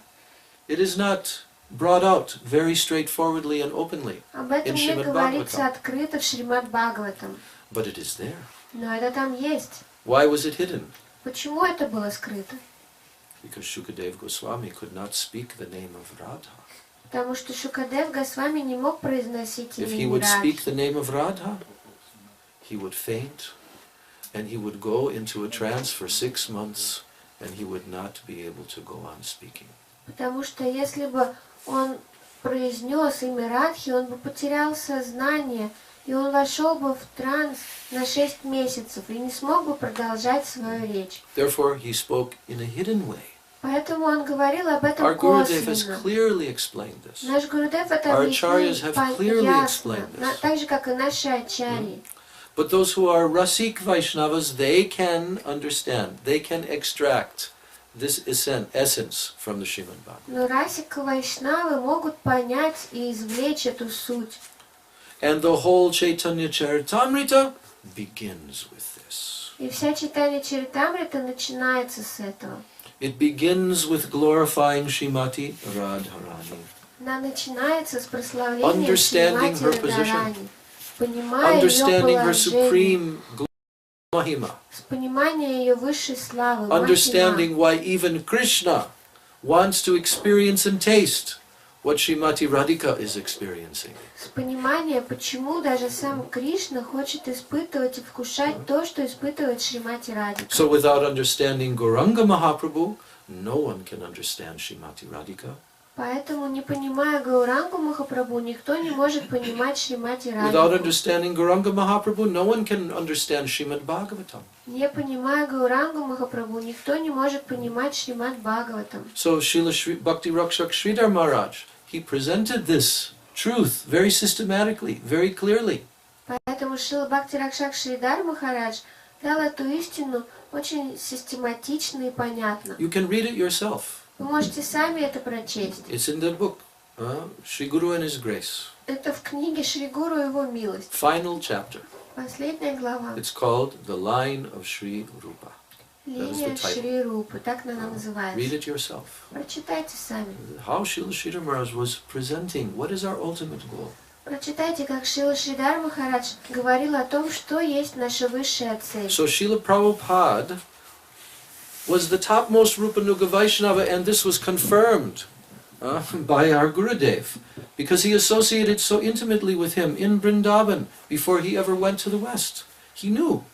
S1: It is not brought out very straightforwardly and openly
S3: Об этом
S1: in
S3: не
S1: Srimad
S3: говорится
S1: Bhagavatam.
S3: открыто в Шримад Бхагаватам.
S1: But it is there.
S3: Но это там есть.
S1: Why was it hidden?
S3: Почему это было скрыто?
S1: Because Shukadeva Goswami could not speak the name of Radha.
S3: Потому что Шукадев Госвами не мог произносить
S1: If he
S3: имя
S1: would speak
S3: Радхи.
S1: the name of Radha, he would faint and he would go into a trance for 6 months and he would not be able to go on speaking.
S3: Потому что если бы он произнес имя Радхи, он бы потерял сознание, и он вошел бы в транс на 6 месяцев и не смог бы продолжать свою речь.
S1: Therefore, he spoke in a hidden way.
S3: Поэтому он говорил об этом
S1: Our Gurudev has
S3: косвенно.
S1: clearly explained this.
S3: Наш Гурудев это
S1: Our
S3: объяснил
S1: acharyas have clearly
S3: ясно,
S1: explained this.
S3: так же, как и наши ачарьи.
S1: But those who are Rasik Vaishnavas, they can understand, they can extract this essence from the Srimad Bhagavatam.
S3: Но Расика Вайшнавы могут понять и извлечь эту суть.
S1: And the whole Chaitanya Charitamrita begins with this.
S3: И вся читание Чаритамрита начинается с этого.
S1: It begins with glorifying Srimati Radharani,
S3: Она начинается с прославления
S1: understanding
S3: Шримати
S1: her position,
S3: Радарани, понимая ее
S1: understanding her
S3: положение,
S1: supreme Mahima.
S3: с понимания ее высшей славы,
S1: Understanding why even Krishna wants to experience and taste what Srimati Radhika is experiencing.
S3: с понимания, почему даже сам Кришна хочет испытывать и вкушать то, что испытывает Шримати Радхика.
S1: So without understanding Gauranga Mahaprabhu, no one can understand Srimati Radhika.
S3: Поэтому, не понимая Гаурангу Махапрабху, никто не может понимать Шримати
S1: Without
S3: Радхику.
S1: understanding Gauranga Mahaprabhu, no one can understand Srimad Bhagavatam.
S3: Не понимая Гаурангу Махапрабху, никто не может понимать Шримад Бхагаватам.
S1: So Srila Bhakti Rakshak Sridhar Maharaj, he presented this truth very systematically, very clearly.
S3: Поэтому Шрила Бхакти Ракшак Шридар Махарадж дал эту истину очень систематично и понятно.
S1: You can read it yourself.
S3: Вы можете сами это прочесть.
S1: It's in the book, Shri Guru and His Grace.
S3: Это в книге Шри Гуру и Его милость.
S1: Final chapter.
S3: Последняя глава.
S1: It's called The Line of Shri Rupa.
S3: Линия Шри Рупы, так она называется.
S1: Read it yourself.
S3: Прочитайте сами.
S1: How Srila Sridhar Maharaj was presenting, what is our ultimate goal?
S3: Прочитайте, как Шрила Шридар Махарадж говорил о том, что есть наша высшая цель.
S1: So Srila Prabhupada was the topmost Rupanuga Vaishnava, and this was confirmed by our Gurudev, because he associated so intimately with him in Vrindavan before he ever went to the West. He knew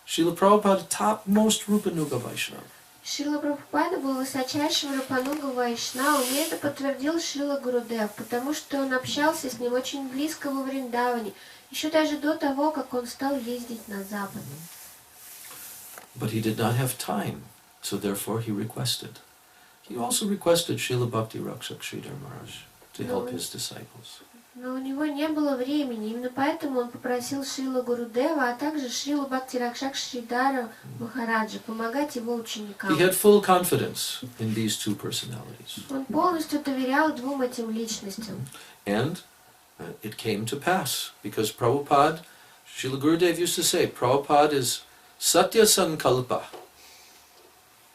S1: Srila Prabhupada, topmost Rupanuga Vaishnava.
S3: Шрила Прабхупада был высочайшим Рупануга Вайшнавом, и это подтвердил Шрила Гурудев, потому что он общался с ним очень близко во Вриндаване, еще даже до того, как он стал ездить на Запад.
S1: But he did not have time, so therefore he requested. He also requested Srila Bhakti Rakshak Sridhar Maharaj to help his disciples.
S3: Но у него не было времени, именно поэтому он попросил Шрила Гурудева, а также Шрила Бхакти Ракшак Шридара Махараджа помогать его ученикам.
S1: He had full confidence in these two personalities.
S3: Он полностью доверял двум этим личностям.
S1: And it came to pass, because Prabhupada, Srila Gurudev used to say, Prabhupada is Satya Sankalpa.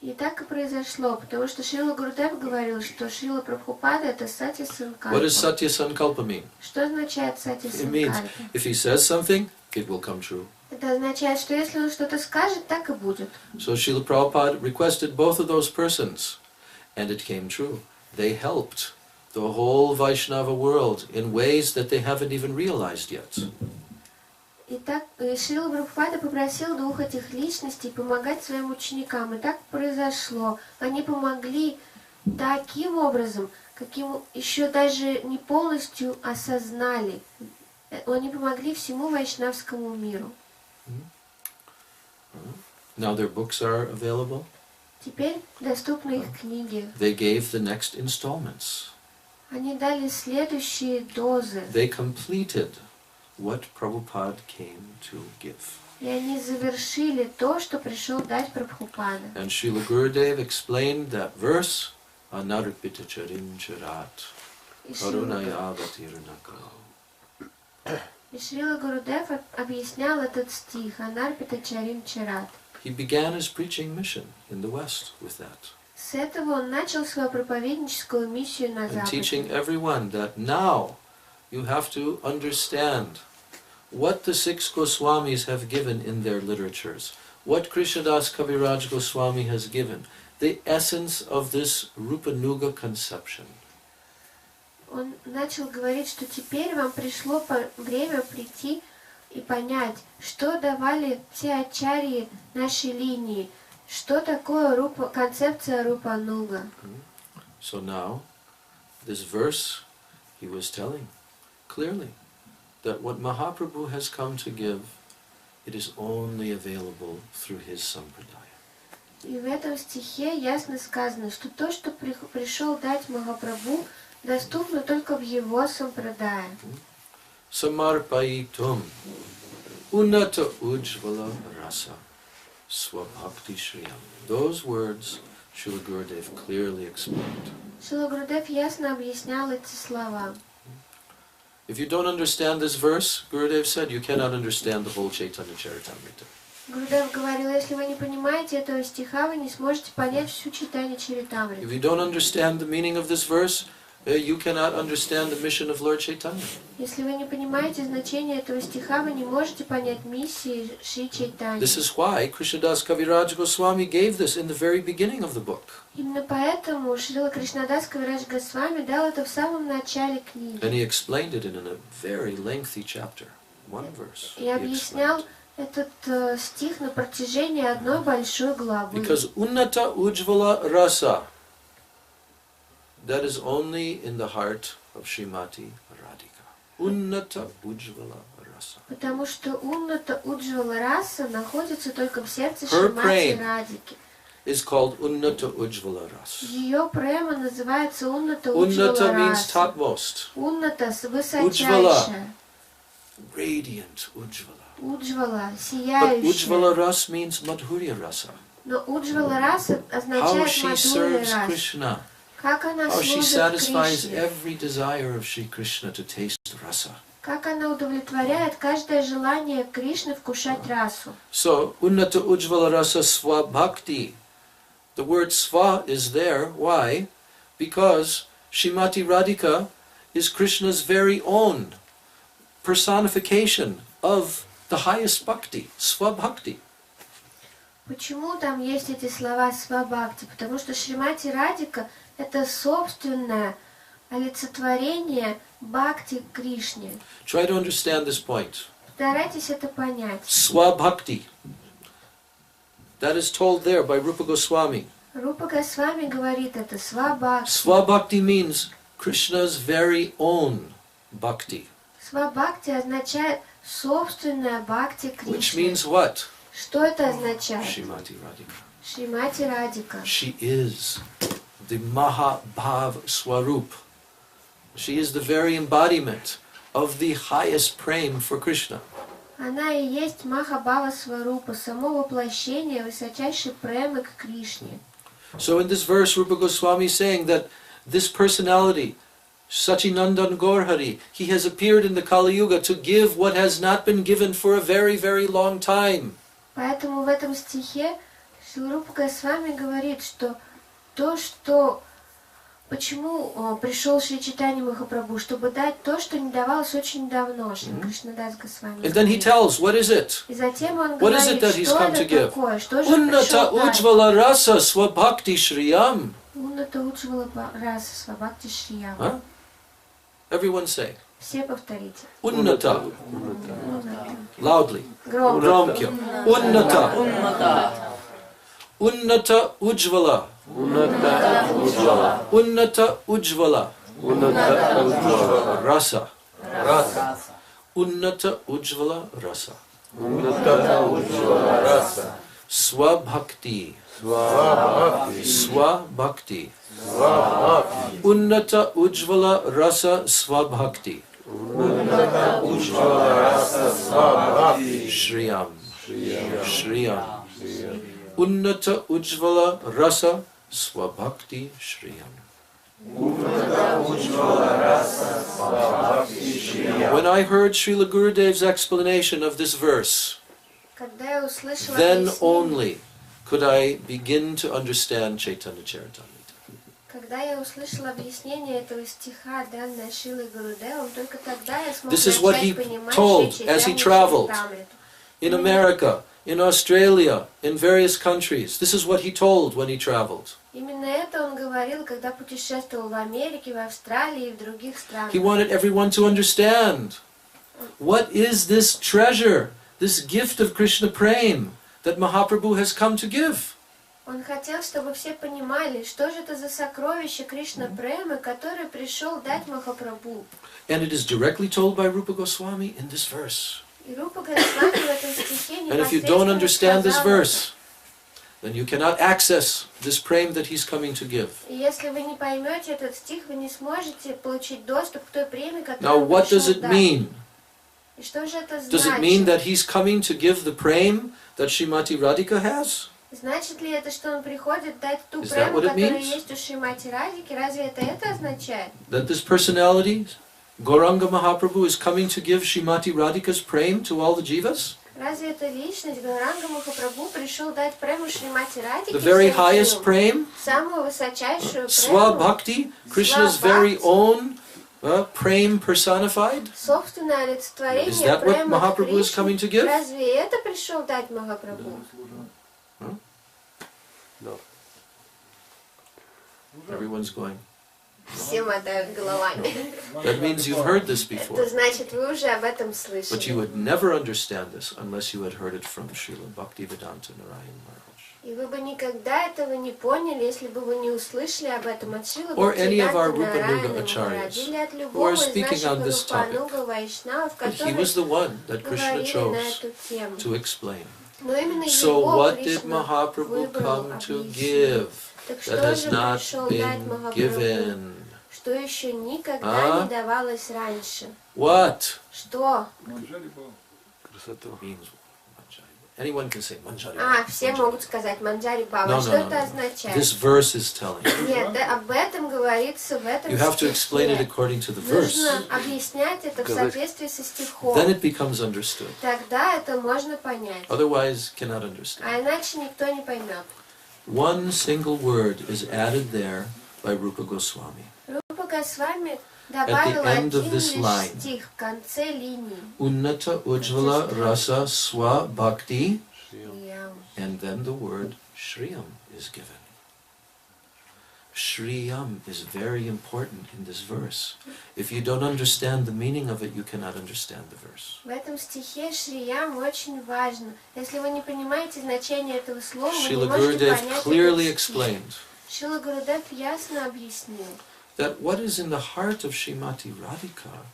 S3: И так и произошло, потому что Шрила Гурудев говорил, что Шрила Прабхупада это Сати Санкальпа.
S1: What does Satya Sankalpa mean?
S3: Что означает Сати
S1: It means
S3: Санкальпа?
S1: if he says something, it will come true.
S3: Это означает, что если он что-то скажет, так и будет.
S1: So Srila Prabhupada requested both of those persons, and it came true. They helped the whole Vaishnava world in ways that they haven't even realized yet.
S3: И так Шрила Прабхупада попросил двух этих личностей помогать своим ученикам. И так произошло. Они помогли таким образом, каким еще даже не полностью осознали. Они помогли всему вайшнавскому миру.
S1: Now their books are available.
S3: Теперь доступны их книги.
S1: They gave the next installments.
S3: Они дали следующие дозы.
S1: They completed what Prabhupada came to give.
S3: И они завершили то, что пришел дать Прабхупада.
S1: And Srila Gurudev explained that verse, Anarpita charin charat, karunaya avatirnako.
S3: И Шрила Гурудев объяснял этот стих Анарпита Чарим Чарат.
S1: He began his preaching mission in the West with that.
S3: С этого он начал свою проповедническую миссию на
S1: And teaching
S3: Западе.
S1: everyone that now you have to understand what the 6 Goswamis have given in their literatures, what Krishnadas Kaviraj Goswami has given, the essence of this Rupanuga conception.
S3: Он начал говорить, что теперь вам пришло время прийти и понять, что давали все ачарьи нашей линии, что такое концепция Рупануга.
S1: So now, this verse, he was telling clearly that what Mahaprabhu has come to give, it is only available through his sampradaya.
S3: И в этом стихе ясно сказано, что то, что пришел дать Махапрабху, доступно только в его сампрадае.
S1: Samarpayitum Unната уджвала раса bhakti шриям. Those words Srila Gurudev clearly explained.
S3: Шрила Гурудев ясно объяснял эти слова.
S1: If you don't understand this verse, Gurudev said, you cannot understand the whole Chaitanya Charitamrita.
S3: Гурудев говорил, если вы не понимаете этого стиха, вы не сможете понять всю читание Чаритамриты.
S1: If you don't understand the meaning of this verse, you cannot understand the mission of Lord Chaitanya.
S3: Если вы не понимаете значение этого стиха, вы не можете понять миссии Шри Чайтаньи.
S1: This is why Krishnadas Kaviraj Goswami gave this in the very beginning of the book.
S3: Именно поэтому Шрила Кришнадас Кавирадж Госвами дал это в самом начале книги.
S1: And he explained it in a very lengthy chapter, one verse.
S3: И объяснял этот стих на протяжении одной большой главы.
S1: Because Unната uджвала rasa, that is only in the heart of Srimati Radhika. Unната uджвала rasa.
S3: Потому что Унната уджвала раса находится только в сердце
S1: Her
S3: Шримати
S1: prem
S3: Радхики.
S1: is called Unната uджвала rasa.
S3: Ее према называется Унната уджвала
S1: Unната means
S3: раса.
S1: topmost.
S3: Унната высочайшая.
S1: Radiant uджвала.
S3: Уджвала,
S1: But
S3: сияющая.
S1: uджвала ras means madhurya rasa.
S3: Но уджвала раса
S1: How
S3: означает
S1: she
S3: мадхурья
S1: serves
S3: раса.
S1: Krishna.
S3: Как она
S1: How she
S3: служит
S1: satisfies
S3: Кришне.
S1: every desire of Shri Krishna to taste rasa.
S3: Как она удовлетворяет каждое желание Кришны вкушать расу.
S1: So, Unната uджвала rasa swa bhakti. The word swa is there. Why? Because Srimati Radhika is Krishna's very own personification of the highest bhakti, swa bhakti.
S3: Почему там есть эти слова свабхакти? Потому что Шримати Радика — это собственное олицетворение бхакти Кришне.
S1: Try to understand this point.
S3: Постарайтесь это понять.
S1: Swa bhakti. That is told there by Rupa Goswami.
S3: Рупа Госвами говорит это свабхакти.
S1: Swa bhakti means Krishna's very own bhakti.
S3: Свабхакти означает собственное бхакти
S1: Which
S3: Кришне.
S1: means what?
S3: Что это означает?
S1: Srimati Radhika.
S3: Шримати Радика.
S1: She is the Mahabhav Swarup. She is the very embodiment of the highest prem for Krishna.
S3: Она и есть Махабхава Сварупа, само воплощение высочайшей премы к Кришне.
S1: So in this verse, Rupa Goswami is saying that this personality, Sachinandan Gaurhari, he has appeared in the Kali Yuga to give what has not been given for a very, very long time.
S3: Поэтому в этом стихе Рупа Госвами говорит, что то, что... Почему пришел Шри Чайтанья Махапрабху? Чтобы дать то, что не давалось очень давно. Шри Кришнадас Госвами.
S1: And then he tells, what is it?
S3: И затем он
S1: What is it
S3: говорит,
S1: that he's
S3: что
S1: come to
S3: это
S1: give?
S3: такое, что же
S1: Unната
S3: пришел дать.
S1: uджвала rasa swabhakti shriyam.
S3: Унната уджвала раса свабхакти шриям.
S1: Huh? Everyone say.
S3: Все повторите.
S1: Unната.
S3: Унната.
S1: Loudly.
S3: Громко.
S1: Громко. Unната. Unната uджвала. Unната uджвала. Rasa. Unната uджвала rasa. Swabhakti. Swabhakti. Unната uджвала rasa swabhakti. Shriям. Shriям. Unната uджвала rasa swabhakti shriyam. When I heard Srila Gurudev's explanation of this verse,
S3: Когда я услышала
S1: then
S3: объяснение,
S1: only could I begin to understand Chaitanya Charitamrita.
S3: когда я услышала объяснение этого стиха, данное Шрилой Гурудевом, только тогда я смогла
S1: This is what he
S3: начать понимать
S1: told
S3: Шри
S1: as he
S3: Чайтанью
S1: traveled.
S3: Чаритамриту.
S1: In America, in Australia, in various countries, this is what he told when he traveled.
S3: Именно это он говорил, когда путешествовал в Америке, в Австралии и в других странах.
S1: He wanted everyone to understand what is this treasure, this gift of Krishna Prem that Mahaprabhu has come to give.
S3: Он хотел, чтобы все понимали, что же это за сокровище Кришна Премы, которое пришел дать Махапрабху.
S1: And it is directly told by Rupa Goswami in this verse.
S3: И Рупа Госвами в этом стихе
S1: And if you don't
S3: непосредственно
S1: understand this
S3: сказал
S1: verse, then you cannot access this prem that he's coming to give.
S3: это. И если вы не поймете этот стих, вы не сможете получить доступ к той преме,
S1: Now,
S3: которую он
S1: what does
S3: пришел
S1: it
S3: дать.
S1: mean?
S3: И что же это
S1: Does it mean
S3: значит?
S1: that he's coming to give the prem that Srimati Radhika has?
S3: Значит ли это, что он приходит дать ту
S1: Is that
S3: прему,
S1: what it
S3: которая
S1: means?
S3: есть у Шримати Радики? Разве это означает?
S1: That this personality, Gauranga Mahaprabhu, is coming to give Srimati Radhika's prem to all the jivas?
S3: Разве эта личность, Гауранга Махапрабху, пришел дать прему Шримати Радике,
S1: the very highest prem,
S3: самую высочайшую
S1: Swa
S3: прему,
S1: Bhakti, Krishna's very own prem personified?
S3: собственное
S1: Is
S3: олицетворение
S1: that what
S3: према
S1: Mahaprabhu is coming to give?
S3: Разве это пришел дать Махапрабху?
S1: Everyone's going.
S3: Все мотают головами.
S1: That means you've heard this
S3: Это
S1: before.
S3: значит, вы уже об этом
S1: But you
S3: слышали.
S1: would never understand this unless you had heard it from Srila Bhaktivedanta Narayan Maharaj.
S3: И вы бы никогда этого не поняли, если бы вы не услышали об этом от Шрилы
S1: Or any of our
S3: Бхактивиданта
S1: Rupanuga
S3: Нараяна
S1: acharyas
S3: Махараджа или от
S1: who
S3: любого
S1: are
S3: из
S1: speaking on this
S3: наших
S1: topic.
S3: Рупануга Вайшнавов,
S1: But he
S3: которые
S1: was the one that Krishna
S3: говорили на
S1: chose
S3: эту тему.
S1: to explain.
S3: Но именно
S1: So
S3: его
S1: what did
S3: Кришна
S1: Mahaprabhu
S3: выбрал
S1: come to
S3: объяснить.
S1: give
S3: Так
S1: that
S3: что
S1: has
S3: же
S1: not
S3: пришел дать
S1: been
S3: Махапрабху,
S1: given?
S3: что еще никогда
S1: А?
S3: не давалось раньше?
S1: What?
S3: Что?
S1: Means anyone can say manjari.
S3: Все могут сказать Манджари Баба.
S1: No,
S3: Что
S1: no, no,
S3: это
S1: no.
S3: означает?
S1: This verse is telling you.
S3: Нет, да, об этом говорится в этом
S1: You have to explain it
S3: стихе.
S1: according to the verse.
S3: Нужно объяснять это в соответствии со стихом.
S1: Then it becomes understood.
S3: Тогда это можно понять.
S1: Otherwise, cannot understand.
S3: А иначе никто не поймет.
S1: One single word is added there by Rupa Goswami.
S3: Рупа Госвами добавил
S1: end of
S3: один
S1: this
S3: лишь
S1: line.
S3: стих в конце линии.
S1: Unната, uджвала, rasa, swa, bhakti.
S3: Шриям.
S1: And then the word shriям is given. Shriям is very important in this verse. If you don't understand the meaning of it, you cannot understand the verse.
S3: В этом стихе Шриям очень важно. Если вы не понимаете значение этого слова, вы не
S1: Srila
S3: можете
S1: Gurudev
S3: понять
S1: clearly
S3: этот стих.
S1: explained
S3: Шрила Гурудев ясно объяснил,
S1: that what is in the heart of Srimati Radhika,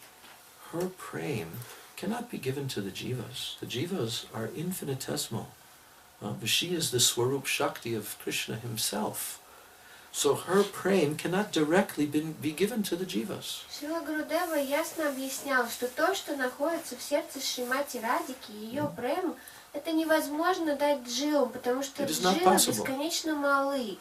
S1: her prem, cannot be given to the jivas. The jivas are infinitesimal. But she is the Swarup Shakti of Krishna himself. So her prem cannot directly be given to the jivas.
S3: Шрила Гурудева ясно объяснял, что то, что находится в сердце Шримати Радики, ее прему, это невозможно дать дживам, потому что
S1: It is not
S3: дживы
S1: possible.
S3: бесконечно малы.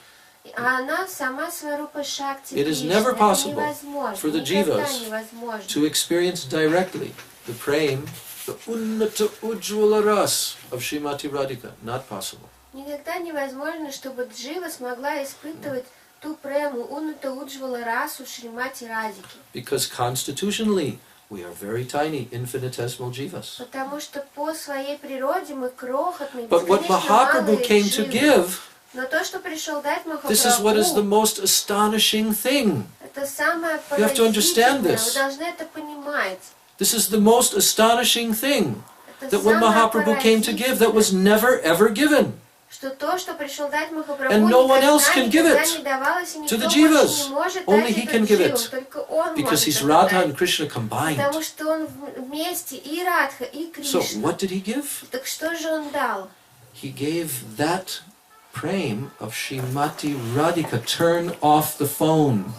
S3: А она сама Сварупа Шакти
S1: It is
S3: Кришны.
S1: never
S3: Это
S1: possible
S3: невозможно.
S1: for the
S3: Никогда
S1: jivas
S3: невозможно.
S1: to experience directly the prem, the unnata ujjvala ras of Srimati Radhika. Not possible.
S3: Никогда невозможно, чтобы джива смогла испытывать ту прему, унната уджвала расу Шримати Радики.
S1: Because constitutionally, we are very tiny, infinitesimal jivas.
S3: Потому что по своей природе мы крохотные,
S1: But what
S3: бесконечно
S1: Mahaprabhu
S3: малые
S1: came to
S3: дживы.
S1: give,
S3: Но то, что пришел дать
S1: this is what is the
S3: Махапрабху,
S1: most astonishing thing.
S3: это самое
S1: You have to understand
S3: поразительное.
S1: this.
S3: Вы должны это понимать.
S1: This is the most astonishing thing
S3: Это
S1: that what
S3: самое
S1: Mahaprabhu came to give that was
S3: поразительное,
S1: never ever given.
S3: что то, что пришел дать Махапрабху,
S1: And no one else
S3: никогда
S1: can give
S3: никогда
S1: it
S3: не давалось, и
S1: to
S3: никто
S1: the
S3: больше
S1: jivas.
S3: не может
S1: Only
S3: дать
S1: he
S3: это
S1: can give
S3: дживам,
S1: it.
S3: только он
S1: Because
S3: может
S1: he's
S3: это
S1: Radha
S3: дать.
S1: and Krishna combined.
S3: Потому что он вместе и Радха, и
S1: So
S3: Кришна.
S1: what did he give?
S3: Так что же он дал?
S1: He gave that prem of Srimati Radhika. Turn off the phone.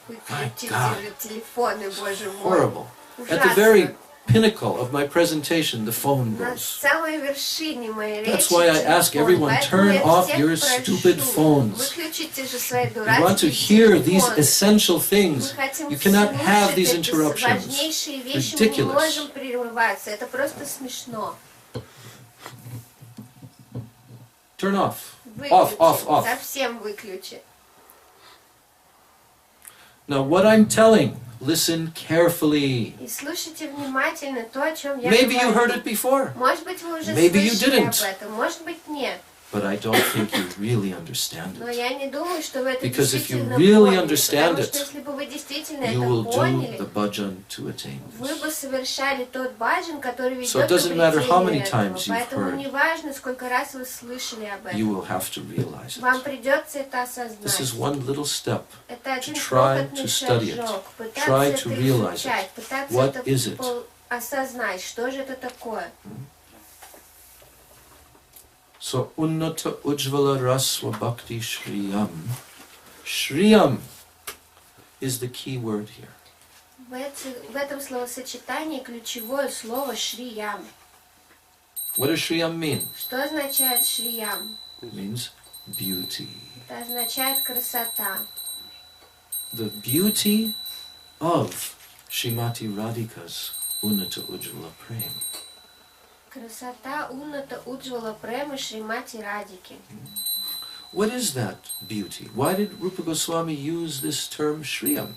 S3: Выключите
S1: God.
S3: телефоны, боже мой.
S1: Horrible. At the
S3: Ужасно.
S1: very pinnacle of my presentation, the phone
S3: На
S1: goes.
S3: самой вершине моей речи
S1: That's why I ask
S3: телефон.
S1: everyone,
S3: Поэтому
S1: turn
S3: я
S1: off
S3: всех
S1: your
S3: прошу,
S1: stupid phones.
S3: выключите же свои
S1: You want to
S3: дурацкие
S1: hear these
S3: телефоны.
S1: essential
S3: Мы
S1: things.
S3: хотим
S1: You cannot have
S3: слушать
S1: these
S3: эти
S1: interruptions.
S3: важнейшие вещи, мы не
S1: Ridiculous.
S3: можем прерываться. Это просто смешно.
S1: Turn off.
S3: Выключи,
S1: Off.
S3: совсем выключи.
S1: Now what I'm telling, listen carefully.
S3: И слушайте внимательно то, о чем я
S1: Maybe you heard
S3: говорю.
S1: it before,
S3: Может быть, вы уже
S1: Maybe you
S3: слышали
S1: didn't.
S3: об этом, может быть, нет.
S1: but I don't think you really understand
S3: Но
S1: it.
S3: я не думаю, что вы это
S1: Because if you
S3: действительно
S1: really
S3: поняли.
S1: understand
S3: Потому
S1: it,
S3: что если бы вы действительно
S1: You
S3: это
S1: will do
S3: поняли,
S1: the bhajan to attain
S3: вы
S1: this.
S3: бы совершали тот баджан, который ведет
S1: So it
S3: к
S1: doesn't matter how many
S3: обретению
S1: times
S3: этого.
S1: you've
S3: Поэтому
S1: heard.
S3: не важно, сколько раз вы слышали об
S1: You
S3: этом.
S1: will have to realize
S3: Вам
S1: it.
S3: придется это
S1: This is
S3: осознать.
S1: one little step.
S3: Это один
S1: try
S3: крохотный
S1: to study it.
S3: шажок.
S1: Try
S3: Пытаться
S1: to
S3: это
S1: realize
S3: изучать, пытаться
S1: What
S3: это
S1: is it?
S3: осознать, что же это такое.
S1: So, unnata ujjvala rasva bhakti shriyam. Shriyam is the key word here.
S3: В этом словосочетании ключевое слово «шриям».
S1: What does shriyam mean?
S3: Что означает «шриям»?
S1: It means beauty.
S3: Это означает «красота».
S1: The beauty of Srimati Radhika's unnata ujjvala prem
S3: Красота Унната уджвала према Шримати Радики.
S1: What is that beauty? Why did Rupa Goswami use this term shriям?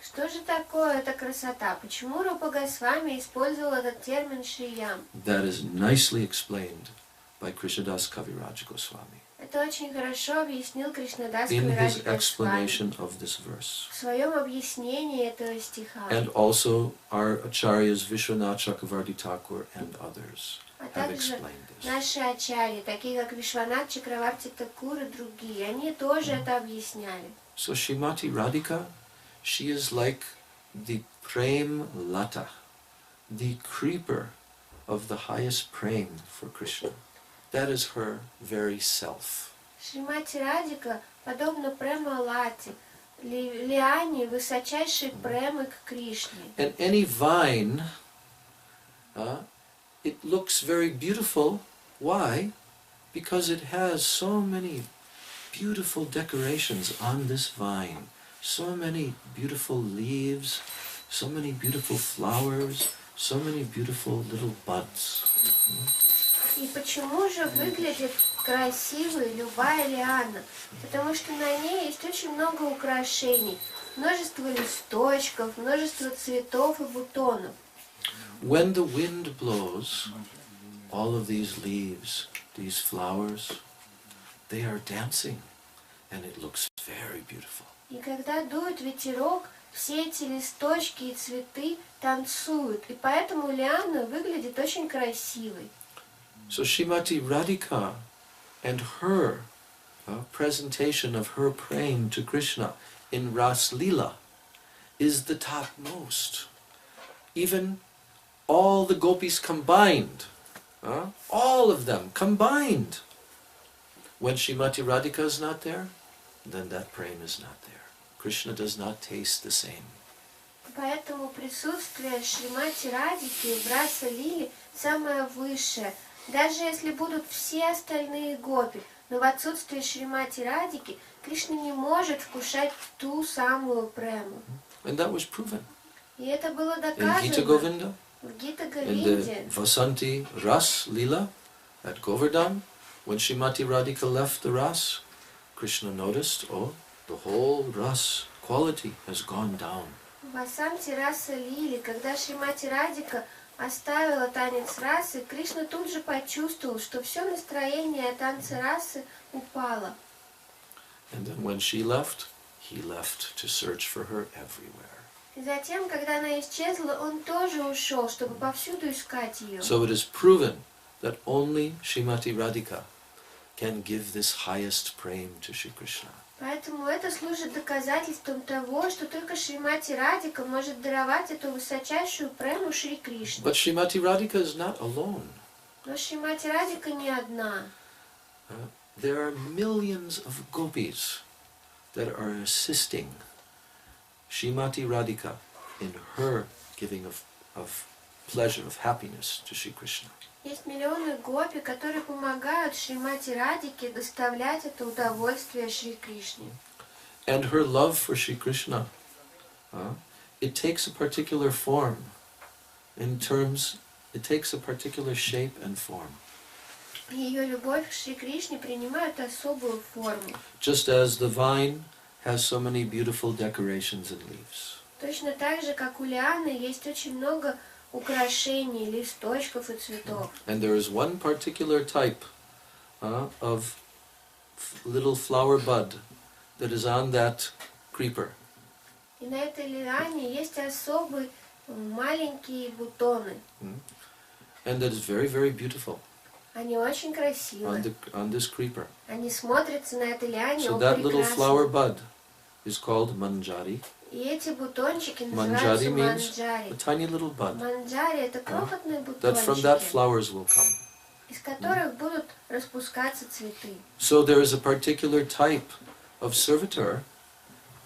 S3: Что же такое эта красота? Почему Рупа Госвами использовал этот термин шриям?
S1: That is nicely explained by Krishnadas Kaviraj Goswami
S3: Это очень хорошо объяснил Кришнадас
S1: in
S3: Кавирадж
S1: his
S3: Госвами
S1: explanation of this verse.
S3: в своем объяснении этого стиха.
S1: And also our acharyas Vishwanath Chakravarti Thakur and others
S3: А
S1: have
S3: также
S1: explained this.
S3: наши ачарьи, такие как Вишванат Чакраварти Такур и другие, они тоже это объясняли.
S1: So Srimati Radhika, she is like the prem lata, the creeper of the highest prem for Krishna. That is her very self.
S3: Шримати Радика подобно према Лати, лиане высочайшей премы к Кришне.
S1: And any vine, it looks very beautiful. Why? Because it has so many beautiful decorations on this vine. So many beautiful leaves, so many beautiful flowers, so many beautiful little buds.
S3: И почему же выглядит красивой любая лиана? Потому что на ней есть очень много украшений, множество листочков, множество цветов и бутонов.
S1: When the wind blows, all of these leaves, these flowers, they are dancing, and it looks very beautiful.
S3: И когда дует ветерок, все эти листочки и цветы танцуют, и поэтому лиана выглядит очень красивой.
S1: So Srimati Radhika and her presentation of her praying to Krishna in Ras Leela is the topmost. Even all the gopis combined, all of them combined. When Srimati Radhika is not there, then that prema is not there. Krishna does not taste the same.
S3: Поэтому присутствие Шримати Радики в Раса Лиле самое высшее. Даже если будут все остальные гопи, но в отсутствие Шримати Радики Кришна не может вкушать ту самую прему.
S1: And that was proven.
S3: И это было
S1: In Gita
S3: доказано
S1: Govinda,
S3: в Гита
S1: in
S3: Говинде.
S1: the Vasanti Ras Leela at Govardhan, when Srimati Radhika left the Ras, Krishna noticed, oh, the whole Ras quality has gone down.
S3: В Васанти Раса Лили, когда Шримати Радика оставила танец расы, Кришна тут же почувствовал, что все настроение танца расы упало.
S1: And then when she left, he left to search for her everywhere.
S3: И затем, когда она исчезла, он тоже ушел, чтобы повсюду искать ее.
S1: So it is proven that only Srimati Radhika can give this highest prem to Shri Krishna.
S3: Поэтому это служит доказательством того, что только Шримати Радика может даровать эту высочайшую прему Шри Кришне.
S1: But Srimati Radhika is not alone.
S3: Но Шримати Радика не одна.
S1: There are millions of gopis that are assisting Srimati Radhika in her giving of pleasure, of happiness to Shri Krishna.
S3: Есть миллионы гопи, которые помогают Шримати Радике доставлять это удовольствие Шри Кришне.
S1: And her love for Shri Krishna, it takes a particular form. It takes a particular shape and form.
S3: Ее любовь к Шри Кришне принимает особую форму.
S1: Just as the vine has so many beautiful decorations and leaves.
S3: Точно так же, как у лианы, есть очень много украшений, листочков и цветов.
S1: And there is one particular type of little flower bud that is on that creeper.
S3: И на этой лиане есть особые маленькие бутоны.
S1: And that is very, very beautiful
S3: Они очень красивые.
S1: on this creeper.
S3: Они смотрятся на этой лиане
S1: So
S3: очень
S1: that little flower
S3: прекрасно.
S1: bud is called manjari.
S3: И эти бутончики
S1: Manjari
S3: называются
S1: means
S3: манджари.
S1: a tiny little bud.
S3: Манджари — это крохотные
S1: That from that
S3: бутончики,
S1: flowers will come.
S3: из которых будут распускаться цветы.
S1: So there is a particular type of servitor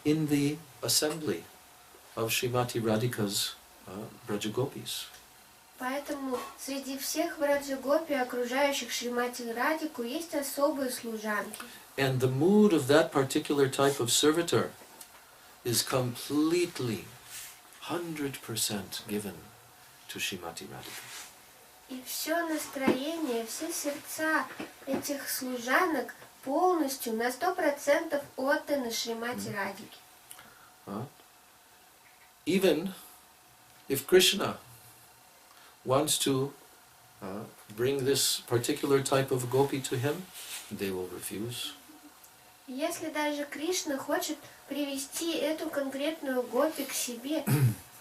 S1: in the assembly of Srimati Radhika's Brajagopis.
S3: Поэтому среди всех Браджагопи, окружающих Шримати Радику, есть особые служанки.
S1: And the mood of that particular type of servitor is completely 100% given to Srimati Radhika.
S3: И все настроение, все сердца этих служанок полностью на 100% отданы Шримати Радике.
S1: Even if Krishna wants to bring this particular type of gopi to him, they will refuse.
S3: Если даже Кришна хочет привести эту конкретную гопи к себе,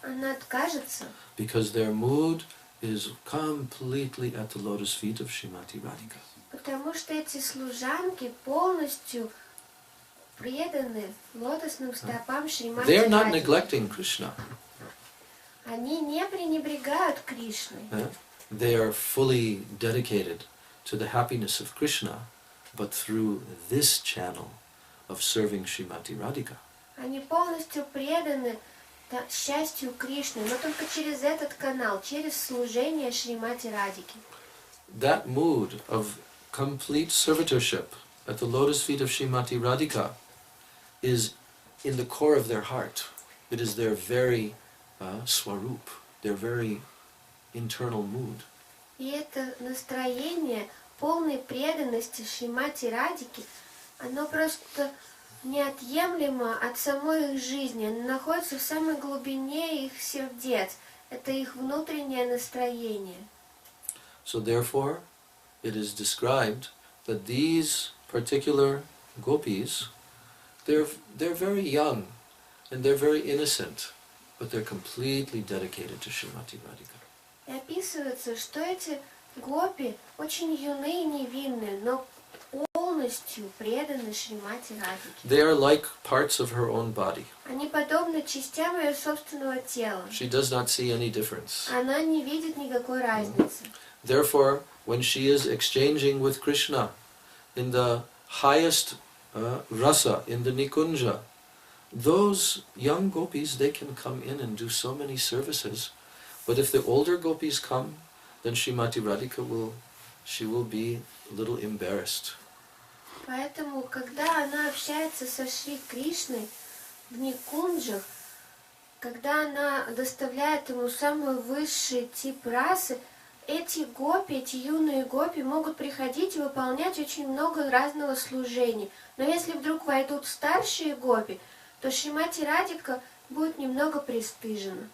S3: она откажется.
S1: Because their mood is completely at the lotus feet of Srimati Radhika.
S3: Потому что эти служанки полностью преданы лотосным стопам Шримати
S1: They are not
S3: Радхики.
S1: neglecting Krishna.
S3: Они не пренебрегают Кришной.
S1: They are fully dedicated to the happiness of Krishna, but through this channel of serving Srimati Radhika.
S3: Они полностью преданы счастью Кришны, но только через этот канал, через служение Шримати Радхики.
S1: That mood of complete servitorship at the lotus feet of Srimati Radhika is in the core of their heart. It is their very swarup, their very internal mood.
S3: И это настроение полной преданности Шримати Радхики, оно просто неотъемлемо от самой их жизни. Оно находится в самой глубине их сердец. Это их внутреннее настроение.
S1: So therefore, it is described that these particular gopis, they're very young and they're very innocent, but they're completely dedicated to Srimati Radhika.
S3: И описывается, что эти гопи очень юны и невинны, но полностью преданы Шримати Радхике.
S1: They are like parts of her own body.
S3: Они подобны частям ее собственного тела.
S1: She does not see any difference.
S3: Она не видит никакой разницы.
S1: Therefore, when she is exchanging with Krishna in the highest rasa, in the Nikunja, those young gopis, they can come in and do so many services. But if the older gopis come, then Srimati Radhika will be a little embarrassed.
S3: Поэтому, когда она общается со Шри Кришной в Никунджах, когда она доставляет ему самый высший тип расы, эти гопи, эти юные гопи могут приходить и выполнять очень много разного служения. Но если вдруг войдут старшие гопи, то Шримати Радхика будет немного пристыжена.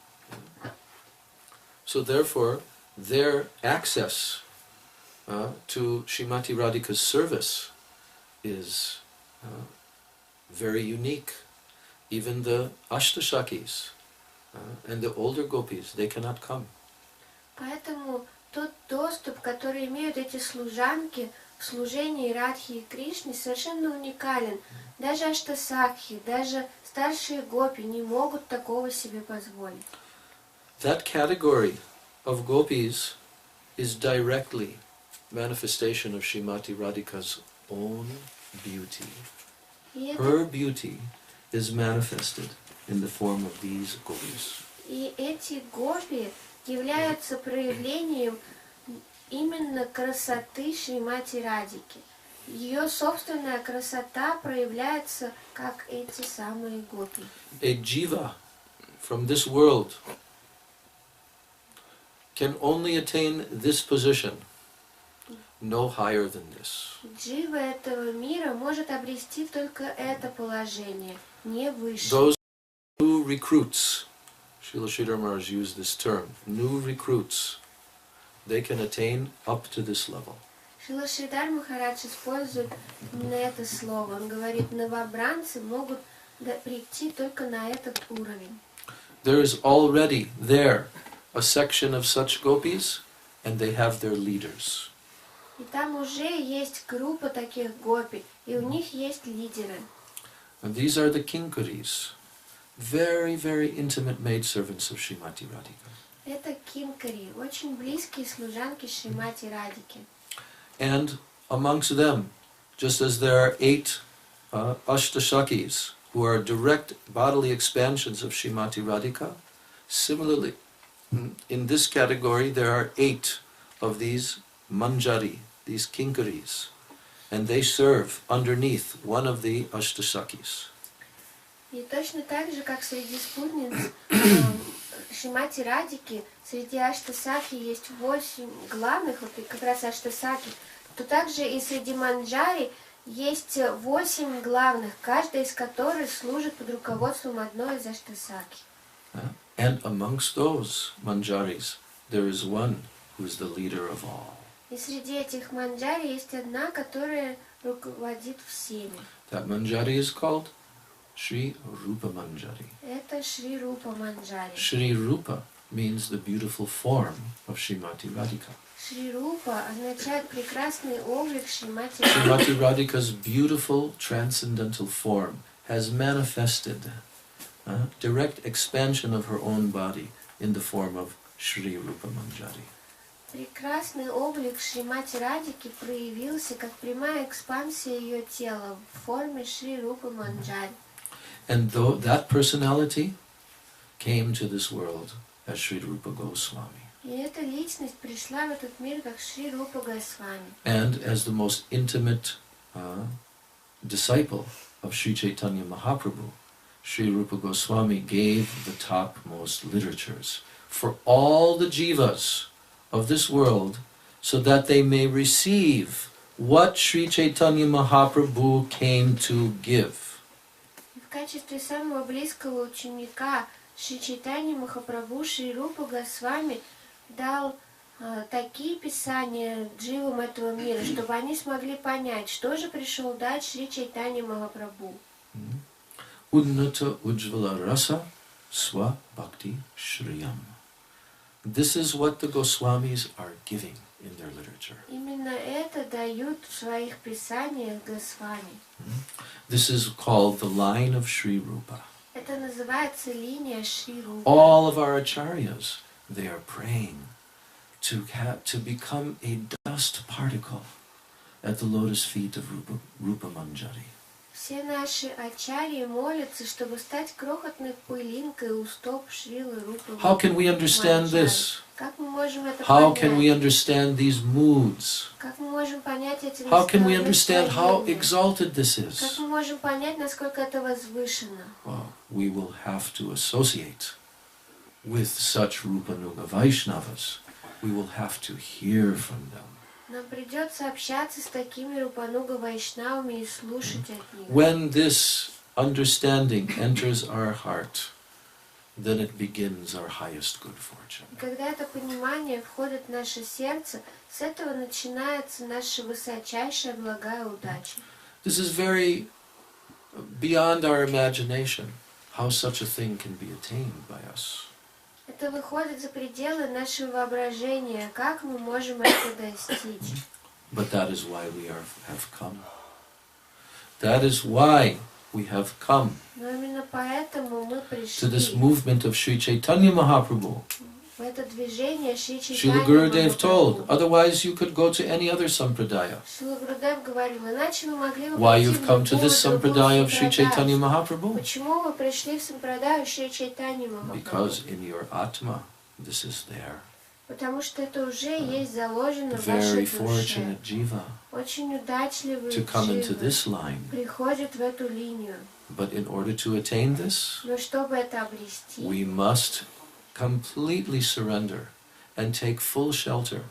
S1: So therefore, their access to Srimati Radhika's service is very unique. Even the Ashtashakis and the older gopis, they cannot come.
S3: Поэтому тот доступ, который имеют эти служанки в служении Радхи и Кришне, совершенно уникален. Даже Аштасакхи, даже старшие гопи не могут такого себе позволить.
S1: That category of gopis is directly manifestation of Srimati Radhika's own beauty. Her beauty is manifested in the form of these gopis.
S3: И эти гопи являются проявлением именно красоты Шримати Радхики. Ее собственная красота проявляется как эти самые гопи.
S1: A jiva from this world can only attain this position, no higher than this.
S3: Джива этого мира может обрести только это положение, не выше.
S1: Those new recruits, Srila Sridhar Maharaj used this term, new recruits, they can attain up to this level.
S3: Шрила Шридар Махарадж использует именно это слово. Он говорит, новобранцы могут прийти только на этот уровень.
S1: There is already there a section of such gopis, and they have their leaders.
S3: И там уже есть группа таких гопи, и у них есть лидеры.
S1: And these are the kinkaris, very, very intimate maidservants of Srimati Radhika.
S3: Это кинкари, очень близкие служанки Шримати Радхики.
S1: And amongst them, just as there are 8 Ashtashakis who are direct bodily expansions of Srimati Radhika, similarly, in this category there are 8 of these manjari, these kinkaris, and they serve underneath one of the Ashtashakis.
S3: И точно так же, как среди спутниц Шримати Радики среди Аштасаки есть 8 главных, вот как раз Аштасаки, то также и среди Манджари есть 8 главных, каждая из которых служит под руководством одной из Аштасаки.
S1: And amongst those manjaris, there is one who is the leader of all.
S3: И среди этих манджари есть одна, которая руководит всеми.
S1: That manjari is called Shri Rupa Manjari.
S3: Это Шри Рупа Манджари.
S1: Shri Rupa means the beautiful form of Srimati Radhika.
S3: Шри Рупа означает прекрасный облик Шримати
S1: Srimati
S3: Радики.
S1: Radhika's beautiful transcendental form has manifested direct expansion of her own body in the form of Shri Rupa Manjari.
S3: Прекрасный облик Шримати Радики проявился как прямая экспансия ее тела в форме Шри Рупы Манджари.
S1: And though that personality came to this world as Sri Rupa Goswami,
S3: И эта личность пришла в этот мир как Шри Рупа Госвами.
S1: and as the most intimate disciple of Sri Chaitanya Mahaprabhu, Sri Rupa Goswami gave the topmost literatures for all the jivas of this world so that they may receive what Sri Chaitanya Mahaprabhu came to give.
S3: В качестве самого близкого ученика Шри Чайтанья Махапрабху Шри Рупа Госвами дал такие писания дживам этого мира, чтобы они смогли понять, что же пришел дать Шри Чайтанья Махапрабху.
S1: Унната, уджвала, раса, swa, bhakti, shriям. This is what the Goswamis are giving in their literature.
S3: Именно это дают в своих писаниях Госвами.
S1: This is called the line of Sri Rupa.
S3: Это называется линия Шри Рупы.
S1: All of our acharyas, they are praying to become a dust particle at the lotus feet of Rupa Manjari.
S3: Все наши ачарьи молятся, чтобы стать крохотной пылинкой у стоп Шрилы Рупы.
S1: How can we understand this?
S3: Как мы можем это
S1: How can we
S3: понять?
S1: understand these moods?
S3: Как мы можем понять эти
S1: How can we understand how
S3: настроения?
S1: exalted this
S3: Как
S1: is?
S3: мы можем понять, насколько это возвышено?
S1: Well, we will have to associate with such Rupanuga Vaishnavas. We will have to hear from them.
S3: Нам придется общаться с такими Рупануга Вайшнавами и слушать от них.
S1: When this understanding enters our heart, then it begins our highest good fortune.
S3: И когда это понимание входит в наше сердце, с этого начинается наша высочайшая благая удача.
S1: This is very beyond our imagination, how such a thing can be attained by us.
S3: Это выходит за пределы нашего воображения, как мы можем это достичь.
S1: But that is why we have come. That is why we have come
S3: Но именно поэтому мы
S1: to this
S3: пришли
S1: movement of Sri Chaitanya Mahaprabhu.
S3: в это движение Шри
S1: Srila
S3: Чайтанья
S1: Gurudev told,
S3: Махапрабху.
S1: otherwise you could go to any other sampradaya.
S3: Шрила Гурудев говорил, иначе вы могли бы
S1: Why
S3: пойти
S1: you've
S3: в
S1: come to
S3: любую
S1: this
S3: другую
S1: sampradaya of Sri
S3: сампрадаю.
S1: Chaitanya Mahaprabhu?
S3: Почему вы пришли в сампрадаю Шри Чайтанья Махапрабху?
S1: Because in your Atma, this is there.
S3: Потому что это уже есть заложено в вашей
S1: Very
S3: душе.
S1: fortunate jiva
S3: Очень удачливый
S1: to come into
S3: джива
S1: this line.
S3: приходит в эту линию.
S1: But in order to attain this,
S3: Но чтобы это обрести,
S1: we must completely surrender and take full shelter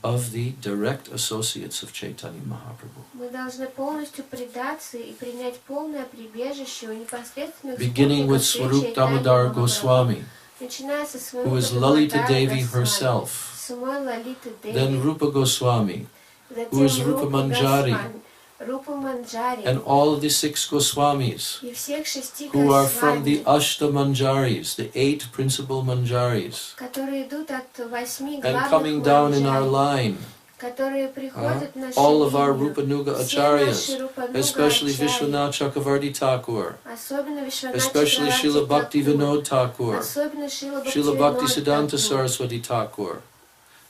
S1: of the direct associates of Chaitanya Mahaprabhu.
S3: мы должны полностью предаться и принять полное прибежище у непосредственных
S1: Beginning with
S3: спутников Шри
S1: Swarup
S3: Чайтаньи
S1: Damodar
S3: Махапрабху,
S1: Goswami,
S3: начиная со
S1: who is
S3: Сварупа
S1: Lalita
S3: Дамодара
S1: Devi
S3: Госвами,
S1: herself,
S3: самой Лалиты
S1: then
S3: Деви,
S1: Rupa Goswami,
S3: затем
S1: who is Rupa
S3: Рупа
S1: Manjari,
S3: Госвами, Рупа Манджари
S1: and all the 6 Goswamis,
S3: и всех 6
S1: who are from the
S3: Госвами,
S1: Ashta Manjaris, the 8 principal Manjaris,
S3: которые идут от 8
S1: and coming
S3: главных
S1: down in our
S3: манджари,
S1: line,
S3: которые приходят в нашу
S1: all of our
S3: линию.
S1: Rupanuga
S3: Все
S1: acharyas,
S3: наши Рупануга
S1: especially
S3: ачарьи,
S1: Vishwanath Chakravarti Thakur,
S3: особенно Вишванат
S1: especially
S3: Чакраварти
S1: Srila Bhakti
S3: Тхакур,
S1: Vinod Thakur,
S3: особенно Шрила
S1: Srila Bhakti
S3: Бхактивинод
S1: Siddhanta
S3: Тхакур,
S1: Saraswati Thakur,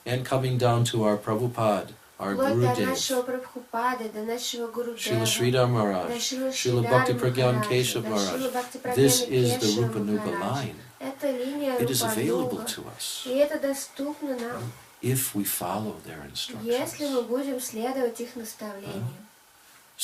S1: and coming down to our Prabhupada, our
S3: вплоть до
S1: Gurudev,
S3: нашего Прабхупады, до нашего
S1: Srila
S3: Гурудева,
S1: Sridhar
S3: до
S1: Maharaj,
S3: Шрила
S1: Srila Bhakti
S3: Шридхара
S1: Pragyan
S3: Махараджа,
S1: Keshav
S3: до
S1: Maharaj.
S3: Шрила Бхакти
S1: This
S3: Прагьяна
S1: is the
S3: Кешава
S1: Rupanuga
S3: Махараджа.
S1: line.
S3: Это линия
S1: It is available
S3: Рупануга,
S1: to us
S3: и это доступно нам,
S1: if we follow their
S3: если
S1: instructions.
S3: мы будем следовать их наставлениям.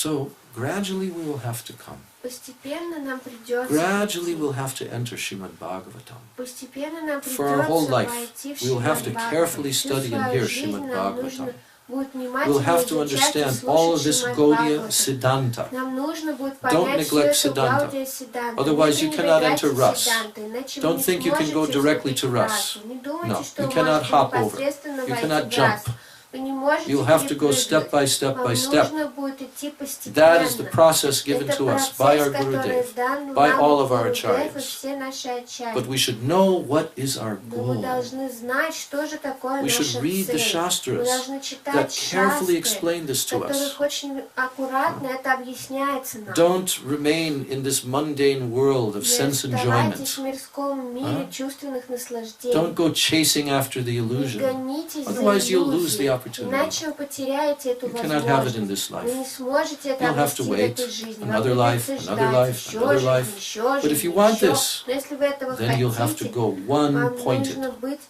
S1: So gradually we will have to come.
S3: Постепенно нам придется.
S1: Gradually we'll have to enter Srimad Bhagavatam.
S3: Постепенно нам
S1: For our whole
S3: придется
S1: life,
S3: войти в
S1: we will have
S3: Шримад
S1: to
S3: Бхагаватам.
S1: carefully
S3: Всю
S1: study and
S3: свою
S1: hear
S3: жизнь
S1: Srimad
S3: нам нужно
S1: Bhagavatam.
S3: будет
S1: We'll
S3: внимательно
S1: have to
S3: изучать и
S1: understand all of
S3: слушать
S1: this
S3: Шримад
S1: Gaudiya
S3: Бхагаватам.
S1: Siddhanta.
S3: Нам нужно будет
S1: Don't
S3: понять всю
S1: neglect
S3: эту
S1: Siddhanta.
S3: Гаудия Сиддханту.
S1: Otherwise you
S3: Не
S1: cannot
S3: пренебрегайте
S1: enter Ras.
S3: Сиддхантой, иначе вы
S1: Don't
S3: не
S1: think you can go
S3: сможете
S1: directly
S3: вступить
S1: to
S3: в
S1: Ras.
S3: расу. Не думайте,
S1: No,
S3: что
S1: you
S3: вы
S1: cannot
S3: можете
S1: hop over.
S3: непосредственно
S1: You
S3: войти
S1: cannot
S3: в
S1: jump.
S3: расу. Вы не можете
S1: You'll have to go step by
S3: перепрыгнуть.
S1: step by
S3: Вам
S1: step.
S3: нужно будет идти постепенно.
S1: That is the process given
S3: Это
S1: to us by our
S3: процесс, который
S1: Gurudev,
S3: дан
S1: by
S3: нам
S1: all of our
S3: Гурудев и
S1: acharyas.
S3: все наши ачарьи.
S1: But we should know what is our
S3: Но мы
S1: goal.
S3: должны знать, что же такое
S1: We
S3: наша
S1: should read the
S3: цель. Мы
S1: Shastras
S3: должны
S1: that
S3: читать
S1: carefully
S3: шастры,
S1: explain this
S3: в
S1: to
S3: которых
S1: us.
S3: очень аккуратно это объясняется нам.
S1: Don't remain in this mundane world of
S3: Не
S1: sense
S3: оставайтесь в
S1: enjoyment.
S3: мирском мире чувственных наслаждений.
S1: Don't go chasing after the
S3: Не
S1: illusion.
S3: гонитесь за
S1: Otherwise you'll lose the
S3: иллюзией,
S1: opportunity.
S3: иначе вы потеряете эту
S1: You cannot have it in
S3: возможность.
S1: this life.
S3: Вы не сможете это
S1: You'll have to
S3: обрести в
S1: wait
S3: этой жизни.
S1: another
S3: Вам
S1: life,
S3: придется
S1: another
S3: ждать
S1: life,
S3: еще
S1: another
S3: жизнь,
S1: life.
S3: еще
S1: But if
S3: жизнь,
S1: you want
S3: еще.
S1: this,
S3: Но если вы этого
S1: then you'll have to
S3: хотите,
S1: go
S3: вам
S1: one-pointed.
S3: нужно быть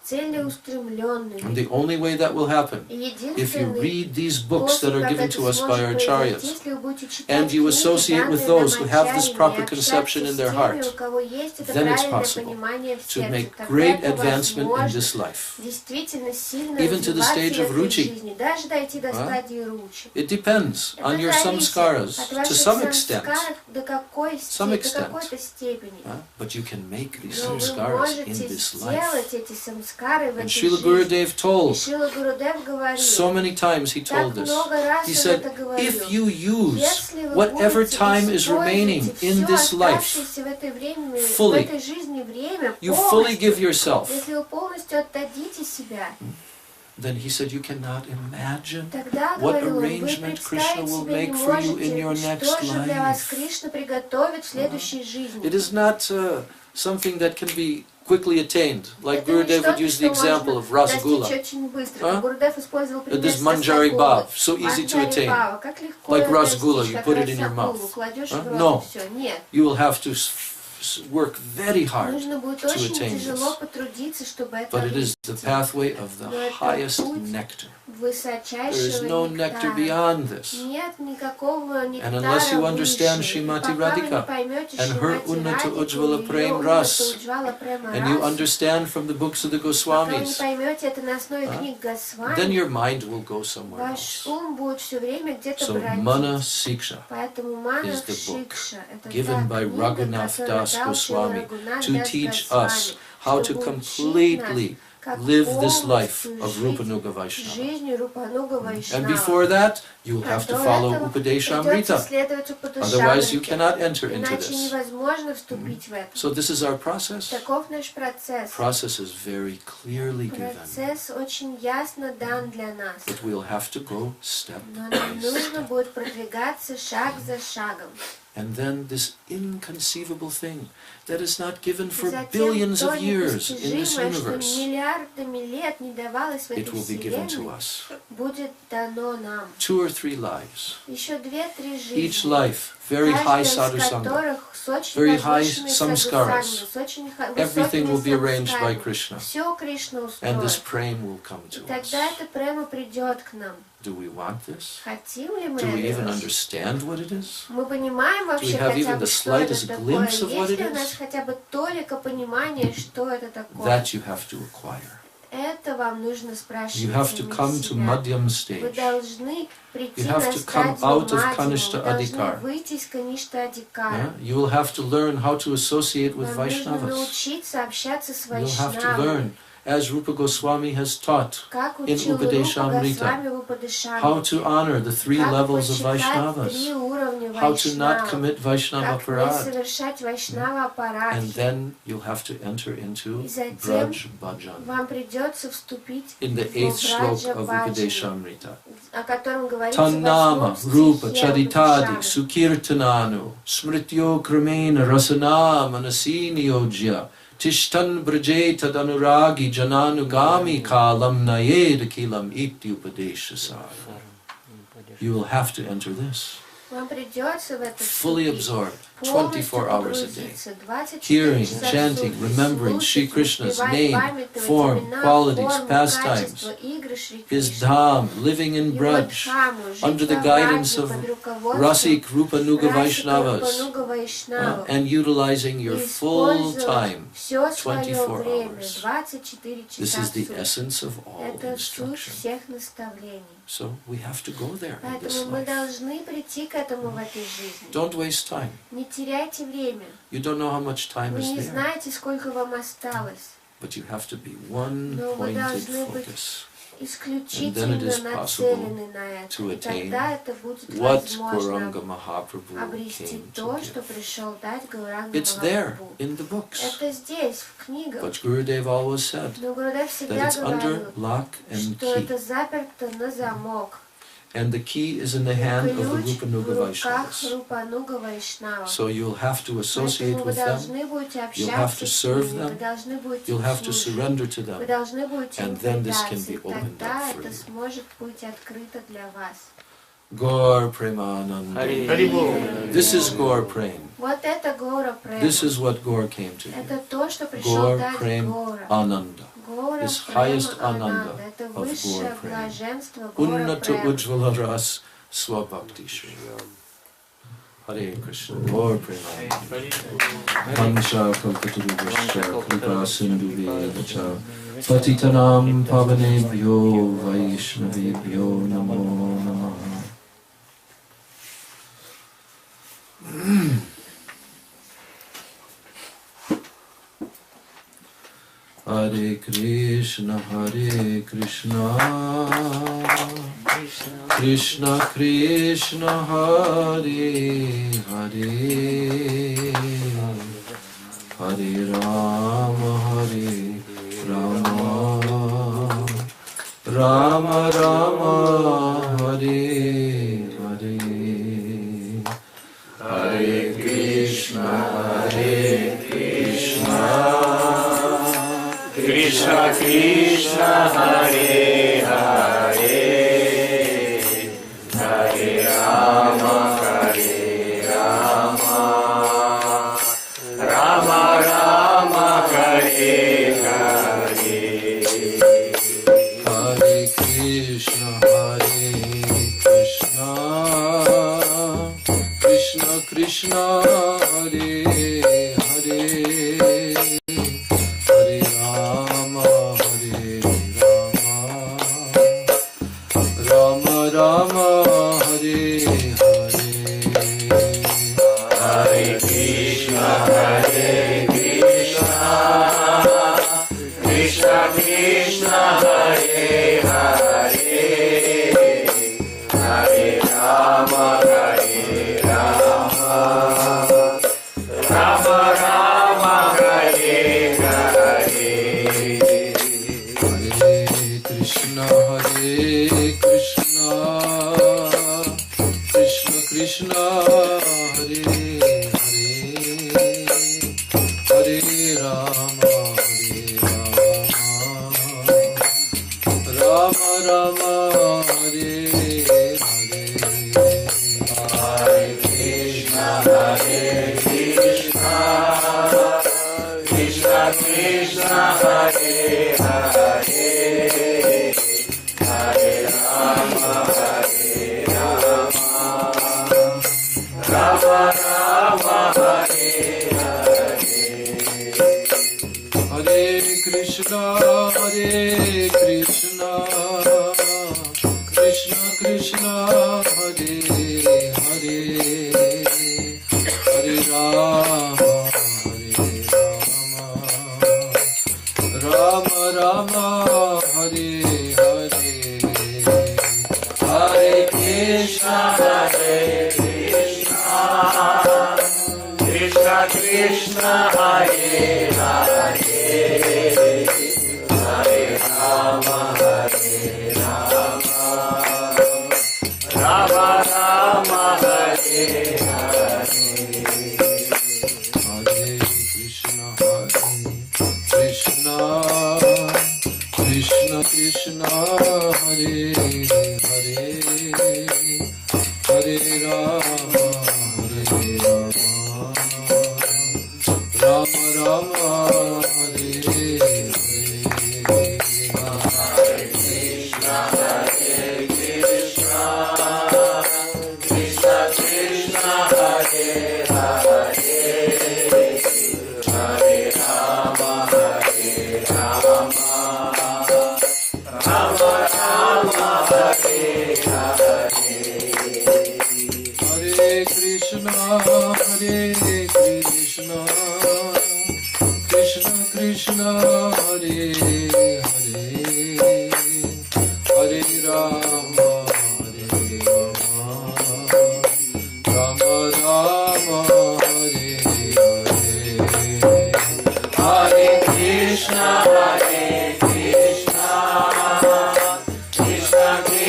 S3: целеустремленными.
S1: And the only way that will happen,
S3: И
S1: if you
S3: единственный
S1: read these books that
S3: способ,
S1: are
S3: как
S1: given
S3: это
S1: to us by
S3: сможет
S1: our
S3: произойти,
S1: acharyas,
S3: если вы будете читать
S1: and you
S3: книги,
S1: associate with
S3: данные
S1: those
S3: нам
S1: who have this
S3: ачарьями,
S1: proper
S3: и
S1: conception in
S3: общаться
S1: their
S3: с
S1: heart,
S3: теми, у кого есть это
S1: then it's
S3: правильное
S1: possible
S3: понимание в
S1: to
S3: сердце,
S1: make
S3: тогда
S1: great
S3: это
S1: advancement in
S3: возможно
S1: this life.
S3: действительно сильно
S1: Even to the
S3: развиваться
S1: stage
S3: в
S1: of
S3: этой
S1: ruchi.
S3: жизни, даже дойти до стадии ручи.
S1: It depends
S3: Это
S1: on your
S3: зависит
S1: samskaras
S3: от
S1: to
S3: ваших
S1: some extent.
S3: самскаров до
S1: Some extent.
S3: какой-то степени.
S1: But you can make these
S3: Но вы
S1: samskaras in
S3: можете
S1: this life.
S3: сделать эти самскары в
S1: And
S3: этой
S1: Srila
S3: жизни.
S1: Gurudev
S3: И
S1: told,
S3: Шрила Гурудев говорил,
S1: so many times he told
S3: так
S1: us,
S3: много раз
S1: he
S3: он
S1: said,
S3: это говорил.
S1: if you use
S3: Если вы
S1: whatever
S3: будете
S1: time is remaining
S3: использовать
S1: in
S3: всё
S1: this life,
S3: оставшееся в этой времени, в
S1: fully,
S3: этой жизни время,
S1: you fully give
S3: полностью,
S1: yourself,
S3: если вы полностью отдадите себя,
S1: then he said you cannot imagine
S3: тогда,
S1: what
S3: говорил он, вы
S1: arrangement Krishna
S3: представить
S1: will
S3: себе не
S1: make for you in your
S3: можете,
S1: next
S3: что же для вас
S1: life.
S3: Кришна приготовит в следующей жизни.
S1: It is not something that can be quickly attained, like
S3: Это не
S1: Gurudev would
S3: что-то,
S1: use the
S3: что
S1: example
S3: можно
S1: of rasagula.
S3: достичь очень быстро. Гурудев использовал пример
S1: This
S3: с
S1: manjari
S3: расагулой.
S1: bhav, so easy to
S3: Манджари
S1: attain.
S3: бхава, как легко
S1: Like
S3: это
S1: rasagula,
S3: достичь,
S1: you
S3: как
S1: put it in your
S3: расагулу,
S1: mouth.
S3: кладешь в рот,
S1: No.
S3: и всё. Нет.
S1: You will have to work very hard
S3: Нужно будет
S1: to
S3: очень
S1: attain
S3: тяжело
S1: this.
S3: потрудиться, чтобы это
S1: But it is the
S3: обрести.
S1: pathway of the
S3: Но это
S1: highest
S3: путь
S1: nectar. There is
S3: высочайшего
S1: no nectar
S3: нектара.
S1: beyond this.
S3: Нет никакого
S1: And
S3: нектара
S1: unless you understand
S3: выше. И
S1: Srimati
S3: пока вы не
S1: Radhika
S3: поймете
S1: and her
S3: Шримати
S1: Unната
S3: Радику,
S1: Ujjvala
S3: её
S1: Prem
S3: Унната
S1: Ras,
S3: Уджвала Према
S1: and you
S3: Рас,
S1: understand from the books of the
S3: пока вы не
S1: Goswamis,
S3: поймете это на основе книг
S1: then
S3: Госвами,
S1: your mind will go somewhere
S3: ваш
S1: else.
S3: ум будет все время где-то
S1: So
S3: бродить.
S1: Mana Siksha
S3: Поэтому Мана
S1: is the book
S3: Шикша — это
S1: given
S3: та
S1: by
S3: книга,
S1: Raghunath
S3: которую
S1: Das
S3: дал Шрила
S1: Goswami
S3: Рагунат
S1: to
S3: Дас
S1: teach
S3: Госвами,
S1: us how to
S3: чтобы учить
S1: completely
S3: нас, как
S1: live this life
S3: полностью
S1: of
S3: жить
S1: Rupanuga Vaishnava.
S3: жизнью Рупануга
S1: And
S3: Вайшнава.
S1: before that, you'll have to
S3: До
S1: follow
S3: этого
S1: Upadesha
S3: придется
S1: Amrita.
S3: следовать Упадешамрите.
S1: Otherwise, you cannot enter into
S3: Иначе
S1: this.
S3: невозможно вступить в это.
S1: So this is our process.
S3: Таков наш процесс.
S1: Process is very clearly given,
S3: Процесс очень ясно дан для нас.
S1: but we'll have to go step
S3: Но
S1: by
S3: нам нужно
S1: step.
S3: будет продвигаться шаг за шагом.
S1: And then this inconceivable thing that is not given for
S3: Затем
S1: billions
S3: то
S1: of years in this
S3: непостижимое, что
S1: universe,
S3: миллиардами лет не давалось в
S1: it
S3: этой
S1: will be given to
S3: вселенной,
S1: us.
S3: будет дано нам.
S1: 2 or 3 lives.
S3: Еще 2-3
S1: Each
S3: жизни,
S1: life, very high
S3: каждая из
S1: sadhusanga.
S3: которых с очень
S1: very high
S3: возвышенной
S1: samskaras.
S3: садхусангой, с очень
S1: Everything will be
S3: высокими
S1: arranged by
S3: самскарами.
S1: Krishna.
S3: Все Кришна
S1: And this
S3: устроит.
S1: prem will come
S3: И
S1: to us.
S3: тогда это прямо придет к нам.
S1: Do we want this?
S3: Хотим ли мы
S1: Do we even
S3: этого?
S1: understand what it is?
S3: Мы понимаем
S1: we
S3: вообще
S1: have
S3: хотя
S1: even
S3: бы,
S1: the
S3: что это
S1: slightest
S3: такое?
S1: glimpse of what
S3: Есть
S1: it
S3: ли у
S1: is?
S3: нас хотя бы толика понимания, что это такое?
S1: That you have to acquire.
S3: Это вам нужно спрашивать
S1: You have to
S3: самих
S1: come to
S3: себя.
S1: Madhyam
S3: Вы
S1: stage.
S3: должны прийти
S1: You
S3: на
S1: have to come
S3: стадию
S1: out of
S3: Мадьямы,
S1: Kanishta
S3: вы должны
S1: Adhikar.
S3: выйти из Каништа Адикара.
S1: Yeah? You will have to learn how to associate with
S3: Вам нужно
S1: Vaishnavas.
S3: научиться общаться с
S1: You'll have to
S3: Вайшнавами.
S1: learn, as Rupa Goswami has taught,
S3: Как
S1: in
S3: учил Рупа
S1: Upadeshamrita,
S3: Госвами в Упадешамрите.
S1: how to honor the 3
S3: Как
S1: levels of
S3: почитать
S1: Vaishnavas,
S3: 3 уровня
S1: how to not
S3: Вайшнава.
S1: commit Vaishnava
S3: Как не
S1: parad.
S3: совершать Вайшнава
S1: And
S3: аппарадхи.
S1: then you'll have to enter into
S3: И затем
S1: Braj Bhajan,
S3: вам придется вступить
S1: in the
S3: в
S1: 8th shloka
S3: Браджа
S1: of
S3: Баджана,
S1: Upadeshamrita.
S3: о котором говорится в
S1: Tannama
S3: 8
S1: Rupa
S3: стихе
S1: Charitadi
S3: Упадешамриты.
S1: Sukirtananu Smrityo Kramena Rasana Manasiniyojya Tishtan Braje Tadanuragi Jananugami Kalam Nayed Kilam Iti Upadeshasara. You will have to enter this.
S3: Вам придется в это
S1: fully absorbed 24 hours a day, hearing,
S3: hearing,
S1: chanting, remembering Sri Krishna's name, form, qualities, pastimes, his dham, living in Braj, under the guidance of Rasik Rupa Nuga Vaishnavas, and utilizing your full time, 24 hours. This is the essence of all instruction. So we have to go there in this
S3: Поэтому мы
S1: life.
S3: должны прийти к этому в этой жизни.
S1: Don't waste time.
S3: Не теряйте время.
S1: You don't know how much time
S3: Вы
S1: is
S3: не
S1: there,
S3: знаете, сколько вам осталось.
S1: but you have to be one-pointed focus.
S3: Исключительно нацелены на это.
S1: to
S3: И
S1: attain
S3: тогда это будет
S1: what
S3: возможно
S1: Gauranga Mahaprabhu
S3: обрести
S1: came
S3: то,
S1: to
S3: что
S1: give.
S3: пришел дать Гауранга
S1: It's there
S3: Махапрабху.
S1: in the books.
S3: Это здесь, в книгах.
S1: But Gurudev always said
S3: Но Гурудев
S1: that
S3: всегда
S1: it's under
S3: говорил,
S1: lock and
S3: что
S1: key.
S3: это заперто на замок.
S1: And the key is in the hand of the
S3: Ключ
S1: Rupanuga
S3: в руках
S1: Vaishnavas.
S3: Рупануга Вайшнава.
S1: So you'll have to associate
S3: Поэтому вы
S1: with them,
S3: должны будете
S1: you'll have
S3: общаться
S1: to
S3: с
S1: serve
S3: ними,
S1: them,
S3: вы должны будете
S1: you'll have to
S3: служить.
S1: surrender to
S3: Вы
S1: them,
S3: должны будете им
S1: and then this can
S3: предаться,
S1: be
S3: и
S1: opened
S3: тогда
S1: up for
S3: это
S1: you.
S3: сможет быть открыто для вас.
S1: Gaur Premananda.
S2: Харибол.
S1: This is Gaur Prem.
S3: Вот это Гора Према.
S1: This is what Gaur came to
S3: Это
S1: give.
S3: то, что пришел
S1: Gaur
S3: дать
S1: Prem
S3: Гора.
S1: Ananda.
S3: Гора
S1: is
S3: Према
S1: highest Ananda
S3: Ананда. Это
S1: of
S3: высшее
S1: Gaur Prema.
S3: блаженство Гора
S1: Unната
S3: Према.
S1: уджвала раса Swabhakti shriям. Hare Krishna, Gaur Prema. Vansha kalpatarubhascha kripa sindhubhya patitanam pavanebhyo vaishnavebhyo namo namaha. Hare Krishna, Krishna Krishna, Hare Hare, Hare Rama, Rama Rama, Hare Hare. Hare Krishna,
S2: Krishna Krishna Hare Hare, Hare Rama, Rama Rama, Hare Hare.
S1: Hare Krishna, Krishna Krishna, Hare Hare, Hare Rama, Rama Rama, Hare Hare.
S2: Hare Krishna, Krishna Krishna, Hare Hare, Hare Rama, Rama Rama, Hare Hare.
S1: Hare Krishna, Krishna Krishna, Hare Hare, Hare Rama, Rama Rama, Hare Hare.
S2: Hare Krishna, Krishna Krishna, Hare Hare, Hare Rama, Rama Rama, Hare Hare.
S1: Hare Krishna, Krishna Krishna, Hare Hare, Hare Rama, Rama Rama, Hare Hare.
S2: Hare Krishna, Krishna Krishna, Hare Hare, Hare Rama, Rama Rama, Hare Hare.
S1: Hare Krishna, Krishna Krishna, Hare Hare, Hare Rama.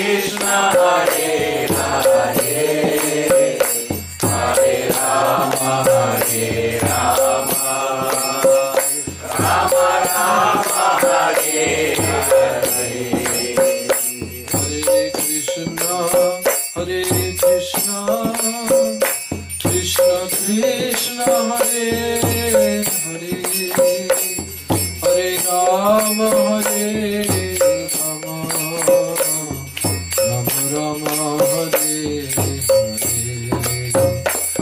S2: Krishna Hare Hare Hare Rama Hare Rama Rama Rama Hare Hare
S1: Hare Krishna Krishna Krishna Hare Hare Hare Rama Hare Rama Rama Rama Hare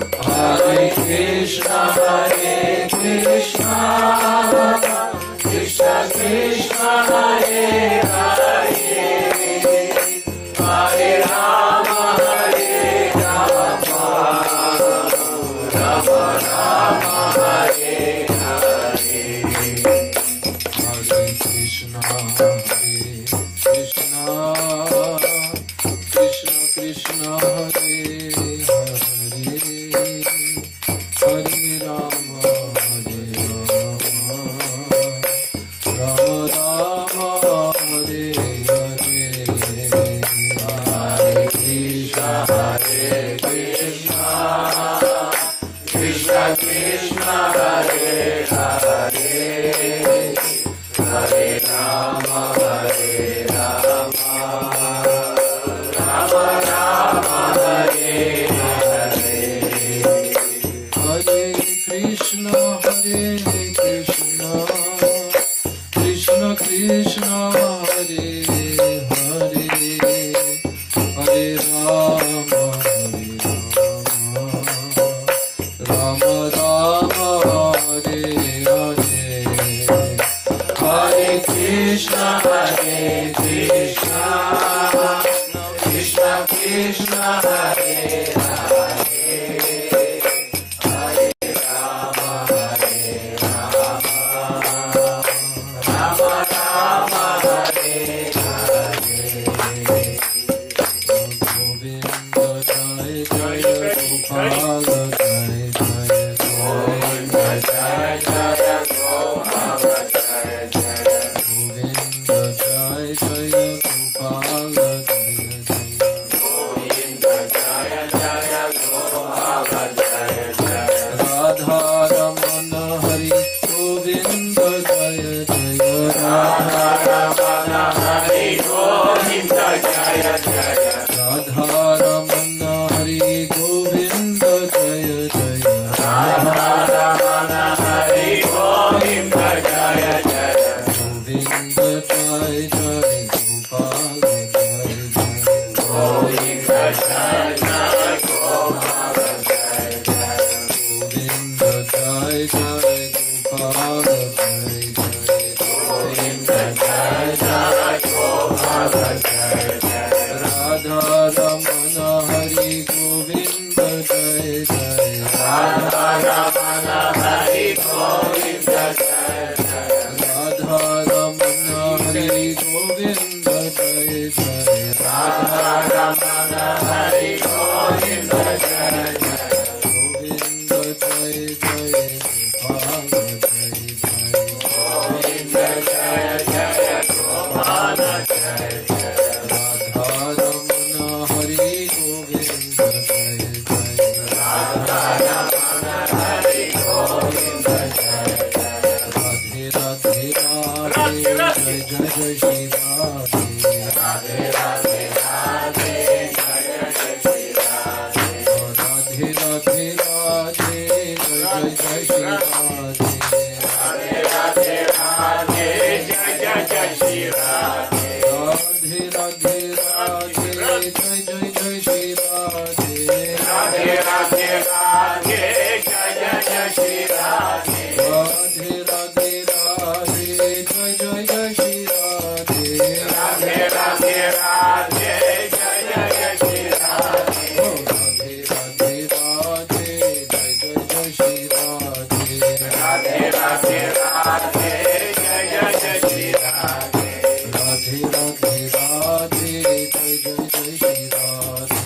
S1: Hare
S2: Hare Krishna Krishna Krishna Hare Hare Hare Rama Hare Rama Rama Rama Hare Hare
S1: Hare Krishna Krishna Krishna Hare Hare Hare Rama Hare Rama Rama Hare Hare
S2: Hare Krishna Krishna Krishna Hare Hare Hare Rama Hare Rama Rama Rama Hare Hare
S1: Hare Krishna Krishna Krishna Hare Hare Hare Rama Rama Rama Hare Hare
S2: Hare Krishna Krishna Krishna Hare Hare Hare Rama Hare Rama Rama Rama Hare Hare
S1: Govinda Jai Jai Gopal Jai Jai
S2: Govinda Jai Jai Gopal Jai Jai
S1: Govinda Jai Jai Gopal Jai Jai
S2: Govinda Jai Jai Gopal Jai Jai
S1: Radha Ramana Hari Govinda Jai Jai Radha
S2: Ramana Hari Govinda Jai Jai
S1: Radha Ramana Hari Govinda Jai Jai
S2: Radha Ramana Hari Govinda Jai Jai
S1: Govinda Jai Jai Gopal Jai Jai
S2: Govinda Jai Jai Gopal Jai Jai
S1: Govinda Jai Jai Gopal Jai Jai
S2: Govinda Jai Jai Gopal Jai Jai
S1: Radha Ramana Hari Govinda Jai Jai
S2: Radha Ramana Hari Govinda Jai Jai
S1: Radha Ramana Hari Govinda Jai Jai
S2: Radha Ramana Hari Govinda Jai Jai
S1: Govinda Jai Jai Gopal Jai Jai
S2: Govinda Jai Jai Gopal Jai Jai
S1: Radha Ramana Hari Govinda Jai Jai
S2: Radha Ramana Hari Govinda Jai Jai
S1: Radhe Radhe Radhe Jai Jai Jai Shri Radhe
S2: Radhe Radhe Radhe Jai Jai Shri Radhe
S1: Radhe Radhe Radhe Jai Jai Jai Shri Radhe
S2: Radhe Radhe Radhe Jai Jai Jai Shri Radhe
S1: Radhe Radhe Radhe Jai Jai Jai Shri Radhe
S2: Radhe Radhe Radhe Jai Jai Jai Shri Radhe
S1: Radhe Radhe Radhe Jai Jai Jai Shri Radhe
S2: Radhe Radhe Radhe Jai Jai Jai Shri Radhe
S1: Radhe Radhe Radhe Jai Jai Jai Shri Radhe
S2: Radhe Radhe Radhe Jai Jai Jai Shri Radhe
S1: Radhe Radhe Radhe Jai Jai Jai Shri Radhe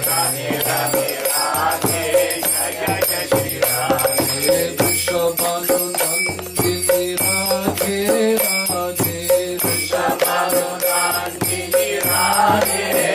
S2: Radhe Radhe Radhe Jai Jai Jai Shri Radhe
S1: Vrishabhanu Nandini Radhe Radhe
S2: Vrishabhanu Nandini Radhe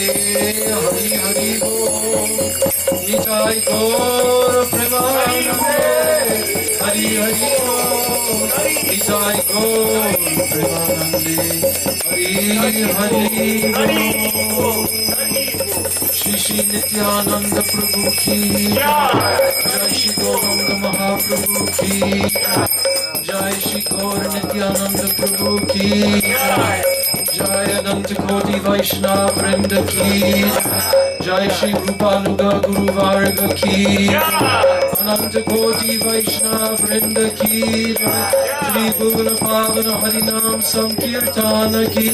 S1: Hari Hari Bol. Nitai Gaur Premanande. Hari Hari Bol. Nitai Gaur Premanande. Hari Hari Bol. Shri Shri Nityananda Prabhu ki Jai, Shri Gauranga Mahaprabhu ki Jai, Shri Gaur Nityananda Prabhu ki Jai, Jai Ananta Koti Vaishnava Vrinda ki Jai, Shri Rupanuga Guru Varga ki Ananta Koti Vaishnava Vrinda ki Jai, Shri Bhuvana Pavana Harinam Sankirtana ki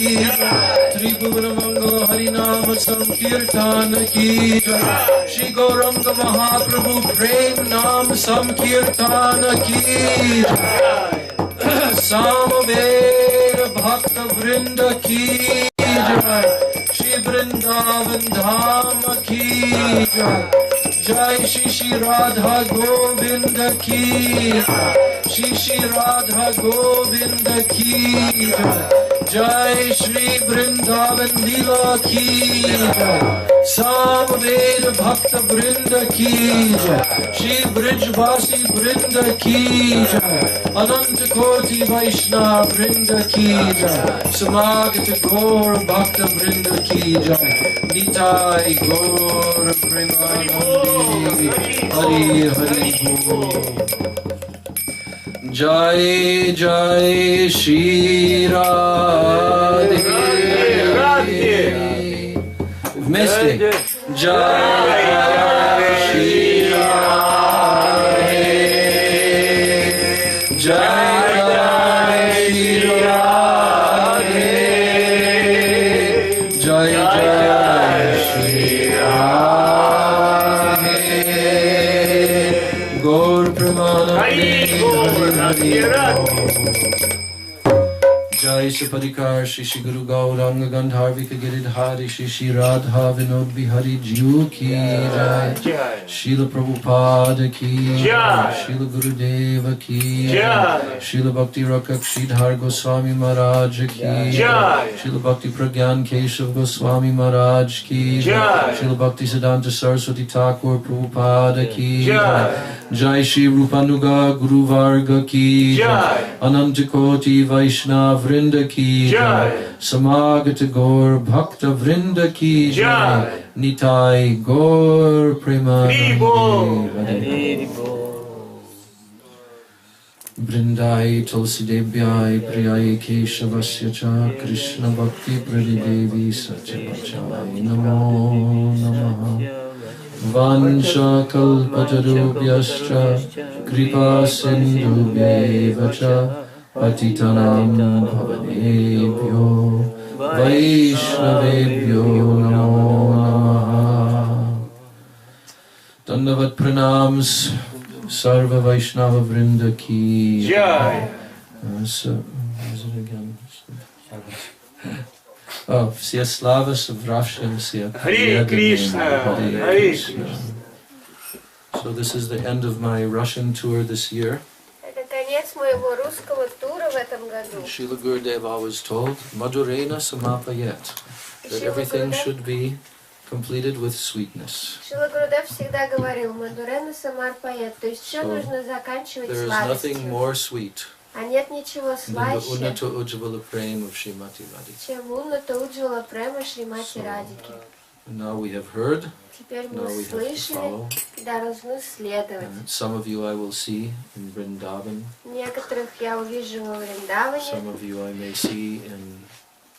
S1: Shri Bhuvana Mangala Harinam Sankirtana ki Jai, Shri Gauranga Mahaprabhu Prem Nam Sankirtana ki Jai, Samaveda Bhakta Vrinda ki Jai, Shri Vrindavan Dhama ki Jai, Jai Shri Shri Radha Govinda ki Jai, Shri Shri Radha Govinda ki Jai, Jai Shri Vrindavan Leela ki Jai, Samaveda Bhakta Vrinda ki Jai, Shri Brijvasi Vrinda ki Jai, Ananta Koti Vaishnava Vrinda ki Jai, Samagata Gaur Bhakta Vrinda ki Jai, Nitai Gaur Premanande. Hari Hari Bol. Jai Jai Shri Radhe. We've missed it. Jai Shri Radhe. Jai Jai Shri Radhe. Jai Jai Shri Radhe. Gaur Premanande. Jai Sapadikar Shri Shri Guru Gauranga Gandharvika Giridhari Shri Shri Radha Vinod Bihari Jiu ki Jai, Srila Prabhupada ki Jai, Srila Gurudeva ki Jai, Srila Bhakti Rakak Sridhar Goswami Maharaj ki Jai, Srila Bhakti Pragyan Keshav Goswami Maharaj ki Jai, Srila Bhakti Siddhanta Saraswati Thakur Prabhupada ki Jai, Jai Shri Rupanuga Guru Varga ki Jai, Ananta Koti Vaishnava Vrinda ki Jai, Samagata Gaur Bhakta Vrinda ki Jai, Nitai Gaur Premanande. Vrindai Tulsidebhyai Priyai Keshavasya Cha Krishna Bhakti Pradidevi Satyavachai Namo Namaha. Vansha kalpatarubhyascha kripa sindhubhyeva cha patitanam bhavanebhyo vaishnavebhyo namo namaha. Dandavat pranams sarva Vaishnava Vrinda ki Jai. So, is it again? Oh, Sia Slava Savrasham Sia
S2: Hare Krishna, Hare Krishna.
S1: So this is the end of my Russian tour this year.
S3: Это конец моего русского тура в этом году.
S1: Srila Gurudev always told, Madhurena Samapayat, that everything should be completed with sweetness.
S3: Шрила Гурудев всегда говорил, Мадурена Самарпает, то есть все нужно заканчивать
S1: There is nothing
S3: сладостью.
S1: more sweet
S3: А нет ничего
S1: than the
S3: слаще,
S1: Unната уджвала prema of Srimati Radhika.
S3: чем Унната уджвала према Шримати
S1: So,
S3: Радики.
S1: Now we have heard,
S3: Теперь
S1: now
S3: мы
S1: we have to
S3: слышали,
S1: follow.
S3: должны следовать.
S1: Some of you I will see in Vrindavan.
S3: Некоторых я увижу во Вриндаване,
S1: Some of you I may see in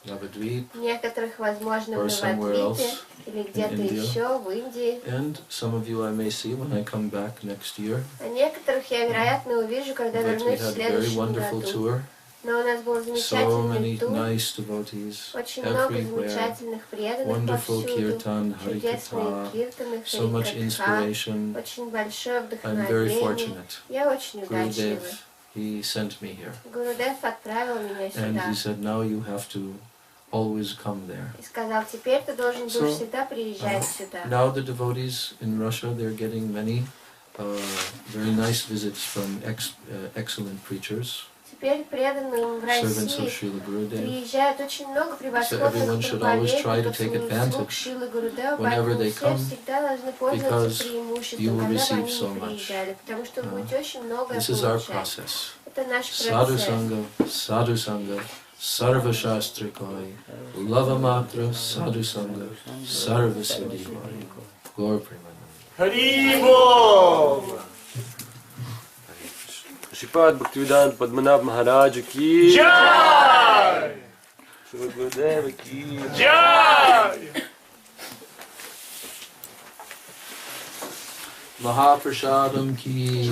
S1: Navadvip,
S3: некоторых, возможно,
S1: or
S3: в
S1: somewhere
S3: Навадвипе
S1: else
S3: или где-то
S1: India.
S3: еще, в Индии.
S1: and some of you I may see when I come back next year.
S3: А некоторых я, вероятно, увижу, когда
S1: But we
S3: вернусь в
S1: had a very
S3: следующем
S1: wonderful
S3: году.
S1: tour.
S3: Но у нас был
S1: So
S3: замечательный
S1: many
S3: тур,
S1: nice devotees
S3: очень много
S1: everywhere.
S3: замечательных преданных
S1: Wonderful
S3: повсюду,
S1: kirtan,
S3: чудесные
S1: harikatha,
S3: киртаны,
S1: so much
S3: харикатха,
S1: inspiration.
S3: очень большое
S1: I'm very
S3: вдохновение.
S1: fortunate.
S3: Я очень удачливый.
S1: Gurudev, he sent me here.
S3: Гурудев отправил меня
S1: And
S3: сюда
S1: he said, now you have to always come there.
S3: и сказал, теперь ты должен
S1: So,
S3: будешь всегда приезжать сюда.
S1: Now the devotees in Russia, they're getting many very nice visits from excellent preachers.
S3: Теперь преданным в
S1: servants of
S3: России
S1: Srila Gurudev.
S3: приезжает очень много
S1: So
S3: превосходных
S1: everyone should always try to
S3: проповедников,
S1: take
S3: слуг
S1: advantage
S3: Шрилы Гурудева,
S1: whenever
S3: поэтому
S1: they
S3: все
S1: come,
S3: всегда должны
S1: because
S3: пользоваться
S1: you
S3: преимуществом,
S1: will
S3: когда бы
S1: receive
S3: они
S1: so
S3: не
S1: much.
S3: приезжали, потому что вы будете очень многое
S1: This is our
S3: получать.
S1: process.
S3: Это наш
S1: Sadhu
S3: процесс.
S1: Sangha, Sarva Shastri Koi, Lava Matra, Sadhu Sangha, Sarva Siddhi Koi. Gaur Premanand.
S2: Харибол!
S4: Шрипад Бхактивиданта Падманабха Махараджа ки
S2: Джай!
S4: Шрила Гурудева ки
S2: Джай!
S1: Mahaprasadam ki.